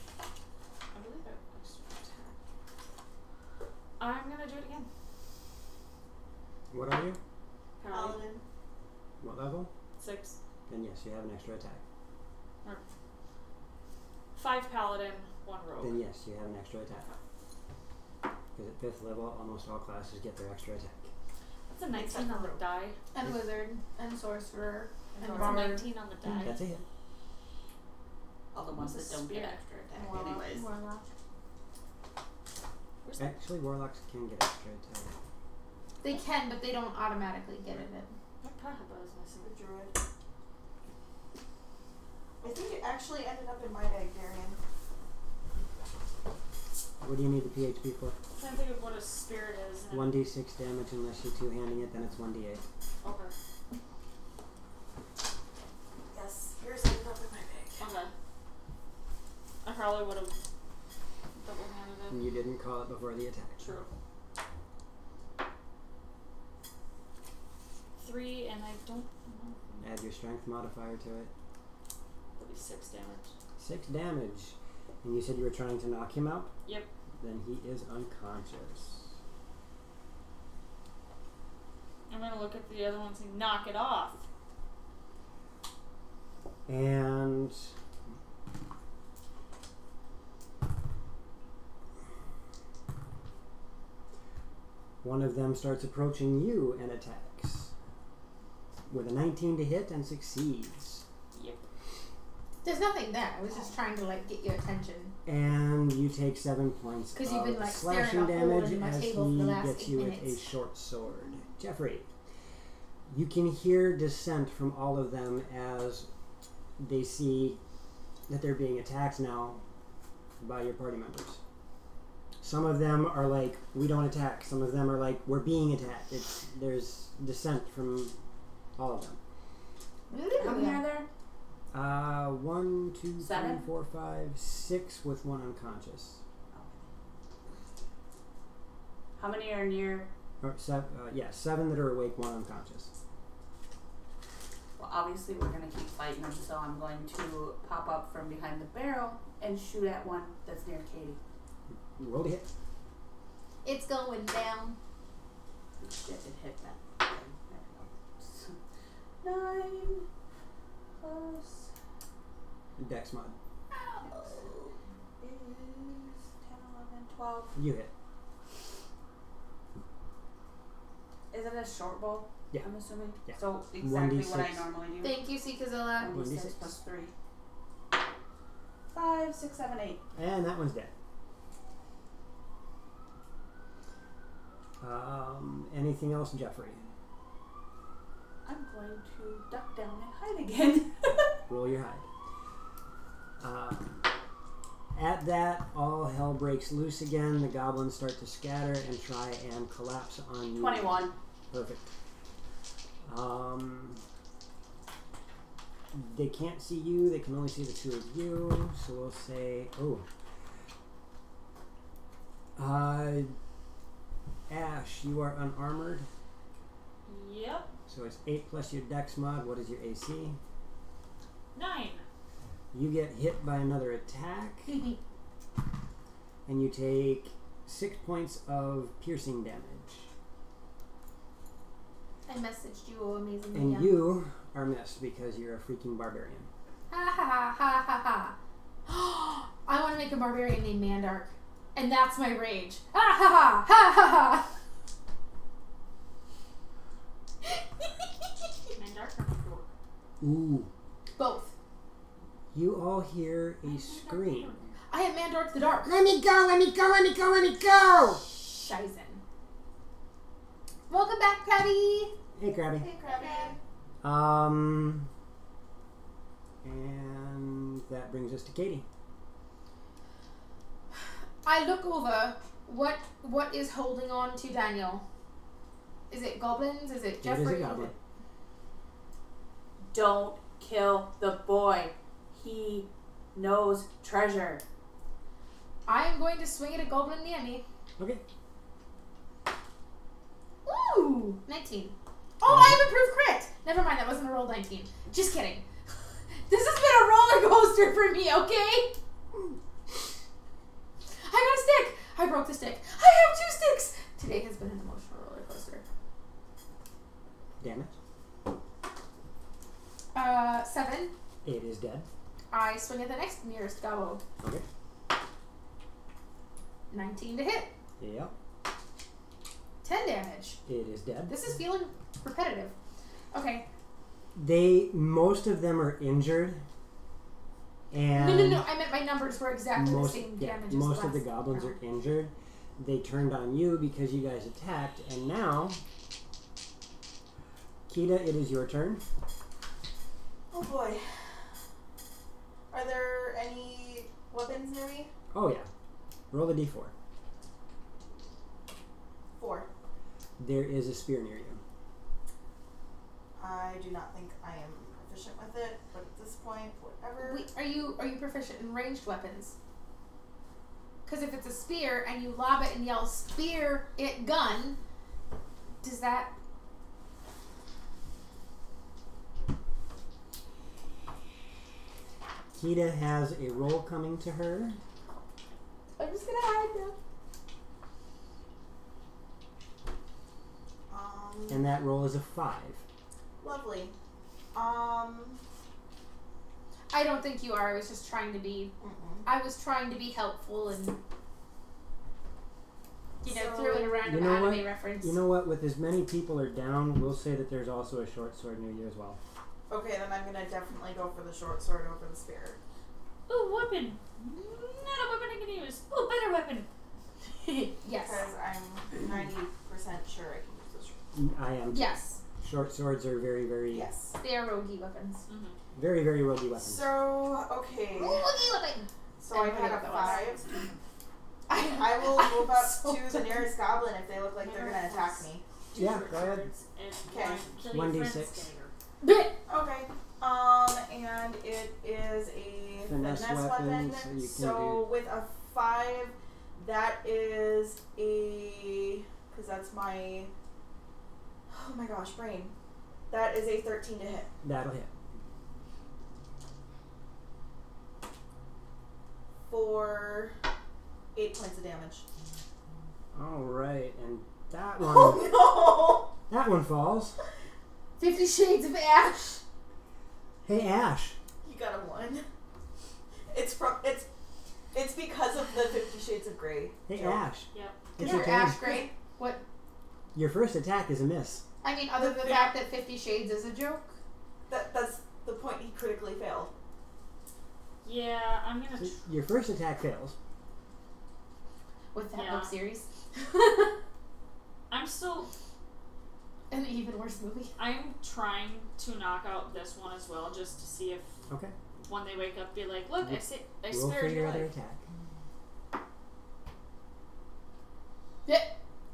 I believe I have extra attack. I'm gonna do it again. What are you? Paladin. What level? 6. Then yes, you have an extra attack. 5 paladin, 1 rogue. Then yes, you have an extra attack. Because at 5th level, almost all classes get their extra attack. That's a 19 on the die. And wizard and sorcerer and That's a bard. 19 on the die. That's a hit. All the ones What's that a don't get spirit? extra attack, Warlock. anyways. Warlock. Where's that? Actually, warlocks can get extra attack. They can, but they don't automatically get it. What Kahaba is missing? The druid. I think it actually ended up in my bag, Darian. What do you need the PHP for? I'm trying to think of what a spirit is. And 1d6 damage unless you're two-handing it, then it's 1d8. Okay. Yes, yours ended up in my bag. Okay. I probably would have double-handed it. And you didn't call it before the attack. True. 3, and I don't know. Add your strength modifier to it. That'll be 6 damage. 6 damage. And you said you were trying to knock him out? Yep. Then he is unconscious. I'm gonna look at the other one and say, knock it off. And one of them starts approaching you and attacks with a 19 to hit and succeeds. Yep. There's nothing there. I was just trying to like get your attention. And you take 7 points 'Cause of you've been, like, staring slashing a hole damage into my as table for the he last gets 8 you with a minutes. short sword. Jeffrey, you can hear dissent from all of them as they see that they're being attacked now by your party members. Some of them are like, we don't attack. Some of them are like, we're being attacked. There's dissent from all of them. How many are there? 1, 2, 3, 7? 4, 5, 6 with one unconscious. How many are near? Or 7 that are awake, 1 unconscious. Well, obviously we're gonna keep fighting them, so I'm going to pop up from behind the barrel and shoot at one that's near Katie. Roll to hit. It's going down. Shit, it hit that thing. There we go. 9 plus Dex mod. is 10, 11, 12. You hit. Is it a short bow? Yeah. I'm assuming. Yeah. So exactly what I 1d6. normally do. Thank you, Sikazilla. 1d6 1d6. plus 3. 5, 6, 7, 8. And that one's dead. Anything else, Jeffrey? I'm going to duck down and hide again. Roll your hide. At that, all hell breaks loose again. The goblins start to scatter and try and collapse on you. 21. Perfect. They can't see you. They can only see the two of you. So we'll say, Ash, you are unarmored. Yep. So it's 8 plus your dex mod. What is your AC? 9. You get hit by another attack, and you take 6 points of piercing damage. I messaged you amazingly. And young. you are missed because you're a freaking barbarian. Ha ha ha ha ha. I want to make a barbarian named Mandark. And that's my rage. Ha ha ha ha ha Mandark or Dork? Ooh. Both. You all hear a scream. I am Mandark the Dark. Let me go, let me go, let me go, let me go! Shizen. Welcome back, Krabby. Hey, Krabby. Hey, Krabby. And that brings us to Katie. I look over. What is holding on to Daniel? Is it goblins? Is it Jeffrey? It is a goblin. Don't kill the boy. He knows treasure. I am going to swing at a goblin near me. Okay. Ooh, 19. Oh, I have improved crit. Never mind, that wasn't a roll 19. Just kidding. This has been a roller coaster for me, okay? I got a stick. I broke the stick. I have 2 sticks. Today has been an emotional roller coaster. Damage. 7. It is dead. I swing at the next nearest gobbo. Okay. 19 to hit. Yep. 10 damage. It is dead. This is feeling repetitive. Okay. Most of them are injured. And No. I meant my numbers were exactly the same damage as most the of the last goblins round. are injured. They turned on you because you guys attacked, and now, Kita, it is your turn. Oh boy. Are there any weapons near me? Oh yeah. Roll a d4. 4. There is a spear near you. I do not think I am proficient with it, but at this point, whatever. Wait, are you proficient in ranged weapons? Because if it's a spear and you lob it and yell "spear it gun," does that? Kita has a roll coming to her. I'm just gonna hide now. And that roll is a 5. Lovely. I don't think you are. I was just trying to be. I was trying to be helpful and throw in a random anime reference. You know what? With as many people are down, we'll say that there's also a short sword near you as well. Okay, then I'm gonna definitely go for the short sword over the spear. Ooh, weapon. Not a weapon I can use. Ooh, better weapon. Yes. Because I'm 90% sure I can use this. I am. Yes. Short swords are very, very, Yes. They are roguey weapons. Mm-hmm. very, very roguey weapons. So, okay. Roguey weapon. So I had a that 5. I will move up to the nearest goblin if they look like they're gonna attack me. Yeah, go ahead. Okay. 1d6. Okay. And it is a Finesse weapon, so you can so with a 5, that is a, because that's my, oh my gosh, brain. That is a 13 to hit. That'll hit. For 8 points of damage. Alright, and that one, Oh that one falls. 50 Shades of Ash. Hey, Ash. no! You got a 1. It's because of the 50 Shades of Grey. Hey, joke. Ash. Yep. It's You're your turn. Ash Gray. What? Your first attack is a miss. I mean, other than the fact that 50 Shades is a joke. That's the point. He critically failed. Yeah, I'm gonna. So your first attack fails. With that Yeah. book series. I'm still. An even worse movie. I'm trying to knock out this one as well, just to see if Okay. when they wake up, be like, look, I Roll spared for your your other life. attack.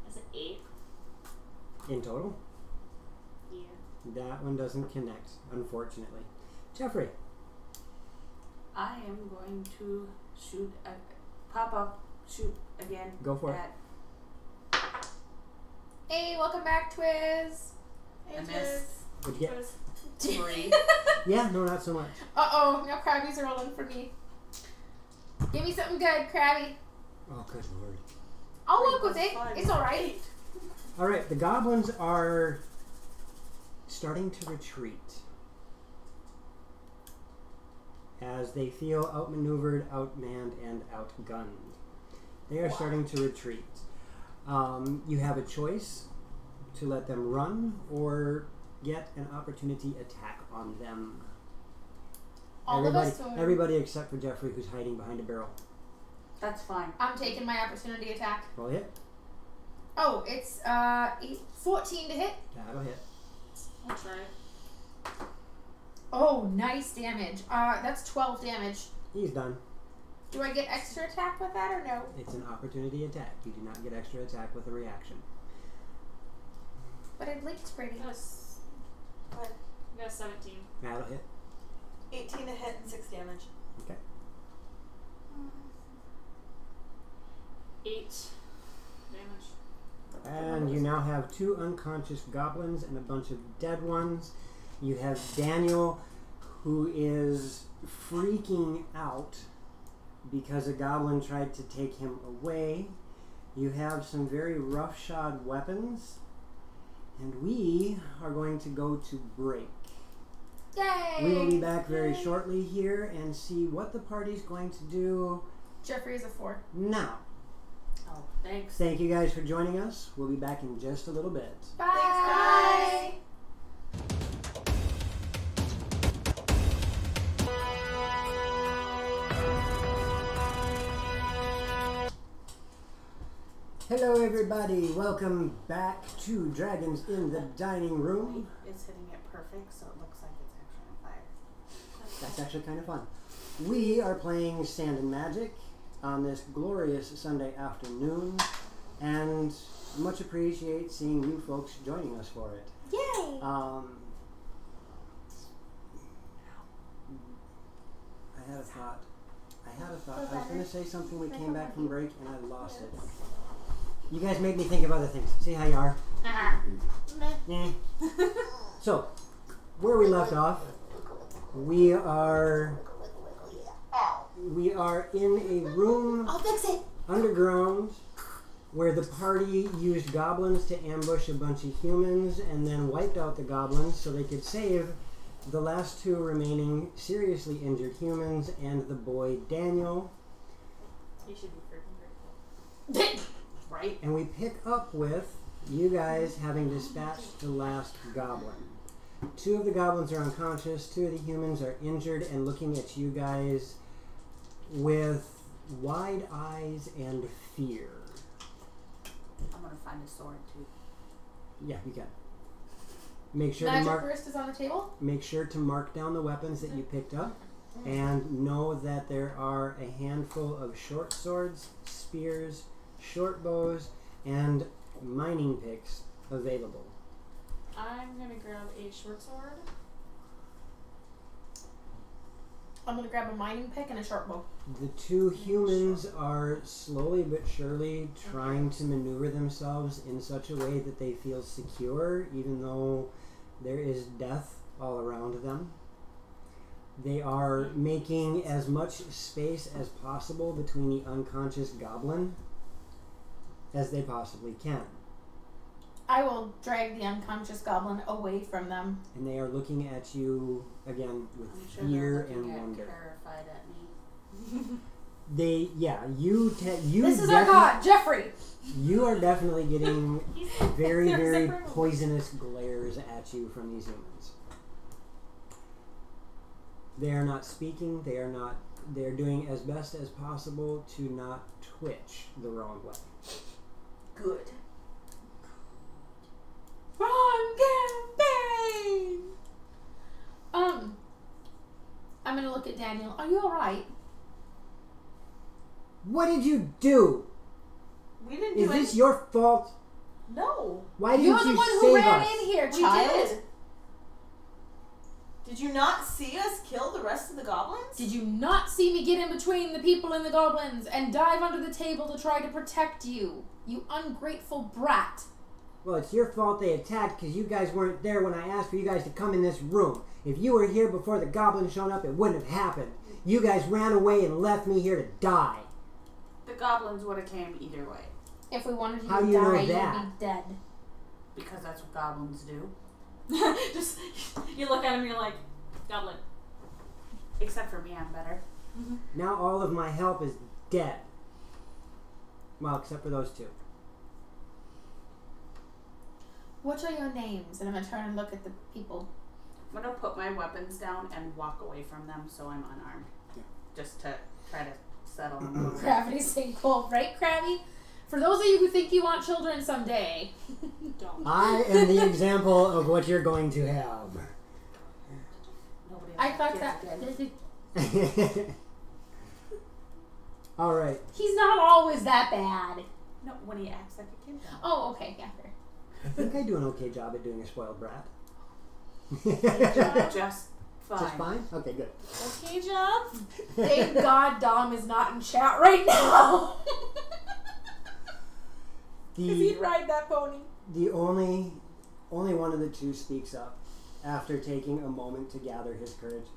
Is it 8? In total, Yeah. that one doesn't connect, unfortunately. Jeffrey. I am going to shoot, pop up, shoot again. Go for it. at Hey, welcome back, Twiz. I missed. What'd you get? 3. Yeah, no, not so much. Uh-oh, now Krabby's rolling for me. Give me something good, Krabby. Oh, good lord. I'll work with it. It's alright. Alright, the goblins are starting to retreat as they feel outmaneuvered, outmanned, and outgunned. They are starting to retreat. You have a choice to let them run or get an opportunity attack on them. All of us. Or Everybody except for Jeffrey, who's hiding behind a barrel. That's fine. I'm taking my opportunity attack. Roll hit. Oh, it's 14 to hit. That'll hit. I'll try. Oh, nice damage. That's 12 damage. He's done. Do I get extra attack with that or no? It's an opportunity attack. You do not get extra attack with a reaction. But it blinks pretty. That's. What? I got 17. That'll hit. 18 to hit and 6 damage. Okay. 8 damage. And you now have 2 unconscious goblins and a bunch of dead ones. You have Daniel, who is freaking out because a goblin tried to take him away. You have some very roughshod weapons. And we are going to go to break. Yay! We will be back very shortly here and see what the party's going to do Jeffrey is a 4. now. Oh, thanks. Thank you guys for joining us. We'll be back in just a little bit. Bye! Hello everybody, welcome back to Dragons in the Dining Room. It's hitting it perfect, so it looks like it's actually on fire. That's actually kind of fun. We are playing Sand and Magic on this glorious Sunday afternoon, and much appreciate seeing you folks joining us for it. Yay! I had a thought. I was going to say something. We came back from break and I lost it. You guys made me think of other things. See how you are? Eh. So, where we left off, we are in a room I'll fix it! underground where the party used goblins to ambush a bunch of humans and then wiped out the goblins so they could save the last 2 remaining seriously injured humans and the boy Daniel. You should be freaking grateful. Right? And we pick up with you guys having dispatched the last goblin. 2 of the goblins are unconscious, 2 of the humans are injured and looking at you guys with wide eyes and fear. I'm gonna find a sword too. Yeah, you can. Make sure Magic to mark. Wrist is on the table. Make sure to mark down the weapons that you picked up, and know that there are a handful of short swords, spears, short bows, and mining picks available. I'm gonna grab a short sword. I'm gonna grab a mining pick and a short bow. The 2 humans are slowly but surely trying to maneuver themselves in such a way that they feel secure, even though there is death all around them. They are making as much space as possible between the unconscious goblin as they possibly can. I will drag the unconscious goblin away from them. And they are looking at you, again, with I'm sure fear they're and looking wonder. terrified at me. This is our god, Jeffrey! You are definitely getting very, They're very separate. poisonous glares at you from these humans. They are not speaking. They're doing as best as possible to not twitch the wrong way. Good. Wrong campaign! I'm gonna look at Daniel. Are you alright? What did you do? We didn't Is do this anything. your fault? No. Why didn't You're the you one who save ran us? in here, We child. did. Did you not see us kill the rest of the goblins? Did you not see me get in between the people and the goblins and dive under the table to try to protect you? You ungrateful brat. Well, it's your fault they attacked because you guys weren't there when I asked for you guys to come in this room. If you were here before the goblins showed up, it wouldn't have happened. You guys ran away and left me here to die. The goblins would have came either way. If we wanted you How to do you know die, that? you'd be dead. Because that's what goblins do. Just, you look at him and you're like, goblin. Except for me, I'm better. Now all of my help is dead. Well, except for those 2. What are your names? And I'm gonna turn and look at the people. I'm gonna put my weapons down and walk away from them so I'm unarmed. Yeah. Just to try to settle them a little bit. Gravity sinkhole, right, Krabby? For those of you who think you want children someday, Don't. I am the example of what you're going to have. Nobody I else thought gets that it. All right. he's not always that bad. No, when he acts like a kid. then. Oh, okay, yeah, fair. I think I do an okay job at doing a spoiled brat. Just fine. Just fine? Okay, good. Okay, job. Thank God Dom is not in chat right now. Because he'd ride that pony. The only one of the two speaks up after taking a moment to gather his courage.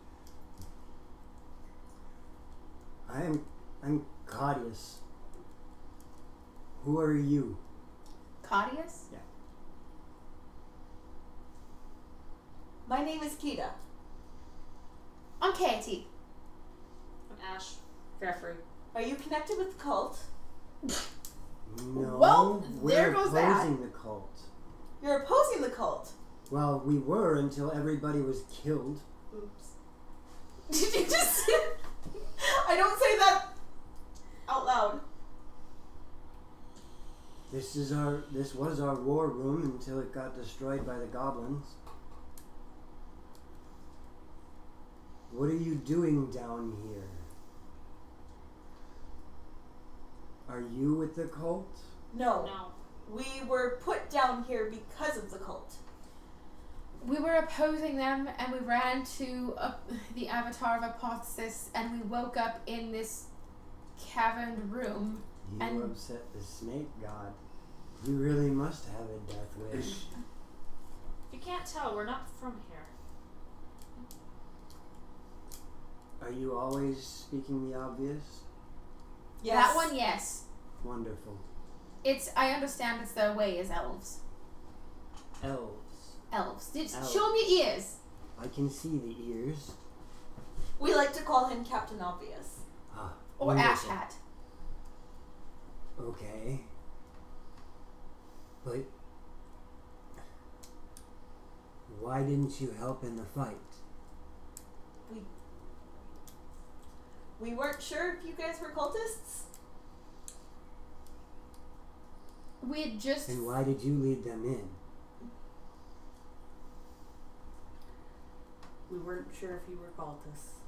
I'm Claudius. Who are you? Claudius? Yeah. My name is Kita. I'm Katie. I'm Ash. Jeffrey. Are you connected with the cult? No. Well, we're there goes that. opposing the cult. You're opposing the cult. Well, we were until everybody was killed. Oops. Did you just... I don't say that out loud. This was our war room until it got destroyed by the goblins. What are you doing down here? Are you with the cult? No. No. We were put down here because of the cult. We were opposing them, and we ran into the Avatar of Hypothesis, and we woke up in this caverned room. You upset the snake god. You really must have a death wish. If you can't tell, we're not from here. Are you always speaking the obvious? Yes. That one, yes. Wonderful. I understand it's their way as elves. Elves. Elves. Elves. Show me your ears. I can see the ears. We like to call him Captain Obvious. Ah, Or wonderful. Ash Hat. Okay. But why didn't you help in the fight? We weren't sure if you guys were cultists. We had just... And why did you lead them in? We weren't sure if you were cultists.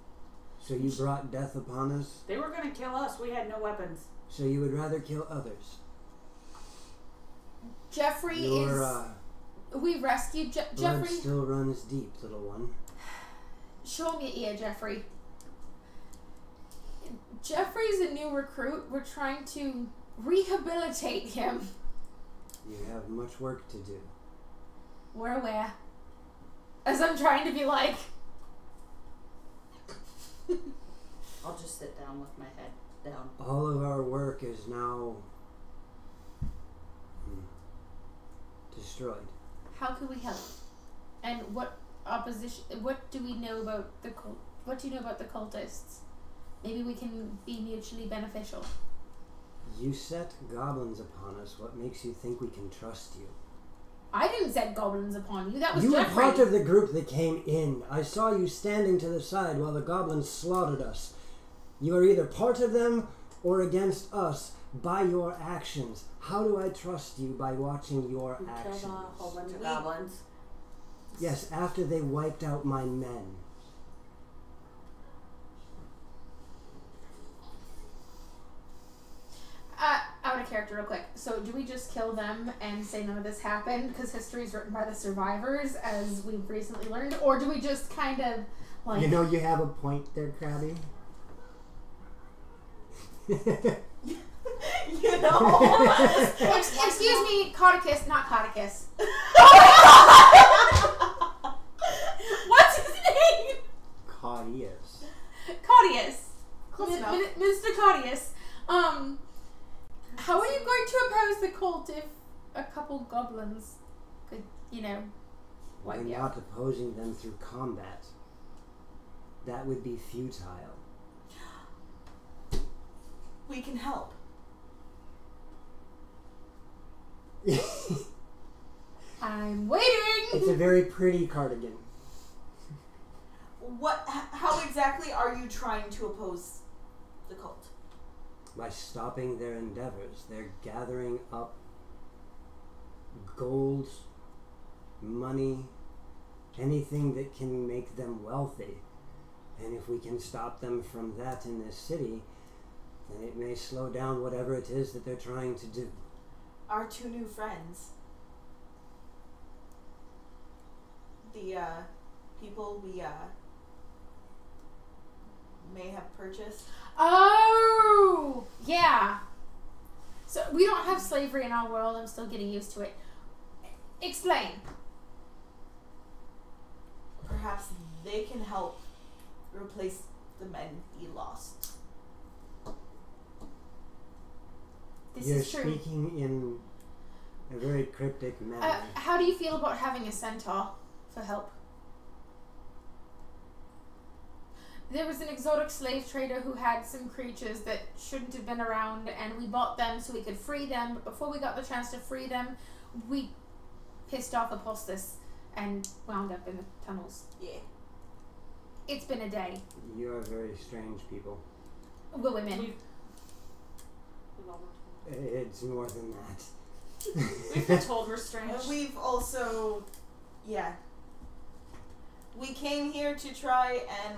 So you brought death upon us? They were going to kill us. We had no weapons. So you would rather kill others? Jeffrey Your is... We rescued blood Jeffrey. still runs deep, little one. Show me your ear, Jeffrey. Jeffrey's a new recruit. We're trying to rehabilitate him. You have much work to do. We're aware. As I'm trying to be like... I'll just sit down with my head down. All of our work is now destroyed. How can we help? And what opposition... What do we know about the cult? What do you know about the cultists? Maybe we can be mutually beneficial. You set goblins upon us. What makes you think we can trust you? I didn't set goblins upon you. That was You were Jeffrey. part of the group that came in. I saw you standing to the side while the goblins slaughtered us. You are either part of them or against us by your actions. How do I trust you by watching your We actions? killed a whole bunch of goblins. Yes, after they wiped out my men. Out of character real quick. So do we just kill them and say none of this happened because history is written by the survivors, as we've recently learned? Or do we just kind of, like... You know you have a point there, Krabby. You know? Excuse me, Cauticus, not Cauticus. What's his name? Claudius. Claudius. Close enough. Mr. Claudius. How are you going to oppose the cult if a couple goblins could, wipe We're you not out? opposing them through combat. That would be futile. We can help. I'm waiting! It's a very pretty cardigan. How exactly are you trying to oppose the cult? By stopping their endeavors. They're gathering up gold, money, anything that can make them wealthy. And if we can stop them from that in this city, then it may slow down whatever it is that they're trying to do. Our two new friends. The people we may have purchased. Oh! Yeah. So we don't have slavery in our world. I'm still getting used to it. Explain. Perhaps they can help replace the men he lost. This You're is true. speaking in a very cryptic manner. How do you feel about having a centaur for help? There was an exotic slave trader who had some creatures that shouldn't have been around, and we bought them so we could free them. But before we got the chance to free them, we pissed off Apostas and wound up in the tunnels. Yeah. It's been a day. You are very strange people. We're women. We've all been told. It's more than that. We've been told we're strange. And we've also, we came here to try and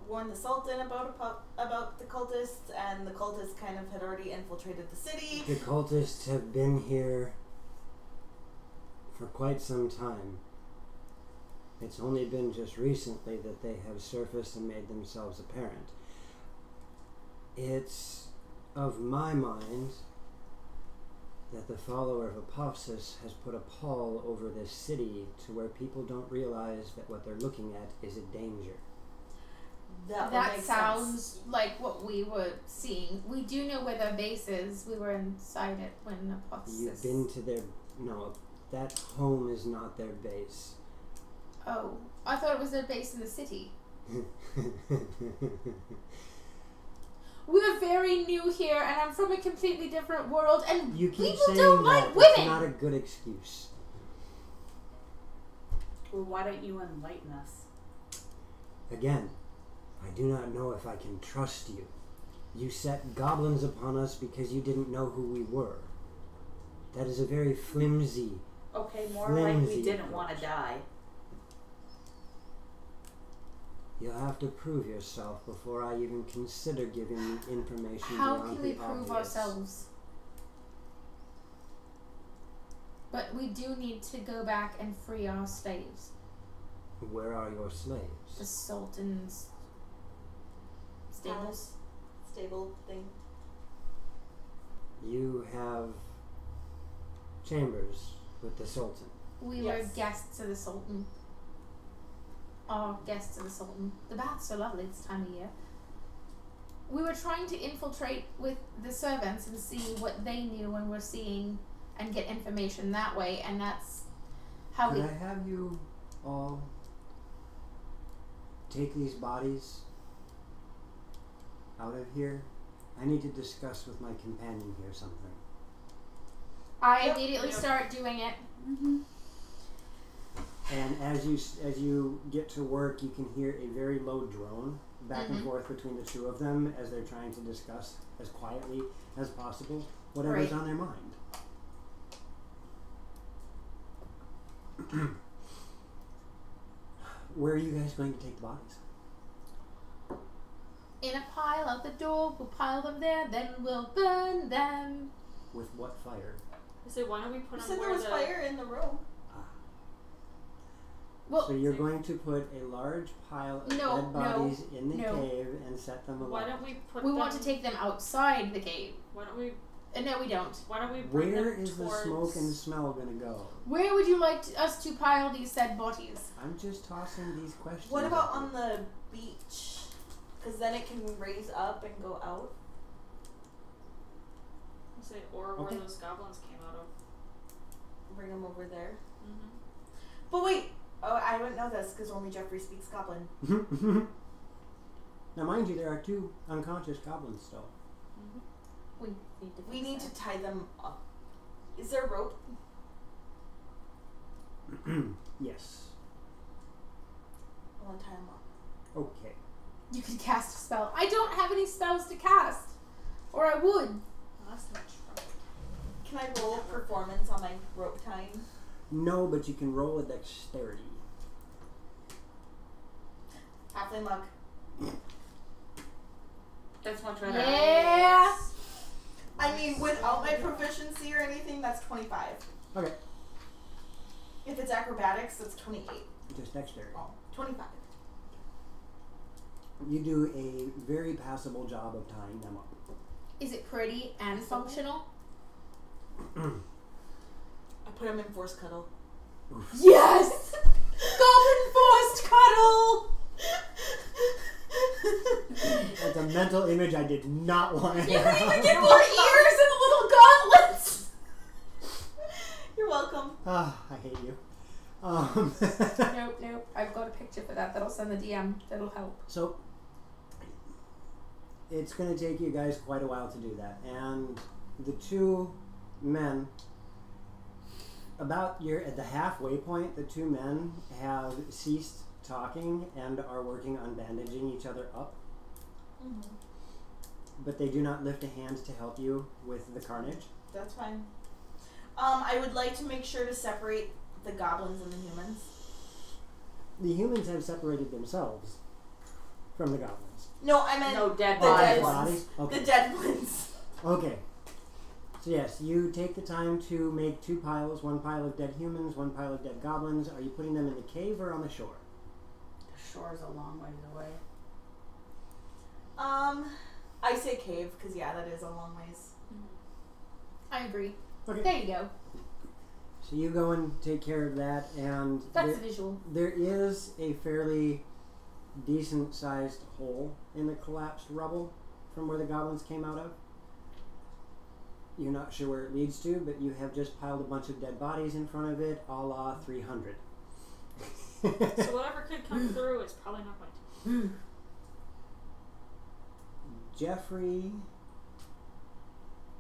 warn the Sultan about the cultists, and the cultists kind of had already infiltrated the city. The cultists have been here for quite some time. It's only been just recently that they have surfaced and made themselves apparent. It's of my mind that the follower of Apophis has put a pall over this city to where people don't realize that what they're looking at is a danger. That sounds like what we were seeing. We do know where their base is. We were inside it when Apostas... You've been to their... No, that home is not their base. Oh, I thought it was their base in the city. We're very new here, and I'm from a completely different world, and You keep people saying don't that. like women. It's not a good excuse. Well, why don't you enlighten us? Again, I do not know if I can trust you. You set goblins upon us because you didn't know who we were. That is a very flimsy... Okay, more like we Flimsy didn't want to approach. die. You'll have to prove yourself before I even consider giving you information How beyond can we the prove obvious. ourselves? But we do need to go back and free our slaves. Where are your The slaves? Sultan's stables. Stable thing. You have chambers with the Sultan. We were Yes. guests of the Sultan. Our guests of the Sultan. The baths are lovely this time of year. We were trying to infiltrate with the servants and see what they knew and were seeing and get information that way, and that's how Could we... I have you all take these bodies out of here? I need to discuss with my companion here something. I Yep. immediately Yep. start doing it. Mm-hmm. And as you get to work, you can hear a very low drone back and Mhm. forth between the two of them as they're trying to discuss as quietly as possible whatever's Right. on their mind. Where are you guys going to take the bodies? In a pile out the door, we'll pile them there, then we'll burn them. With what fire? I say, why don't we put You on said where there was the... fire in the room. Well, So you're going to put a large pile of No, dead bodies in the no. cave and set them alight. Why don't we put we them... want to take them outside the cave. Why don't we... No, we don't. Why don't we bring Where them is the towards... smoke and smell going to go? Where would you like us to pile these said bodies? I'm just tossing these questions. What about at you. on the beach? Because then it can raise up and go out. I say, or Okay. where those goblins came out of. Bring them over there. Mm-hmm. But wait. Oh, I wouldn't know this because only Jeffrey speaks Goblin. Now, mind you, there are 2 unconscious goblins still. We need to. We fix need that. to tie them up. Is there rope? Yes. I want to tie them up. Okay. You can cast a spell. I don't have any spells to cast, or I would. Well, that's not true. Can I roll performance on my rope tying? No, but you can roll a dexterity. Halfling luck. That's much better. Yeah. I mean, without my proficiency or anything, that's 25. Okay. If it's acrobatics, that's 28. Just dexterity. Oh, 25. You do a very passable job of tying them up. Is it pretty and functional? I put him in force cuddle. Yes! Goblin forced cuddle! That's a mental image I did not want to You have. can even get more ears and little gauntlets! You're welcome. Ah, I hate you. Nope. I've got a picture for that. That'll send the DM. That'll help. So, it's going to take you guys quite a while to do that. And the two men, you're at the halfway point, the two men have ceased talking and are working on bandaging each other up. Mm-hmm. But they do not lift a hand to help you with the carnage. That's fine. I would like to make sure to separate the goblins and the humans. The humans have separated themselves from the goblins. No, I meant No dead the dead bodies. ones. Okay. The dead ones. Okay. So yes, you take the time to make two piles, one pile of dead humans, one pile of dead goblins. Are you putting them in the cave or on the shore? The shore's a long ways away. I say cave, because yeah, that is a long ways. I agree. Okay. There you go. So you go and take care of that, and That's the visual. there is a fairly decent-sized hole in the collapsed rubble from where the goblins came out of. You're not sure where it leads to, but you have just piled a bunch of dead bodies in front of it, a la 300. So whatever could come through is probably not going to. Jeffrey...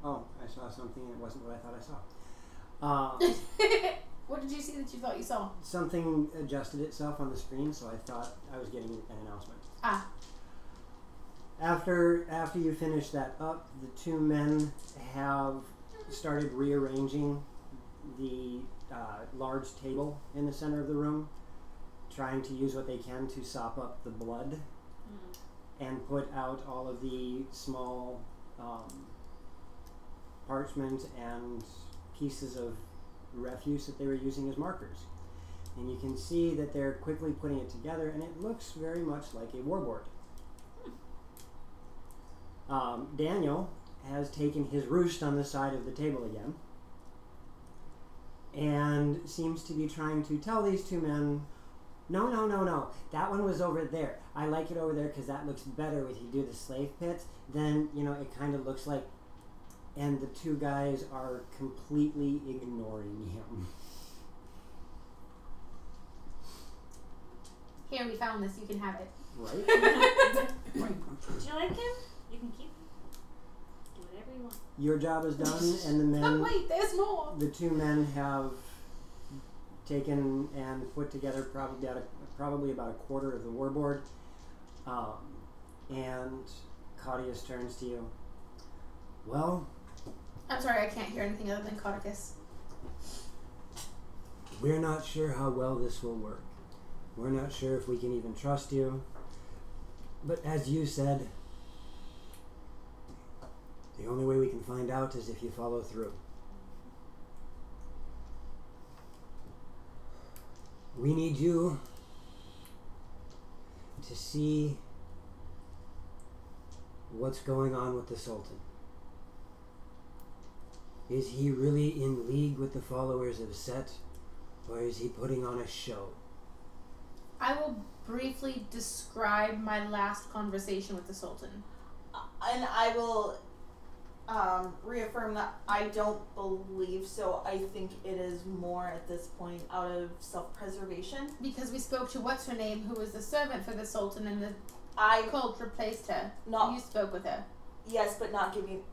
Oh, I saw something and it wasn't what I thought I saw. What did you see that you thought you saw? Something adjusted itself on the screen, so I thought I was getting an announcement. Ah. After you finish that up, the two men have started rearranging the large table in the center of the room, trying to use what they can to sop up the blood and put out all of the small parchment and pieces of refuse that they were using as markers. And you can see that they're quickly putting it together, and it looks very much like a warboard. Daniel has taken his roost on the side of the table again and seems to be trying to tell these two men, no, that one was over there. I like it over there because that looks better if you do the slave pits. Then, it kind of looks like... And the two guys are completely ignoring him. Here, we found this. You can have it. Right? Do you like him? You can keep him. Do whatever you want. Your job is done, and the men... Oh, wait, there's more. The two men have taken and put together probably about a quarter of the warboard. And Claudius turns to you. Well... I'm sorry, I can't hear anything other than Cauticus. We're not sure how well this will work. We're not sure if we can even trust you. But as you said, the only way we can find out is if you follow through. We need you to see what's going on with the Sultan. Is he really in league with the followers of Set, or is he putting on a show? I will briefly describe my last conversation with the Sultan. And I will reaffirm that I don't believe so. I think it is more at this point out of self-preservation. Because we spoke to what's-her-name, who was the servant for the Sultan, and the cult replaced her. Not you spoke with her. Yes, but not giving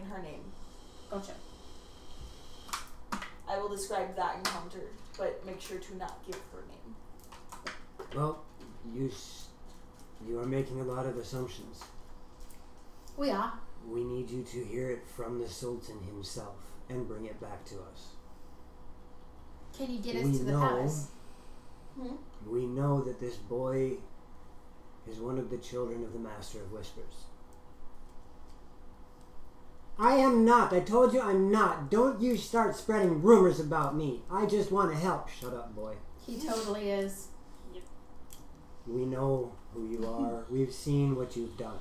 her name. Gotcha. I will describe that encounter, but make sure to not give her name. Well, you are making a lot of assumptions. We are. We need you to hear it from the Sultan himself and bring it back to us. Can you get us to the palace? We know that this boy is one of the children of the Master of Whispers. I am not. I told you I'm not. Don't you start spreading rumors about me. I just want to help. Shut up, boy. He totally is. Yep. We know who you are. We've seen what you've done.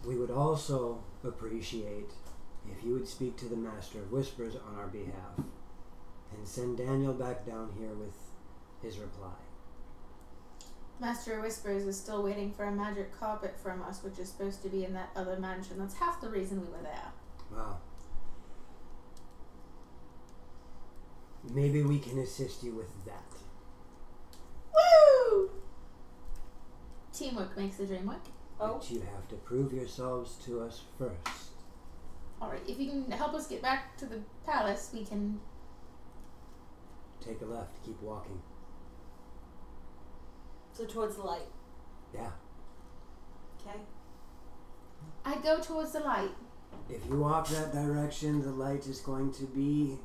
We would also appreciate if you would speak to the Master of Whispers on our behalf and send Daniel back down here with his reply. Master of Whispers is still waiting for a magic carpet from us, which is supposed to be in that other mansion. That's half the reason we were there. Well, maybe we can assist you with that. Woo! Teamwork makes the dream work. Oh. But you have to prove yourselves to us first. Alright, if you can help us get back to the palace, we can... Take a left, keep walking. So towards the light. Yeah. Okay. I go towards the light. If you walk that direction, the light is going to be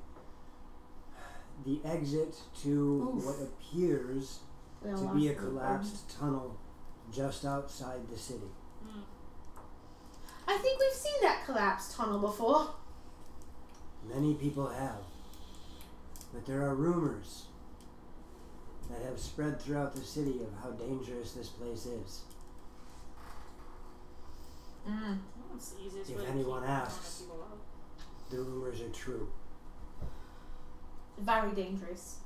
the exit to Oof. what appears We all to lost be a the collapsed tunnel just outside the city. Mm. I think we've seen that collapsed tunnel before. Many people have. But there are rumors that have spread throughout the city of how dangerous this place is. Mm. That's the easiest If way to anyone keep asks. people out. The rumors are true. Very dangerous.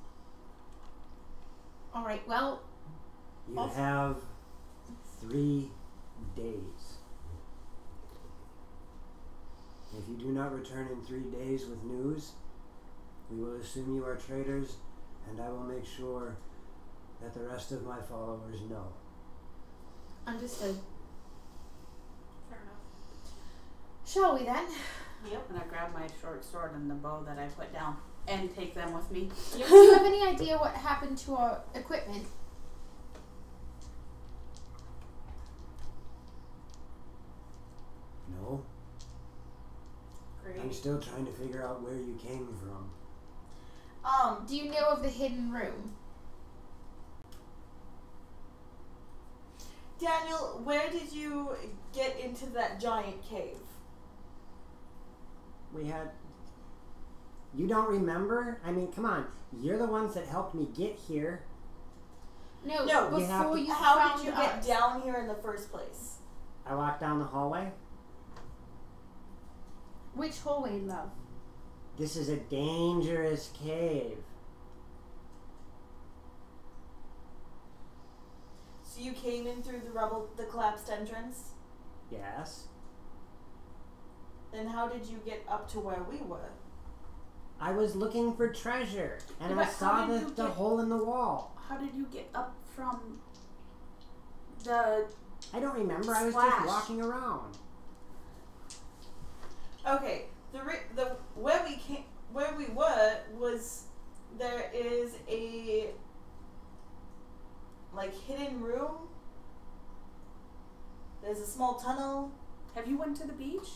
Alright, well, You Off. have 3 days. If you do not return in 3 days with news, we will assume you are traitors, and I will make sure that the rest of my followers know. understood. Fair enough. Shall we then? Yep. And I grab my short sword and the bow that I put down and take them with me. Do you have any idea what happened to our equipment? No? Great. I'm still trying to figure out where you came from. Do you know of the hidden room? Daniel, where did you get into that giant cave? We had... You don't remember? I mean, come on. You're the ones that helped me get here. No, No, you have before to- you How found did you us. get down here in the first place? I walked down the hallway. Which hallway, love? This is a dangerous cave. So you came in through the collapsed entrance? Yes. Then how did you get up to where we were? I was looking for treasure, and Yeah, I but saw how did you the get- hole in the wall. How did you get up from the... I don't remember. I was Splash. just walking around. Okay, where we were was there is a like hidden room. There's a small tunnel. Have you went to the beach?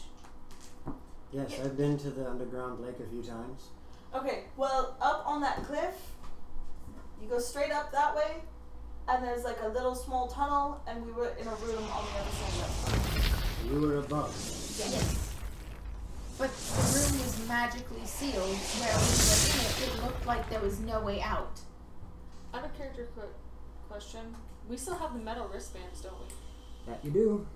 Yes, Yeah. I've been to the underground lake a few times. Okay, well, up on that cliff, you go straight up that way, and there's like a little small tunnel, and we were in a room on the other side of You were above. that. Yes. But the room was magically sealed. Where we were in it, it looked like there was no way out. I have a character question. We still have the metal wristbands, don't we? That you do.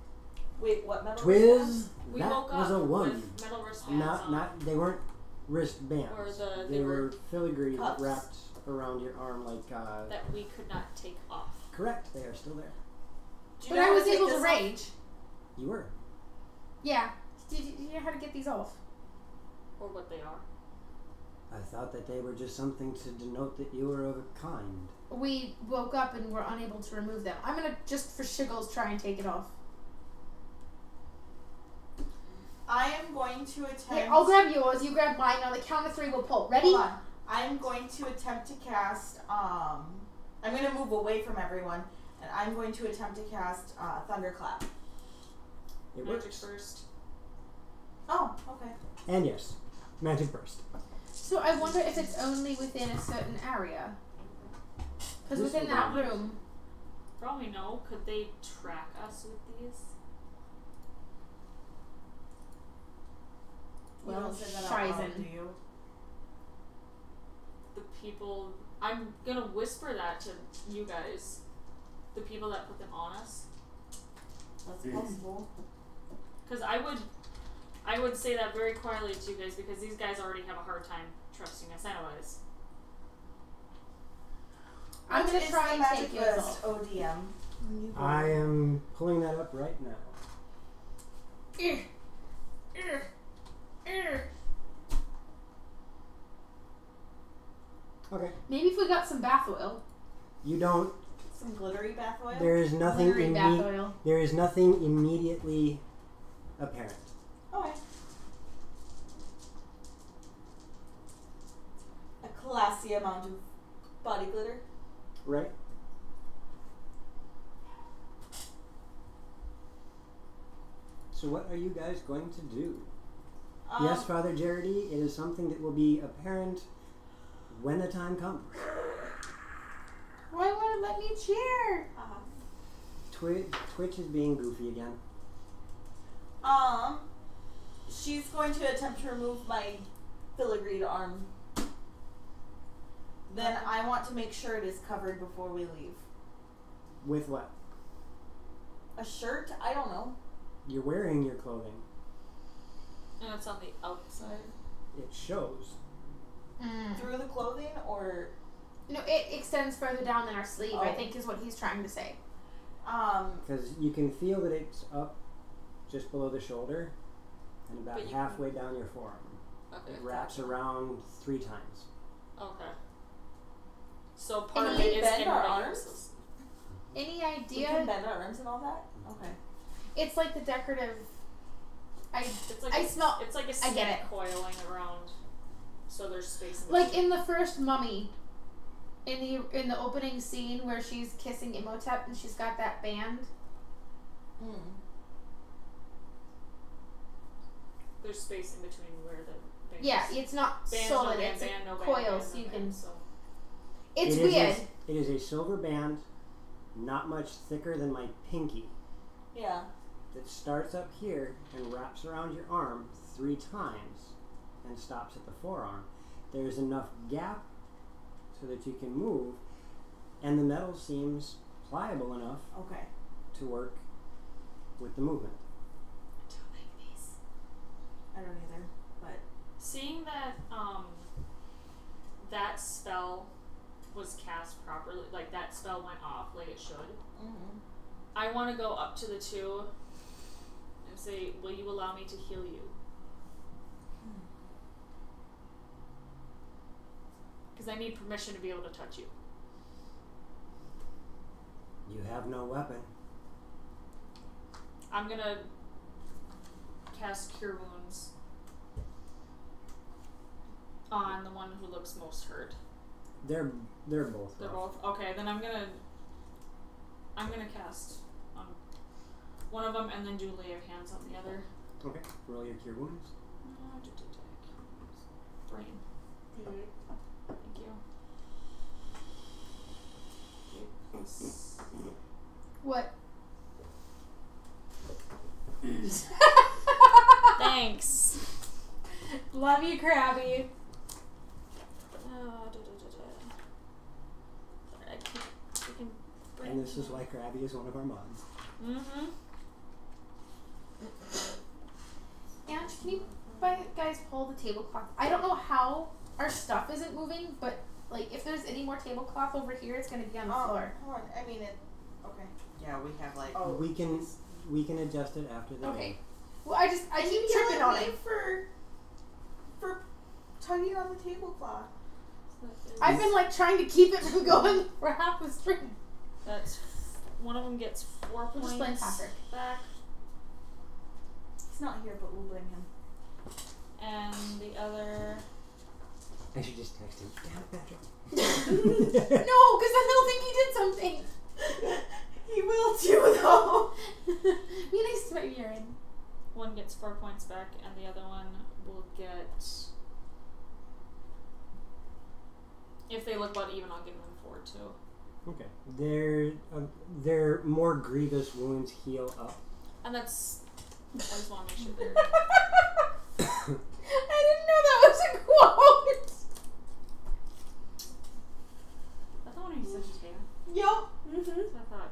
Wait, what metal? Twiz, We that woke was up a one. with metal wristbands on. Not. They weren't wristbands. Or they they were were filigree cuffs. wrapped around your arm like. that we could not take off. Correct. They are still there. Do you But know I how was to take able to this off? rage. You were. Yeah. Did you know how to get these off? Or what they are. I thought that they were just something to denote that you were of a kind. We woke up and were unable to remove them. I'm gonna, just for shiggles, try and take it off. I am going to attempt. Here, I'll grab yours, you grab mine. On the count of 3, we'll pull. Ready? Hold on. I'm going to attempt to cast. I'm going to move away from everyone, and I'm going to attempt to cast Thunderclap. It Magic works. first. Oh, okay. And yes, magic burst. So I wonder if it's only within a certain area. Because This within will that be- room, For all we know, could they track us with these? You Well, don't say that out loud, Shizen. do you? The people... I'm gonna whisper that to you guys. The people that put them on us. That's possible. Because I would I would say that very quietly to you guys because these guys already have a hard time trusting us anyways. I'm What gonna is try the and magic take you list, off. ODM? I am pulling that up right now. Okay. Maybe if we got some bath oil. You don't. Some glittery bath oil? There is nothing. Glittery bath oil. There is nothing immediately apparent. Okay. A classy amount of body glitter. Right. So what are you guys going to do? Yes, Father Jaredy, it is something that will be apparent when the time comes. Why won't it let me cheer? Twitch is being goofy again. She's going to attempt to remove my filigreed arm. Then I want to make sure it is covered before we leave. With what? A shirt? I don't know. You're wearing your clothing. And it's on the outside. It shows. Through the clothing or... No, it extends further down than our sleeve, I Oh. think is what he's trying to say. Because you can feel that it's up just below the shoulder and about But you halfway down your forearm. Okay. It wraps around 3 times. Okay. So part And of we it is bend our hidden arms? Any We idea? can bend our arms and all that? Okay. It's like the decorative. It's like I a, smell- It's like a I snake get it. coiling around, so there's space. In Like between. in the first Mummy, in the opening scene where she's kissing Imhotep and she's got that band. There's space in between where the band Yeah, is. it's not Band, solid. no band, It's band, no band, coils. band, So no you band, can. So. It's It is weird. it is a silver band, not much thicker than my pinky, Yeah. that starts up here and wraps around your arm 3 times and stops at the forearm. There's enough gap so that you can move, and the metal seems pliable enough Okay. to work with the movement. I don't like these. I don't either, but... Seeing that that spell was cast properly, like that spell went off like it should, I want to go up to the 2 and say, will you allow me to heal you? Because I need permission to be able to touch you. You have no weapon. I'm going to cast Cure Wounds on the one who looks most hurt. They're both. They're rough. both okay. Then I'm gonna cast on one of them and then do lay of hands on the other. Okay. Roll your cure wounds. Brain. Thank you. What? Thanks. Love you, Krabby. And this is why Krabby is one of our mods. Mm-hmm. And can you guys pull the tablecloth? I don't know how our stuff isn't moving, but like if there's any more tablecloth over here, it's gonna be on the floor. Hold on. I mean it... Okay. Yeah, we have like. Oh. We can adjust it after the Okay. game. Well, I keep tripping on it. For tugging on the tablecloth. I've been like trying to keep it from going for half the stream. That's one of them gets 4 We'll just blame points Patrick. back, He's not here, but we'll blame him. and the other. I should just text him. Damn it, Patrick. No, because then they'll think he did something. He will too, though. Be nice to my urine. One gets 4 points back, and the other one will get. If they look about even, I'll give them 4 too. Okay. Their more grievous wounds heal up. And that's. I just want to make sure they're. I didn't know that was a quote. That's the one who said potato. Yup. I thought.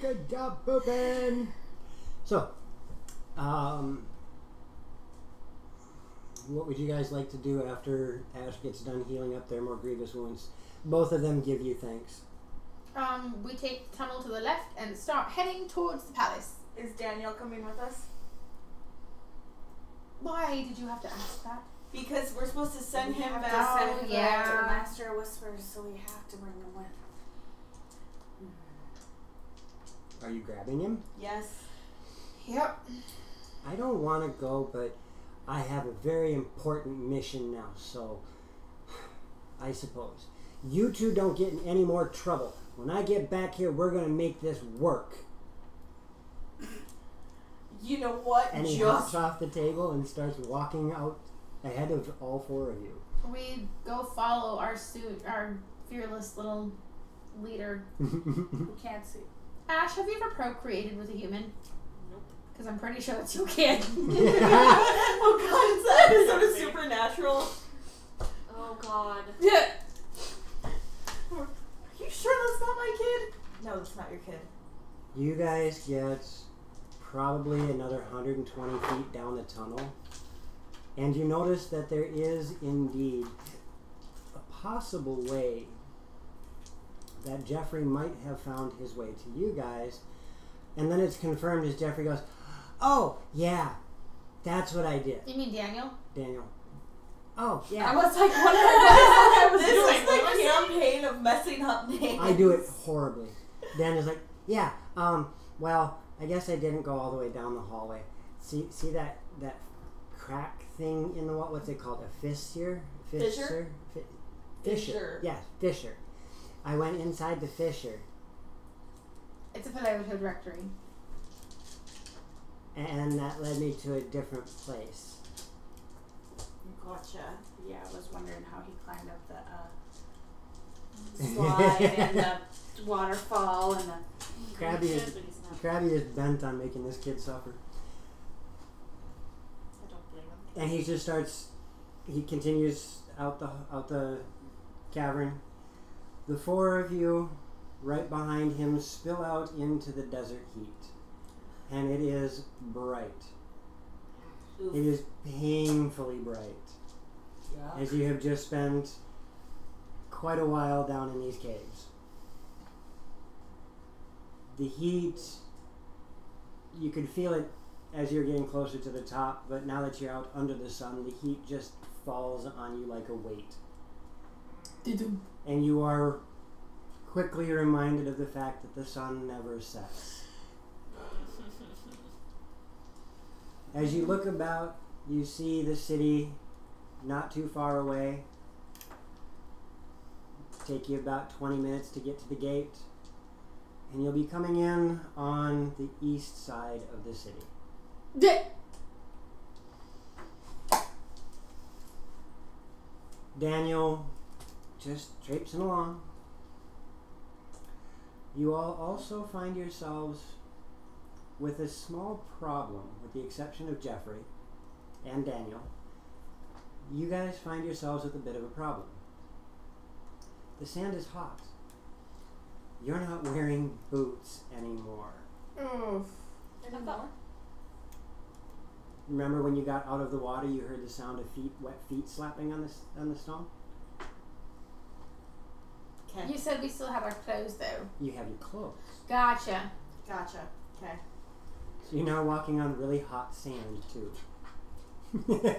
Good job, Poopin! So, What would you guys like to do after Ash gets done healing up their more grievous wounds? Both of them give you thanks. We take the tunnel to the left and start heading towards the palace. Is Daniel coming with us? Why did you have to ask that? Because we're supposed to send We him have to back. send him back to the yeah. Master of Whispers, so we have to bring him with. Are you grabbing him? Yes. Yep. I don't want to go, but I have a very important mission now, so I suppose. You two don't get in any more trouble. When I get back here, we're going to make this work. You know what? And he hops off the table and starts walking out ahead of all four of you. We go follow our fearless little leader. We can't see. Ash, have you ever procreated with a human? Nope. Because I'm pretty sure that's your kid. Oh god, it's that episode of Supernatural. Oh god. Yeah. Are you sure that's not my kid? No, that's not your kid. You guys get probably another 120 feet down the tunnel, and you notice that there is indeed a possible way that Jeffrey might have found his way to you guys, and then it's confirmed as Jeffrey goes, "Oh, yeah, that's what I did." You mean Daniel? Daniel. "Oh, I yeah, was like, what I was This doing? is the campaign of messing up names. I do it horribly." Daniel's like, "Yeah, well, I guess I didn't go all the way down the hallway. See that crack thing in the wall? What's it called? A fissure? Fissure? Fissure. Yes, fissure. I went inside the fissure, It's a Paleohood rectory. and that led me to a different place." Gotcha. Yeah, I was wondering how he climbed up the slide and the waterfall and the... Krabby is, But he's not. Krabby is bent on making this kid suffer. I don't blame him. And he continues out the cavern. The four of you right behind him spill out into the desert heat. And it is bright. Oof. It is painfully bright. Yeah. As you have just spent quite a while down in these caves. The heat, you could feel it as you're getting closer to the top, but now that you're out under the sun, the heat just falls on you like a weight. And you are quickly reminded of the fact that the sun never sets. As you look about, you see the city not too far away. Take you about 20 minutes to get to the gate. And you'll be coming in on the east side of the city. Daniel just traipsing along. You all also find yourselves with a small problem, with the exception of Jeffrey and Daniel. You guys find yourselves with a bit of a problem. The sand is hot. You're not wearing boots anymore. Oof. Anymore? Remember when you got out of the water, you heard the sound of wet feet slapping on the stone? Okay. You said we still have our clothes though. You have your clothes. Gotcha. Gotcha. Okay. So you're now walking on really hot sand, too. My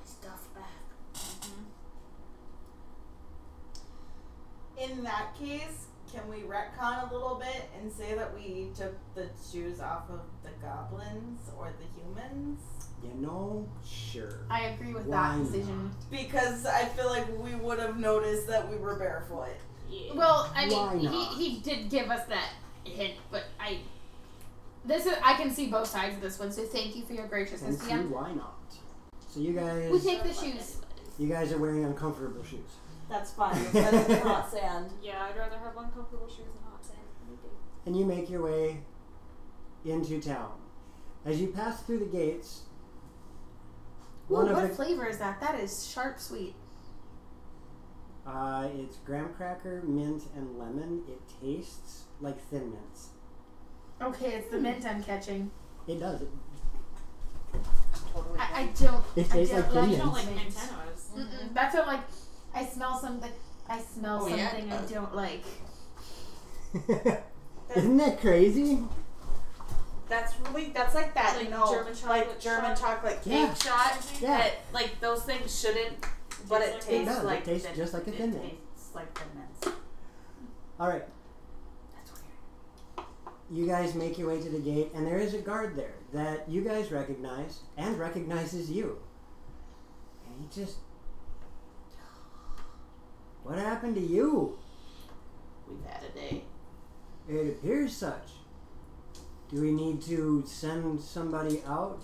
stuff back. In that case, can we retcon a little bit and say that we took the shoes off of the goblins or the humans? You know, sure. I agree with Why that decision. Because I feel like we would have noticed that we were barefoot. Yeah. Well, I Why mean, not? he did give us that hint, but I can see both sides of this one. So thank you for your And graciousness, see DM. why not. So you guys, We take the shoes. you guys are wearing uncomfortable shoes. That's fine. It's better than hot sand. Yeah, I'd rather have uncomfortable shoes than hot sand. And you make your way into town. As you pass through the gates, Ooh, one of what the flavor is that? That is sharp sweet. it's graham cracker, mint, and lemon. It tastes like Thin Mints. Okay, it's the mint I'm catching. It does. really good. I don't. It tastes I like don't You don't Indians. like antennas. Mm-mm. That's what like. I smell something. I smell Oh, yeah, something it I does. don't like. Isn't that crazy? That's like that, Like you know, German like chocolate German shot? chocolate cake Yeah. shot. Yeah. That, like those things shouldn't, but it Tastes like tastes that. It like tastes just like a Thin Mint. tastes like Thin Mints. All right, That's weird. you guys make your way to the gate, and there is a guard there that you guys recognize and recognizes you. And he just, what happened to you? We've had a day. It appears such. Do we need to send somebody out?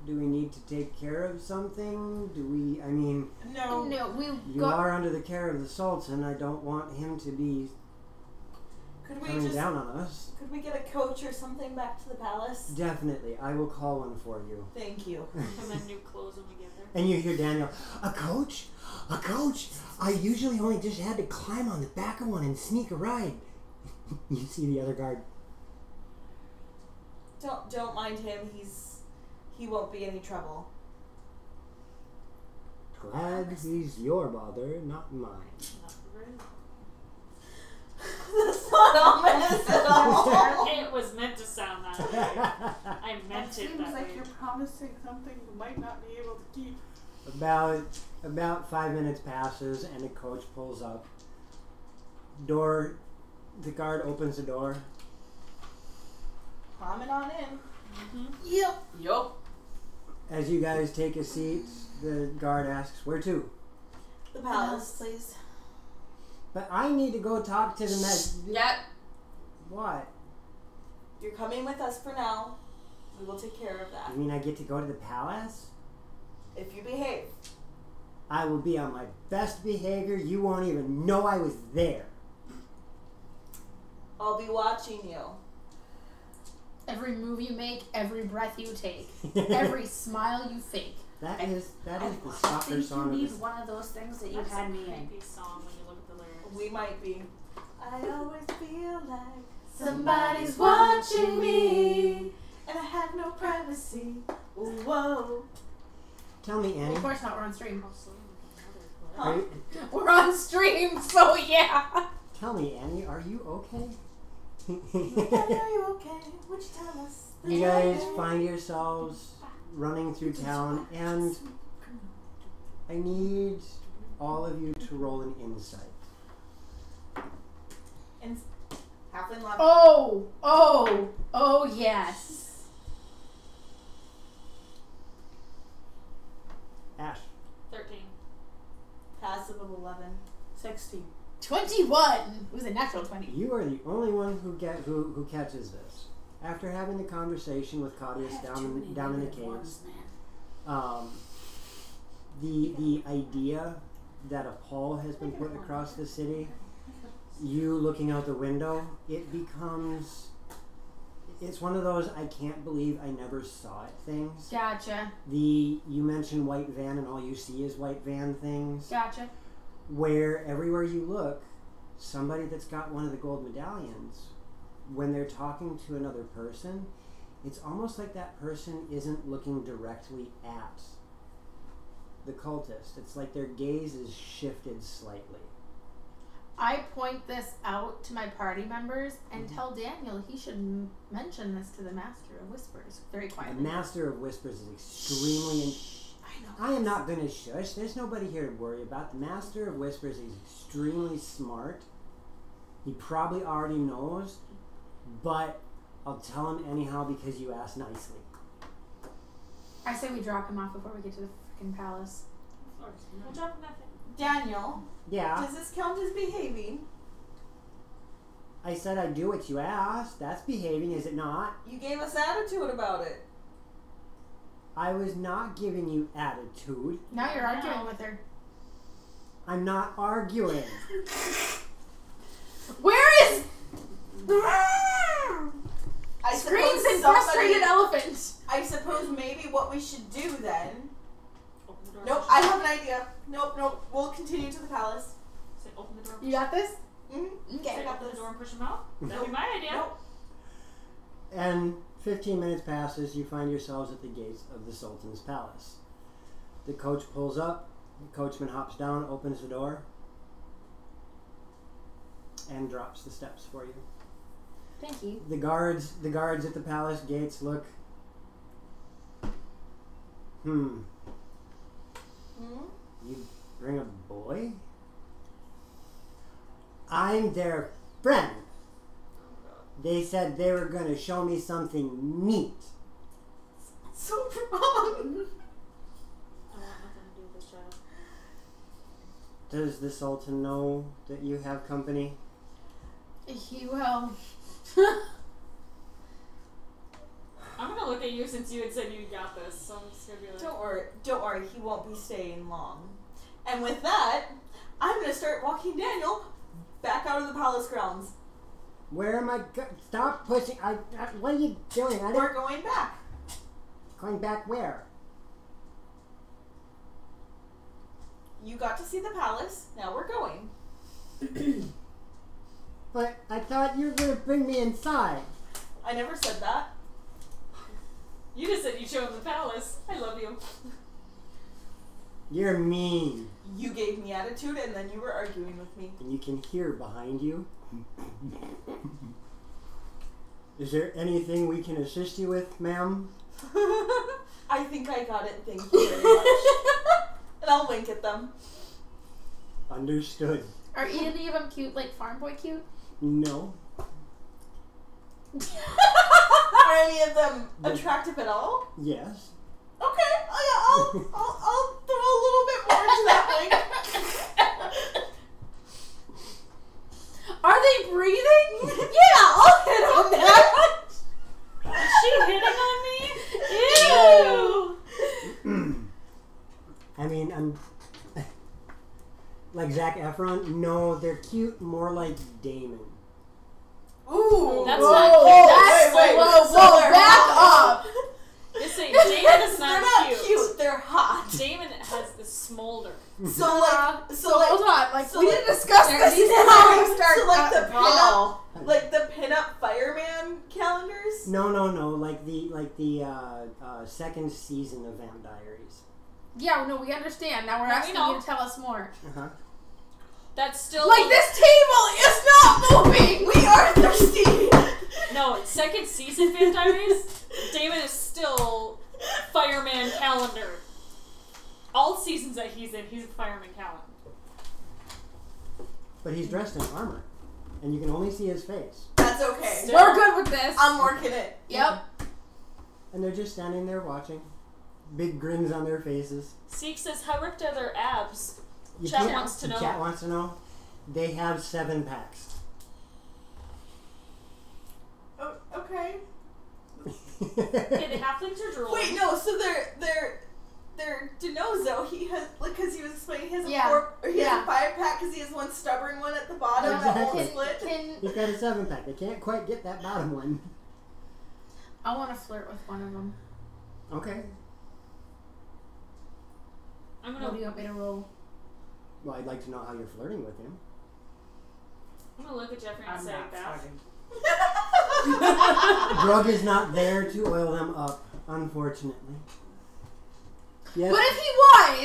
Do we need to take care of something? Do we, I mean, No. No, we you got. are under the care of the Sultan. I don't want him to be Could we coming just down on us. could we get a coach or something back to the palace? Definitely. I will call one for you. Thank you. And then new clothes when we get there. And you hear Daniel, a coach? A coach? I usually only just had to climb on the back of one and sneak a ride. You see the other guard. Don't mind him. He won't be any trouble. Glad he's your bother, not mine. Not very long. That's not ominous at all. It was meant to sound that way. I meant That it seems that like way. you're promising something you might not be able to keep. About 5 minutes passes and a coach pulls up. The guard opens the door. Coming on in. Yep. Yup. As you guys take a seat, the guard asks, where to? The palace, please. But I need to go talk to the Yeah. What? You're coming with us for now. We will take care of that. You mean I get to go to the palace? If you behave. I will be on my best behavior. You won't even know I was there. I'll be watching you. Every move you make, every breath you take, every smile you fake. That is the I soccer think song you of need the one of those things that you That's had a me in. creepy song when you look at the lyrics. We might be. I always feel like Somebody's watching me. and I have no privacy. Whoa. Tell me, Well, Annie. of course not, we're on stream. Are you, We're on stream, so yeah. tell me, Annie, are you okay? Are you okay? Would you tell us? You guys find yourselves running through town, and I need all of you to roll an insight. And halfling love. Oh, yes. Ash, 13. Passive of 11. 60. 21. It was a natural 20. you are the only one who catches this. After having the conversation with Claudius down in the caves, the idea that a pole has been put across the city, you looking out the window, it's one of those I can't believe I never saw it things. Gotcha. You mentioned white van and all you see is white van things. Gotcha. Where everywhere you look, somebody that's got one of the gold medallions, when they're talking to another person, it's almost like that person isn't looking directly at the cultist. It's like their gaze is shifted slightly. I point this out to my party members and tell Daniel he should mention this to the Master of Whispers very The quietly. Master of Whispers is extremely... I know. I am not going to shush. There's nobody here to worry about. The Master of Whispers is extremely smart. He probably already knows, but I'll tell him anyhow because you asked nicely. I say we drop him off before we get to the freaking palace. We'll drop nothing. Daniel, Yeah, does this count as behaving? I said I'd do what you asked. That's behaving, is it not? You gave us attitude about it. I was not giving you attitude. Now you're arguing with her. I'm not arguing. Where is... I Screams suppose and frustrated somebody- elephant. I suppose maybe what we should do then. Open the door. Nope, I have an idea. Nope. We'll continue to the palace. Say, open the door. You got this? Mm-hmm. Okay. Say, open the door and push him out. That'd be my idea. Nope. And 15 minutes passes, you find yourselves at the gates of the Sultan's palace. The coach pulls up, the coachman hops down, opens the door, and drops the steps for you. Thank you. The guards at the palace gates look. You bring a boy? I'm their friend. They said they were going to show me something neat. So wrong. I want nothing to do with this child. Does the Sultan know that you have company? He will. I'm gonna look at you since you had said you got this, so I'm just gonna be like, Don't worry, he won't be staying long. And with that, I'm gonna start walking Daniel back out of the palace grounds. Where am I Stop pushing. What are you doing? We're going back. Going back where? You got to see the palace, now we're going. But I thought you were going to bring me inside. I never said that. you just said you'd show him the palace. I love you. You're mean. You gave me attitude and then you were arguing with me. And you can hear behind you. Is there anything we can assist you with, ma'am? I think I got it, thank you very much. And I'll wink at them. Understood. Are any of them cute, like farm boy cute? No. Are any of them attractive at all? Yes. Okay, I'll throw a little bit more into that wink. Are they breathing? Yeah, I'll hit on that. Is she hitting on me? Ew! I mean, I'm like Zac Efron. No, they're cute. More like Damon. Ooh, That's whoa, not whoa, cute. whoa, back up. Just saying, Damon is They're not not cute. They're hot. Damon has the smolder. So like, Hold on, like so we like- didn't discuss There this. needs to Now be- we start. So like the brawl. like the pinup fireman calendars. No. Like the second season of Vamp Diaries. Yeah, no, we understand. Now we're No, we asking know. you to tell us more. Uh-huh. That's still Like this table is not moving. We are thirsty. No, second season Vamp Diaries. Damon is still fireman calendar. All seasons that he's in, he's a fireman calendar. But he's dressed in armor, and you can only see his face. That's okay. Still- We're good with this. I'm working it. Yep. And they're just standing there watching. Big grins on their faces. Seek says, how ripped are their abs? You Chat can't- wants to know. Chat wants to know. They have 7 packs. Oh, okay. Okay, the halflings are drooling. Wait, no. So they're Denozo. He has like because he was explaining he has a Yeah. 4 or he has Yeah. a 5 pack because he has one stubborn one at the bottom that Exactly. won't split. He's got a 7 pack. They can't quite get that bottom one. I want to flirt with one of them. Okay. I'm What do gonna you want me to roll? Well, I'd like to know how you're flirting with him. look at Jeffrey and I'm say not that. flirting. Grug is not there to oil them up, unfortunately. Yes. But if he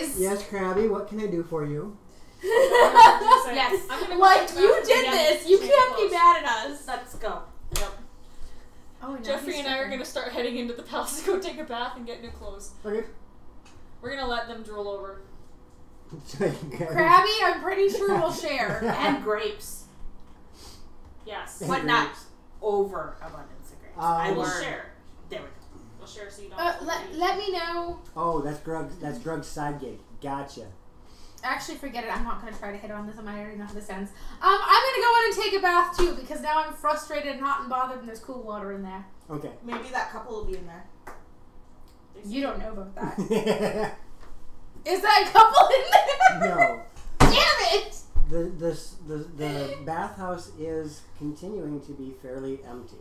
was, Yes, Krabby, what can I do for you? Yes. I'm gonna go like check the you bathroom did again. this, you Change can't be clothes. mad at us. Let's go. Yep. Oh, Jeffrey and I are gonna start heading into the palace to go take a bath and get new clothes. Okay. We're gonna let them drool over. Krabby, I'm pretty sure we'll share. And grapes. Yes. And But not grapes. over abundance of grapes. Um, I We'll learned. share. There we go. We'll share so you don't. Let me know. Oh, that's Grug's side gig. Gotcha. Actually, forget it. I'm not going to try to hit on this. I already know how this ends. I'm going to go in and take a bath too because now I'm frustrated and hot and bothered, and there's cool water in there. Okay. Maybe that couple will be in there. You don't know about that. No. Is that a couple in there? Damn it! The bathhouse is continuing to be fairly empty.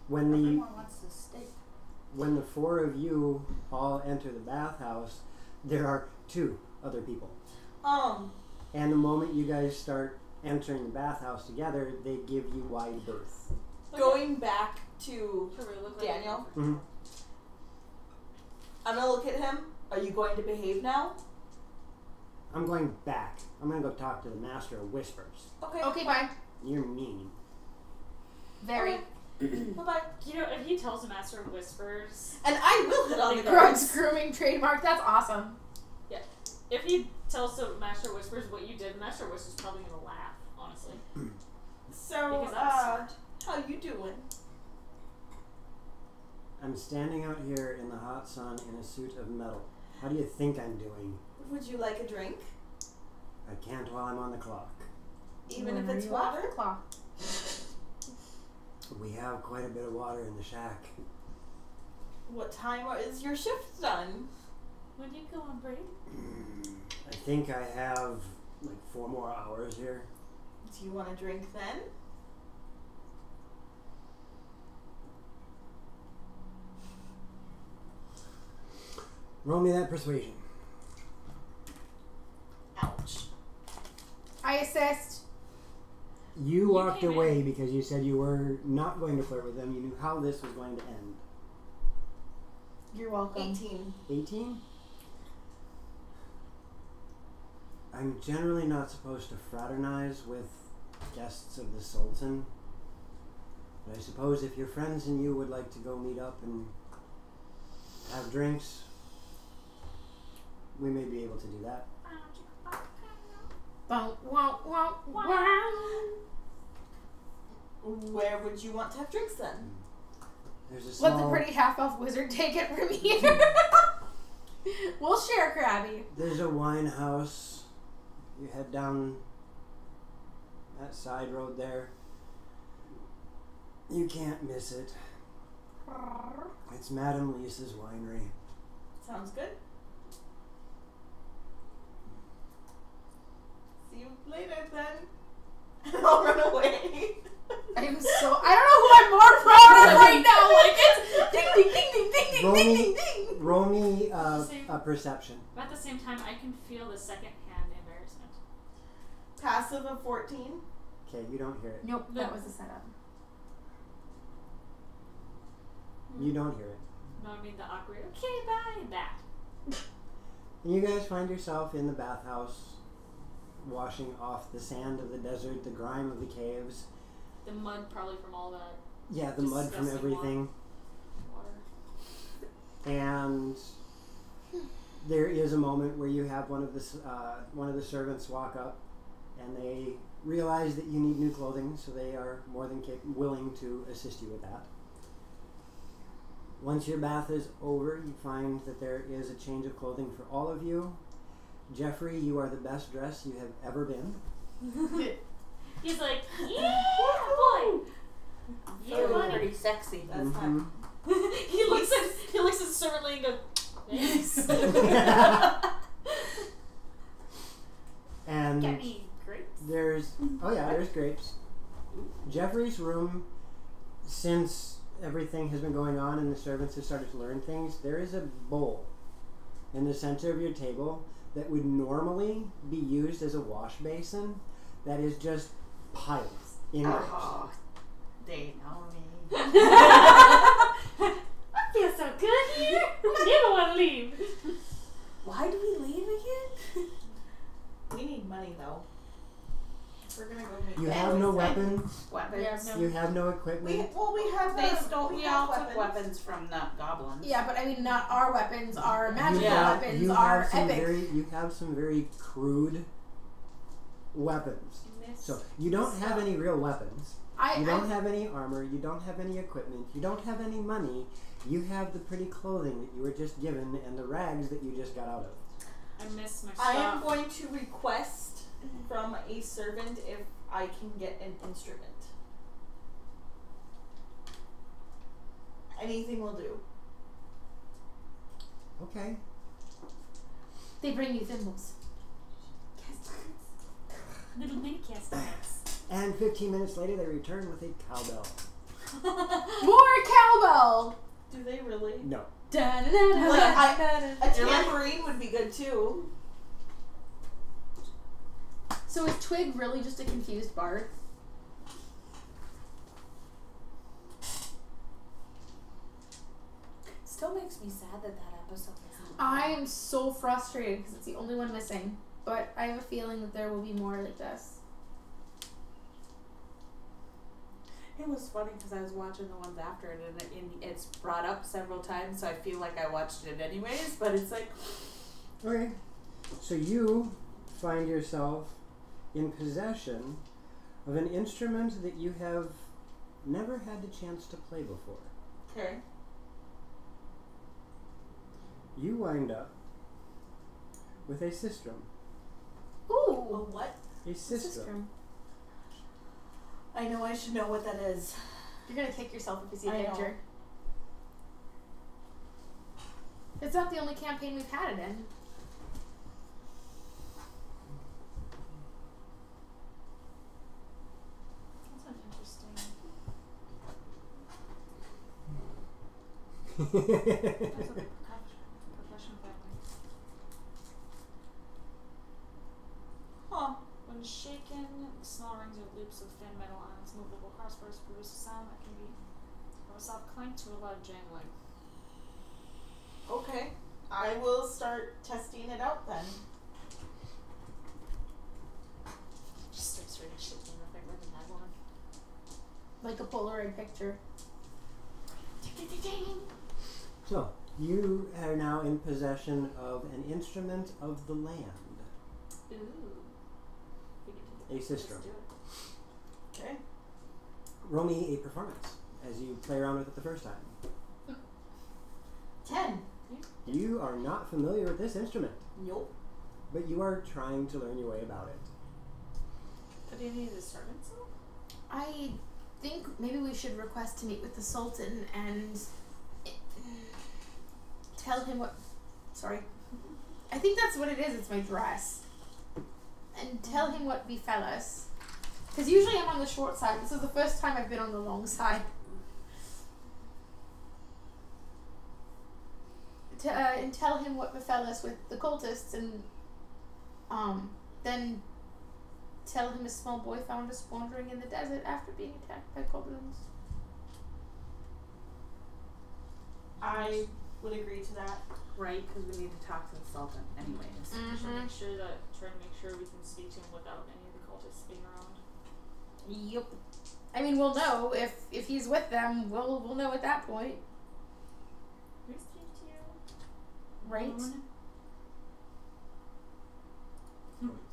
When Everyone wants the steak. the 4 of you all enter the bathhouse, there are 2 other people. And the moment you guys start entering the bathhouse together, they give you wide berth. Going back to look Daniel. Mm-hmm. I'm gonna look at him. Are you going to behave now? I'm going back. I'm going to go talk to the Master of Whispers. Okay. Okay, bye. You're mean. Very. Bye-bye. You know, if he tells the Master of Whispers, And I will hit on the Grug's guards. grooming trademark. That's awesome. if he tells the Master of Whispers what you did, Master of Whispers is probably gonna laugh, honestly. So, Because I'm how you doing? I'm standing out here in the hot sun in a suit of metal. How do you think I'm doing? Would you like a drink? I can't while I'm on the clock. Even When if are it's you off water? the clock? We have quite a bit of water in the shack. What time is your shift done? When do you go on break? I think I have like 4 more hours here. Do you want a drink then? Roll me that persuasion. Ouch. I assist. You walked came away because you said you were not going to flirt with them. You knew how this was going to end. You're welcome. 18. 18? I'm generally not supposed to fraternize with guests of the Sultan. But I suppose if your friends and you would like to go meet up and have drinks, we may be able to do that. Where would you want to have drinks then? There's a small... Let the pretty half-elf wizard take it from here. We'll share, Krabby. There's a wine house. You head down that side road there. You can't miss it. It's Madame Lisa's winery. Sounds good. See you later then. And I'll run away. I don't know who I'm more proud of right now. Like it's ding ding ding ding ding ding Roll ding me- ding ding. Roll me a perception. But at the same time, I can feel the second-hand embarrassment. Passive of 14. Okay, you don't hear it. Nope, that was a setup. You don't hear it. No, I mean the awkward, okay, bye, that. And you guys find yourself in the bathhouse, washing off the sand of the desert, the grime of the caves. The mud probably from all that Yeah, the mud from Disgusting everything. water. And there is a moment where you have one of the servants walk up, and they realize that you need new clothing, so they are more than willing to assist you with that. Once your bath is over, you find that there is a change of clothing for all of you. Jeffrey, you are the best dressed you have ever been. He's like, yeah, boy. Yeah, Feeling buddy. pretty sexy. That's Mhm. he looks at Servantly and goes, thanks. And Get me grapes. there's grapes. Jeffrey's room, since everything has been going on and the servants have started to learn things, there is a bowl in the center of your table that would normally be used as a wash basin that is just piles in grapes. Oh, they know me. I feel so good here. I never want to leave. Why do we leave again? We need money though. We're gonna go make You that. have no weapons. Weapons. Yeah, no. You have no equipment. We have They the- stole. we We have all took weapons from the goblins. Yeah, but I mean, not our weapons. Our magical Yeah. weapons you are have some epic. you have some very crude weapons. So you don't have any real weapons. You don't have any armor. You don't have any equipment. You don't have any money. You have the pretty clothing that you were just given and the rags that you just got out of. I miss my I stuff. am going to request from a servant if I can get an instrument. Anything will do. Okay. They bring you thimbles. Little mini castanets. And 15 minutes later, they return with a cowbell. More cowbell. Do they really? No. A tambourine would be good too. So is Twig really just a confused bard? still makes me sad that episode isn't. I am so frustrated because it's the only one missing. But I have a feeling that there will be more like this. It was funny because I was watching the ones after it, and it's brought up several times, so I feel like I watched it anyways. But it's like, Okay. So you find yourself in possession of an instrument that you have never had the chance to play before. Okay. You wind up with a sistrum. Ooh! Well, what? A sistrum. I know I should know what that is. You're gonna kick yourself if you see I a know. picture. It's not the only campaign we've had it in. That's an interesting. That's a professional family. Huh. When shaken, the small rings or loops of thin metal ions movable crossbars produce a sound that can be from a soft clank to a loud jangling. Okay. I will start testing it out then. Just starts really shaking the thing like a mad one. Like a Polaroid picture. So, you are now in possession of an instrument of the land. Ooh. A sistrum. Let's do it. Okay. Roll me a performance as you play around with it the first time. 10. You are not familiar with this instrument, Nope. but you are trying to learn your way about it. But do you need the servants though? I think maybe we should request to meet with the Sultan and tell him what. Sorry. I think that's what it is. It's my dress. And tell him what befell us. Because usually I'm on the short side. This is the first time I've been on the long side. And tell him what befell us with the cultists, and then tell him a small boy found us wandering in the desert after being attacked by goblins. I would agree to that. right? Because we need to talk to the Sultan anyways. We should make sure try to make sure we can speak to him without any of the cultists being around. Yep. I mean, we'll know if he's with them. We'll know at that point, Who speak to you? right?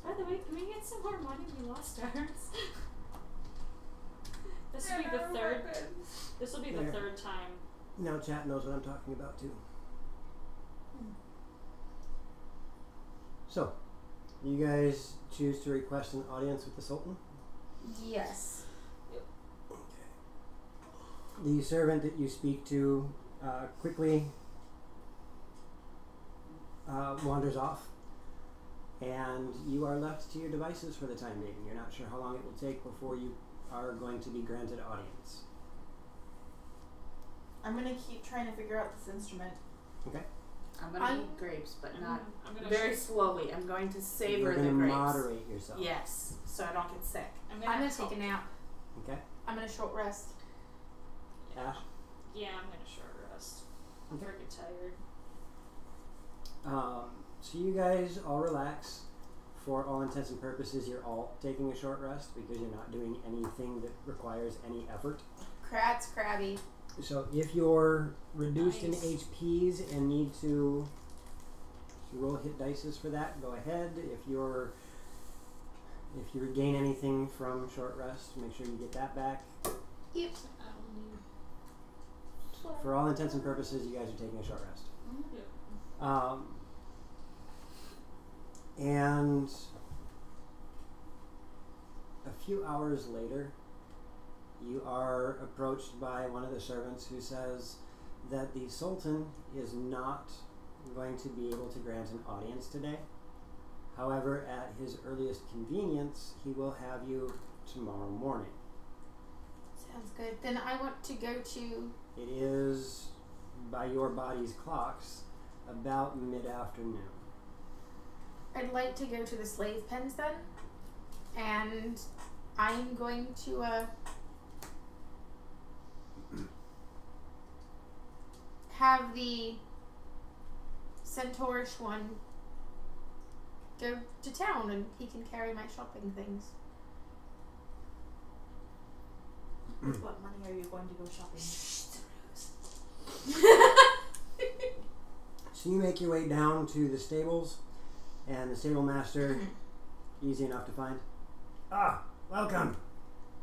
By the way, can we get some more money? We lost ours. This will be the third. This will be the There. third time. Now chat knows what I'm talking about too. So, you guys choose to request an audience with the Sultan? Yes. The servant that you speak to quickly wanders off, and you are left to your devices for the time being. You're not sure how long it will take before you are going to be granted audience. I'm gonna keep trying to figure out this instrument. Okay? I'm gonna eat grapes, but not I'm gonna very slowly. I'm going to savor You're the going to grapes. moderate yourself. Yes, so I don't get sick. I'm gonna take a nap. Okay? I'm gonna short rest. Ash? Yeah, I'm gonna short rest. I'm Okay. freaking tired. So you guys all relax. For all intents and purposes, you're all taking a short rest because you're not doing anything that requires any effort. That's crabby. So if you're reduced Nice. in HPs and need to roll hit dices for that, go ahead. If you regain anything from short rest, make sure you get that back. Yep. I don't need. For all intents and purposes, you guys are taking a short rest. Yeah. And a few hours later, you are approached by one of the servants who says that the Sultan is not going to be able to grant an audience today. However, at his earliest convenience, he will have you tomorrow morning. Sounds good. Then I want to go to. It is, by your body's clocks, about mid-afternoon. I'd like to go to the slave pens then, and I'm going to have the centaurish one go to town and he can carry my shopping things. With what money are you going to go shopping? So you make your way down to the stables, and the stable master, easy enough to find. Ah, welcome.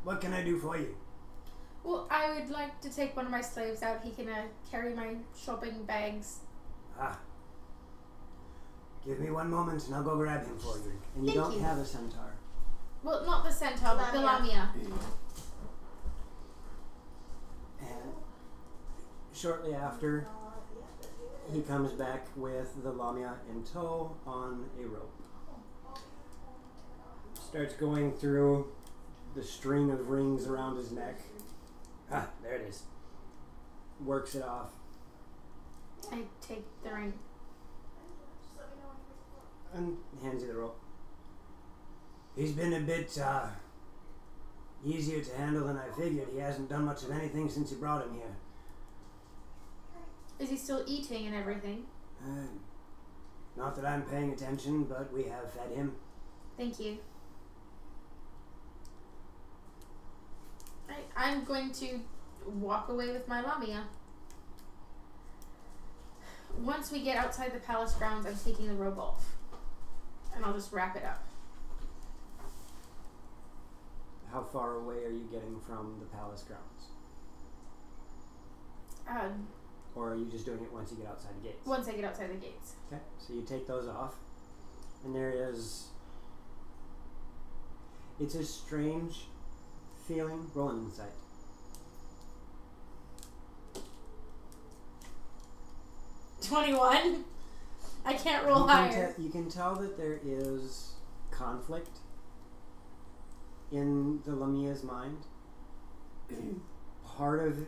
What can I do for you? Well, I would like to take one of my slaves out. He can carry my shopping bags. Ah. Give me one moment and I'll go grab him for you. And you Thank don't you. have a centaur. Well, not the centaur, but the lamia. And shortly after, he comes back with the lamia in tow on a rope. Starts going through the string of rings around his neck. Ah, there it is. Works it off. I take the ring. And hands you the rope. He's been a bit easier to handle than I figured. He hasn't done much of anything since you brought him here. Is he still eating and everything? Not that I'm paying attention, but we have fed him. Thank you. Right, I'm going to walk away with my lamia. Once we get outside the palace grounds, I'm taking the robe off. And I'll just wrap it up. How far away are you getting from the palace grounds? Or are you just doing it once you get outside the gates? Once I get outside the gates. Okay, so you take those off. And there is... It's a strange feeling. Roll an insight. 21? I can't roll higher. You can tell that there is conflict in the Lamia's mind. Part of...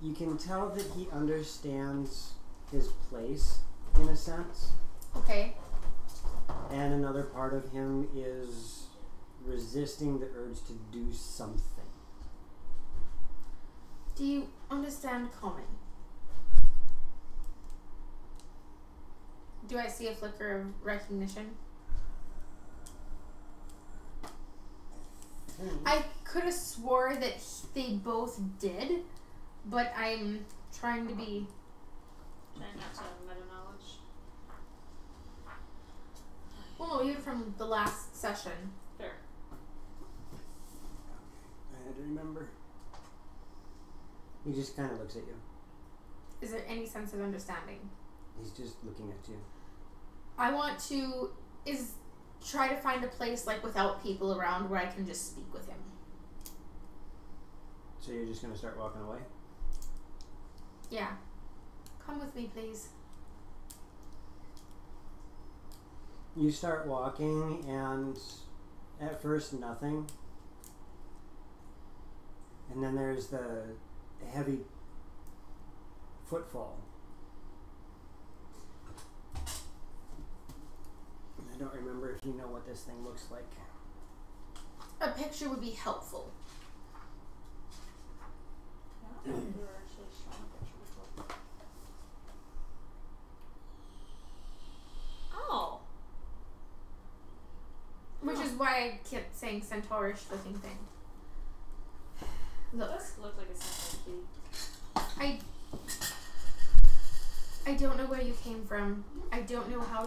You can tell that he understands his place, in a sense. Okay. And another part of him is resisting the urge to do something. Do you understand common? Do I see a flicker of recognition? I could have swore that they both did, but I'm trying to be... Trying not to have meta knowledge. Well, no, even from the last session. Fair. I had to remember. He just kind of looks at you. Is there any sense of understanding? He's just looking at you. I want to try to find a place like without people around where I can just speak with him. So you're just going to start walking away? Yeah. Come with me, please. You start walking, and at first nothing. And then there's the heavy footfall. I don't remember if you know what this thing looks like. A picture would be helpful. Oh. Which is why I kept saying centaurish looking thing. Look. It does look like a centaur key. I don't know where you came from. I don't know how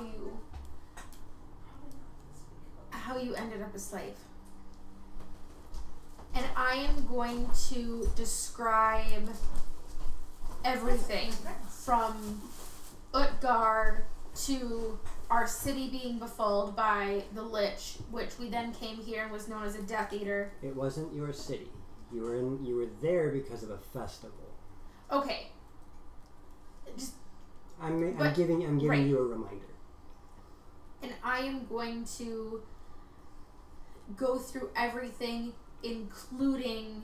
you ended up a slave. And I am going to describe everything from Utgar to our city being befooled by the Lich, which we then came here and was known as a Death Eater. It wasn't your city. You were there because of a festival. Okay. I'm giving you a reminder. And I am going to go through everything, including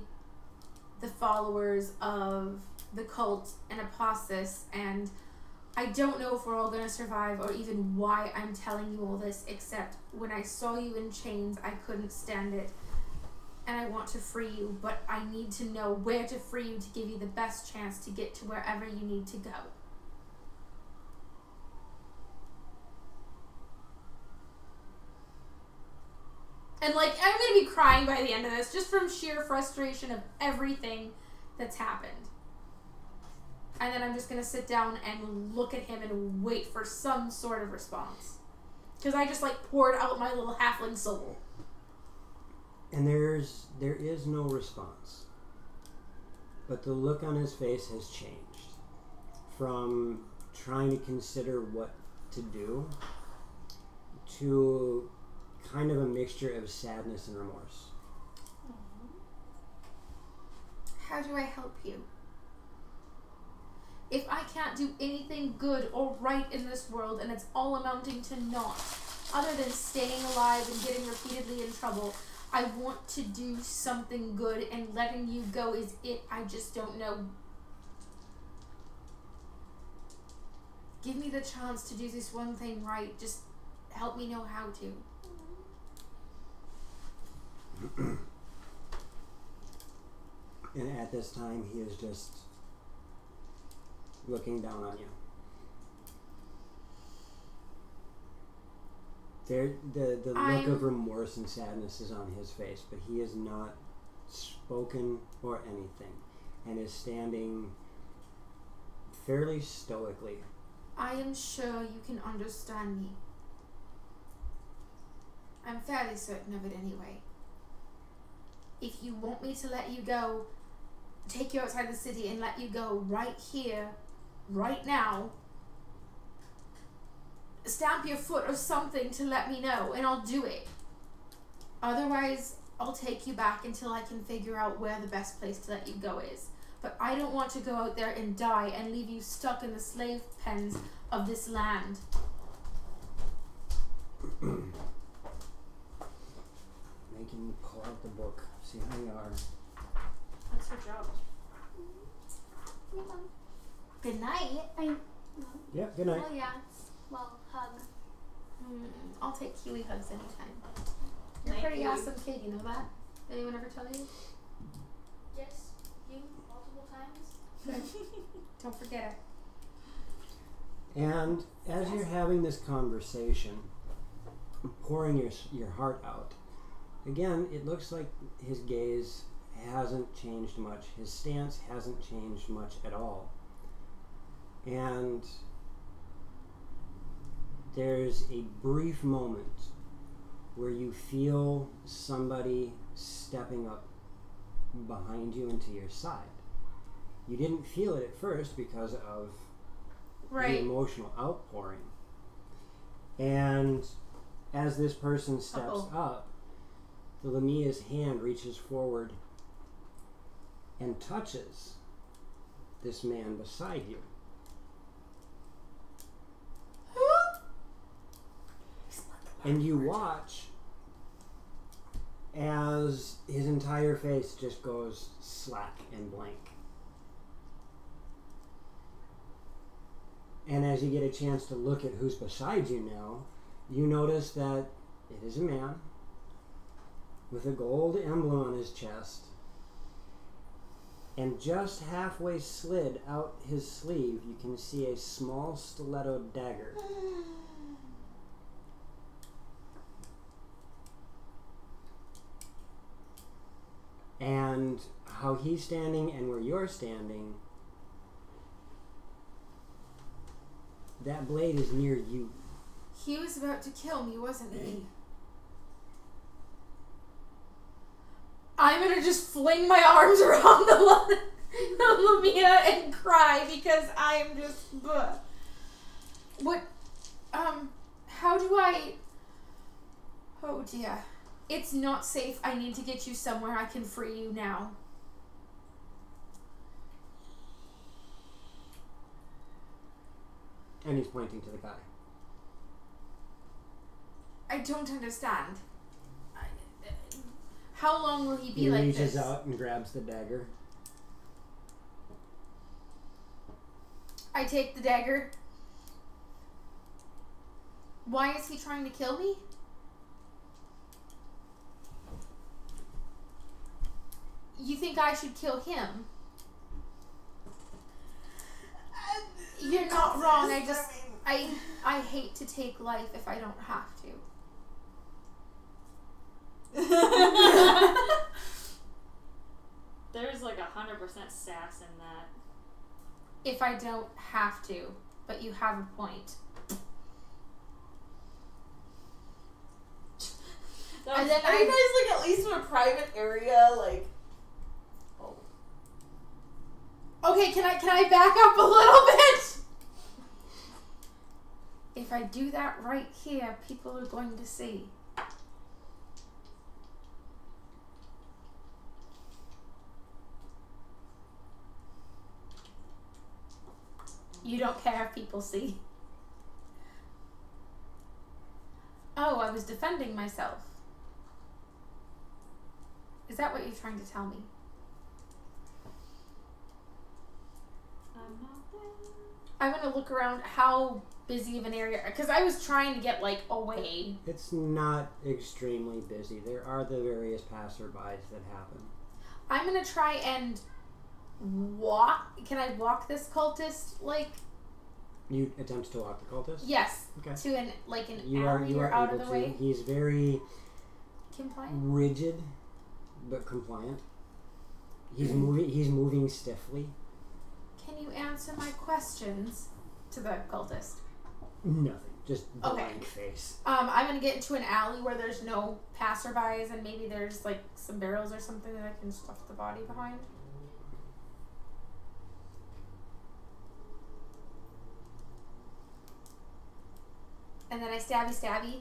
the followers of the cult and apostates, and I don't know if we're all going to survive or even why I'm telling you all this, except when I saw you in chains, I couldn't stand it. and I want to free you, but I need to know where to free you to give you the best chance to get to wherever you need to go. And like, I'm gonna be crying by the end of this, just from sheer frustration of everything that's happened. And then I'm just gonna sit down and look at him and wait for some sort of response. Because I just like poured out my little halfling soul. And there is no response. But the look on his face has changed. From trying to consider what to do to kind of a mixture of sadness and remorse. How do I help you? If I can't do anything good or right in this world and it's all amounting to naught, other than staying alive and getting repeatedly in trouble, I want to do something good, and letting you go is it. I just don't know. Give me the chance to do this one thing right. Just help me know how to. And at this time, he is just looking down on you. The look of remorse and sadness is on his face, but he has not spoken or anything, and is standing fairly stoically. I am sure you can understand me. I'm fairly certain of it anyway. If you want me to let you go, take you outside the city and let you go right here, right now, stamp your foot or something to let me know, and I'll do it. Otherwise, I'll take you back until I can figure out where the best place to let you go is. But I don't want to go out there and die and leave you stuck in the slave pens of this land. Make him pull out the book. See how you are. That's her job. Yeah, Mom. Good night. Yeah, good night. Oh, yeah. Well, hug. I'll take Kiwi hugs anytime. You're a Night, pretty Kiwi. awesome kid, you know that? Did anyone ever tell you? Yes, you multiple times. Good. Don't forget it. And as you're having this conversation, pouring your heart out, again, it looks like his gaze hasn't changed much. His stance hasn't changed much at all. And there's a brief moment where you feel somebody stepping up behind you and to your side. You didn't feel it at first because of the emotional outpouring. And as this person steps up, the Lamia's hand reaches forward and touches this man beside you. And you watch as his entire face just goes slack and blank. And as you get a chance to look at who's beside you now, you notice that it is a man with a gold emblem on his chest, and just halfway slid out his sleeve, you can see a small stiletto dagger. And how he's standing and where you're standing, that blade is near you. He was about to kill me, wasn't he? I'm gonna just fling my arms around the Lamia and cry because I am just... Bleh. What... How do I... Oh dear. It's not safe. I need to get you somewhere I can free you now. And he's pointing to the guy. I don't understand. How long will he be He like reaches this? out and grabs the dagger. I take the dagger. Why is he trying to kill me? You think I should kill him? You're not wrong. I hate to take life if I don't have to. There's like 100% sass in that. If I don't have to, but you have a point. And then Are you guys like at least in a private area? Like, okay, can I back up a little bit? If I do that right here, people are going to see. You don't care if people see. Oh, I was defending myself. Is that what you're trying to tell me? I'm not there. I'm gonna look around how busy of an area, because I was trying to get like away. It's not extremely busy. There are the various passerbys that happen. I'm gonna try and walk. Can I walk this cultist like? You attempt to walk the cultist? Yes. Okay. To an You alley are or out able of the to. way. He's very Compliant. rigid, but compliant. He's moving stiffly. Can you answer my questions to the cultist? Nothing. Just Okay. blank face. I'm gonna get into an alley where there's no passerbys and maybe there's like some barrels or something that I can stuff the body behind. And then I stabby,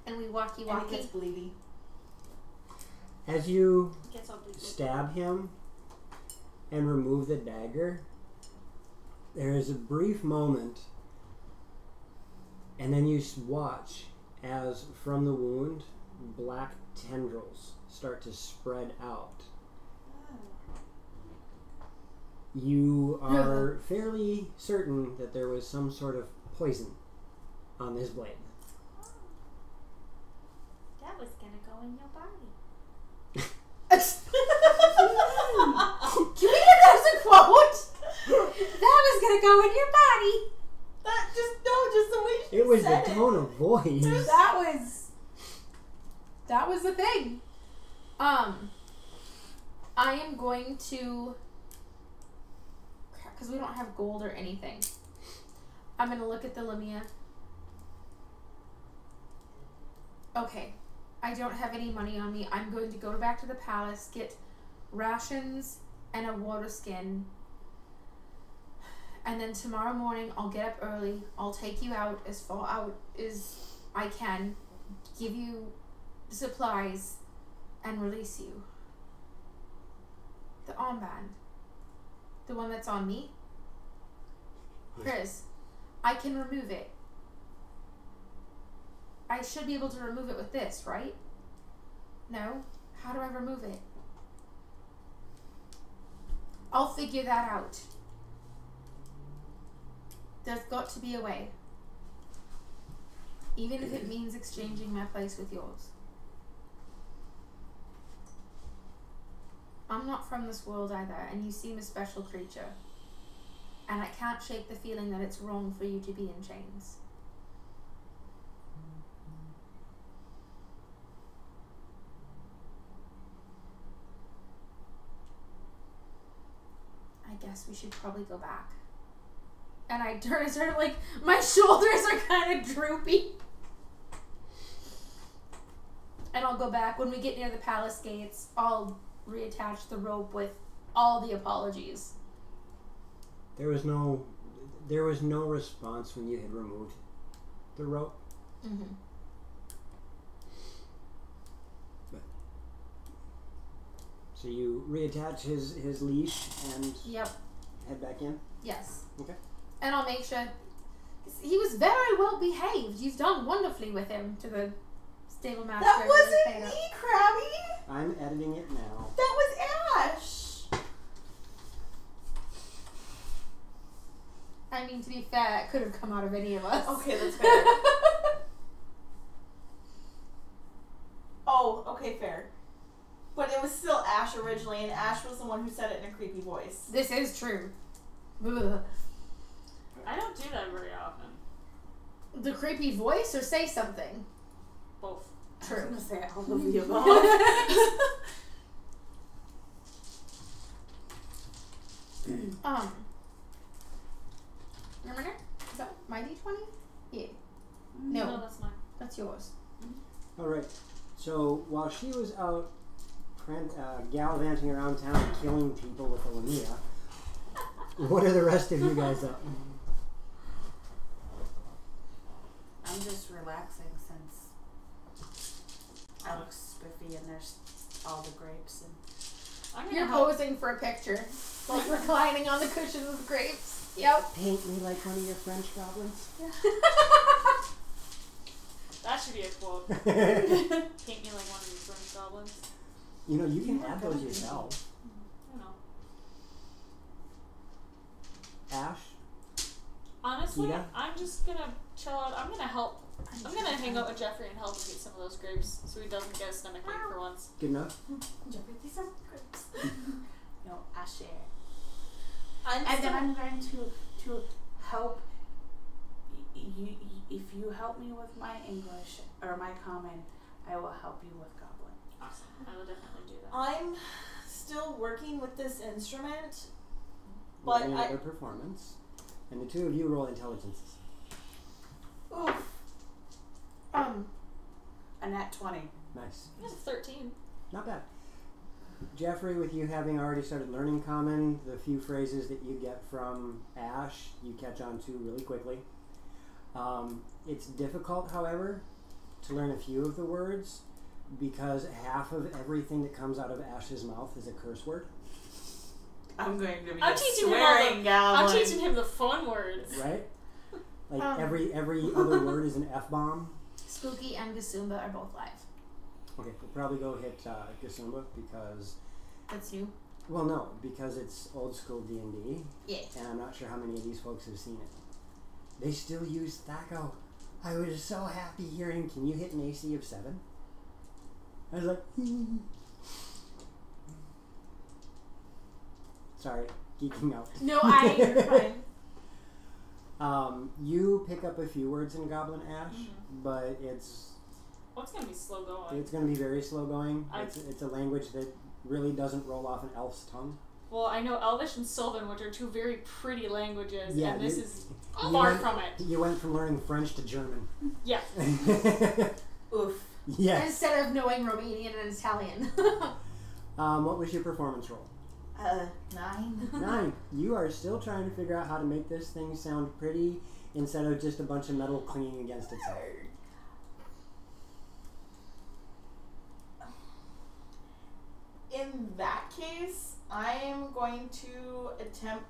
and we and it walkie. gets bleedy. As you Gets all bleeding. stab him and remove the dagger, there is a brief moment, and then you watch as from the wound, black tendrils start to spread out. You are fairly certain that there was some sort of poison on this blade. That was gonna go in your body. Can we get that as a quote? That was gonna go in your body. Just the way she It was the said tone of voice. That was the thing. I am going to, because we don't have gold or anything. I'm gonna look at the Lamia. Okay, I don't have any money on me. I'm going to go back to the palace, get rations and a water skin. And then tomorrow morning, I'll get up early. I'll take you out as far out as I can, give you supplies, and release you. The armband. The one that's on me. Chris, I can remove it. I should be able to remove it with this, right? No? How do I remove it? I'll figure that out. There's got to be a way. Even if it means exchanging my place with yours. I'm not from this world either, and you seem a special creature. And I can't shake the feeling that it's wrong for you to be in chains. I guess we should probably go back. And I turn and sort of like, my shoulders are kind of droopy. And I'll go back. When we get near the palace gates, I'll reattach the rope with all the apologies. There was no response when you had removed the rope. Mm-hmm. So you reattach his leash and Yep. head back in? Yes. Okay. And I'll make sure. He was very well behaved. You've done wonderfully with him, to the stable master. That who was wasn't paid up. me, Krabby. I'm editing it now. That was Ash. I mean, to be fair, it could have come out of any of us. Okay, that's fair. Oh, okay, fair. But it was still Ash Ash originally, and Ash was the one who said it in a creepy voice. This is true. Ugh. I don't do that very often. The creepy voice or say something? Both. I was True. gonna say all of the above. Remember? Is that my D20? Yeah. No, No, that's mine. that's yours. Alright, so while she was out gallivanting around town killing people with a Lamia, what are the rest of you guys up? I'm just relaxing since I look spiffy and there's all the grapes and I'm gonna You're help. posing for a picture. Like reclining on the cushions with grapes. Yep. Paint me like one of your French goblins. That should be a quote. Paint me like one of these French goblins. You know, you can add those yourself. I don't know. Ash? Honestly, Ida? I'm just gonna chill out. I'm gonna help. I'm gonna hang out with Jeffrey and help him get some of those grapes so he doesn't get a stomach ache for once. Good enough? Jeffrey, these are grapes. I share. I'm And still, then I'm going to help you. If you help me with my English or my common, I will help you with Goblin. Awesome. I will definitely do that. I'm still working with this instrument, but Roll another performance. And the two of you roll intelligences. oof. A nat 20. Nice. That's 13. Not bad. Jeffrey, with you having already started learning common, the few phrases that you get from Ash, you catch on to really quickly. It's difficult, however, to learn a few of the words because half of everything that comes out of Ash's mouth is a curse word. I'm going to be I'm a teaching him all swearing goblin. I'm teaching him the fun words. Right? Like Um. every other word is an F-bomb. Spooky and Gasumba are both live. Okay, we'll probably go hit Gasumba because, That's new. well, no, because it's old school D&D, Yeah. and I'm not sure how many of these folks have seen it. They still use Thaco. I was so happy hearing, can you hit an AC of 7? I was like, sorry, geeking out. No, you're fine. You pick up a few words in Goblin Ash, but it's What's gonna be slow going? going to be very slow going. I- It's a language that really doesn't roll off an elf's tongue. Well, I know Elvish and Sylvan, which are two very pretty languages, Yeah, and this you- is you far went- from it. You went from learning French to German. Yeah. Oof. Yes. Instead of knowing Romanian and Italian. What was your performance roll? 9. 9. You are still trying to figure out how to make this thing sound pretty instead of just a bunch of metal clinging against itself. In that case, I am going to attempt.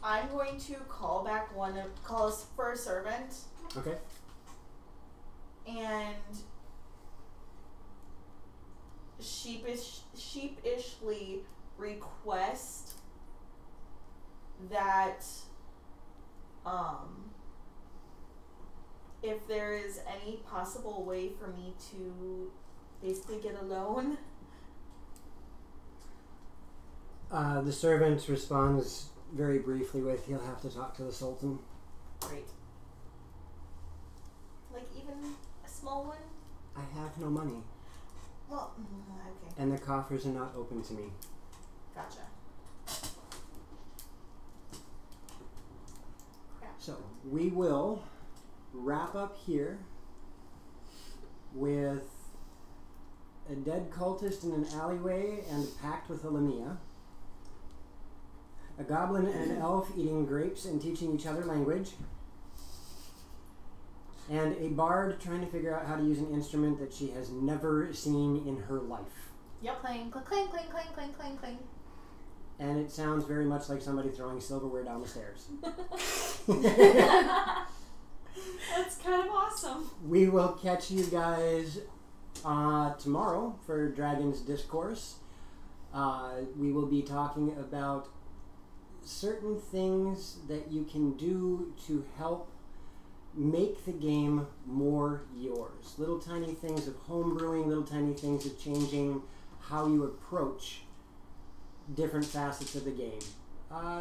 I'm going to call us for a servant Okay. and sheepishly request that if there is any possible way for me to basically get a loan. The servant responds very briefly with, he'll have to talk to the Sultan. Great. Like even a small one? I have no money, Well, okay. and the coffers are not open to me. Gotcha. So, we will wrap up here with a dead cultist in an alleyway and a pact with a Lamia. A goblin and an elf eating grapes and teaching each other language. And a bard trying to figure out how to use an instrument that she has never seen in her life. Yep. Clang, clang, clang, clang, clang, clang, clang, clang. And it sounds very much like somebody throwing silverware down the stairs. That's kind of awesome. We will catch you guys tomorrow for Dragon's Discourse. We will be talking about certain things that you can do to help make the game more yours. Little tiny things of homebrewing, little tiny things of changing how you approach different facets of the game.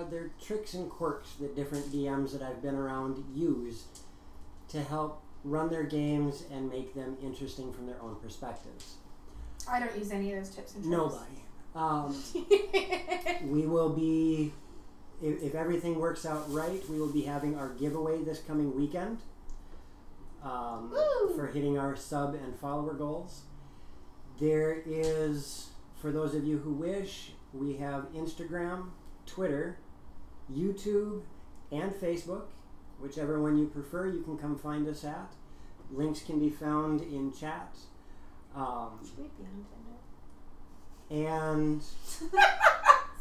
They're tricks and quirks that different DMs that I've been around use to help run their games and make them interesting from their own perspectives. I don't use any of those tips and tricks. Nobody. We will be, if everything works out right, we will be having our giveaway this coming weekend for hitting our sub and follower goals. There is, for those of you who wish, we have Instagram, Twitter, YouTube, and Facebook. Whichever one you prefer, you can come find us at. Links can be found in chat. Should we be on Tinder? And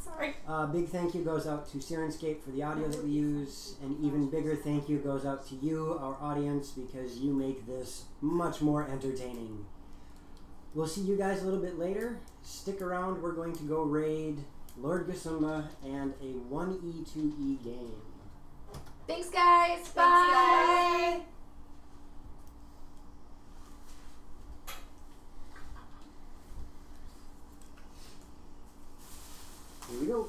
Sorry. a big thank you goes out to Syrinscape for the audio that we use. An even bigger thank you goes out to you, our audience, because you make this much more entertaining. We'll see you guys a little bit later. Stick around. We're going to go raid Lord Gasumba and a 1E2E game. Thanks, guys. Bye. Here we go.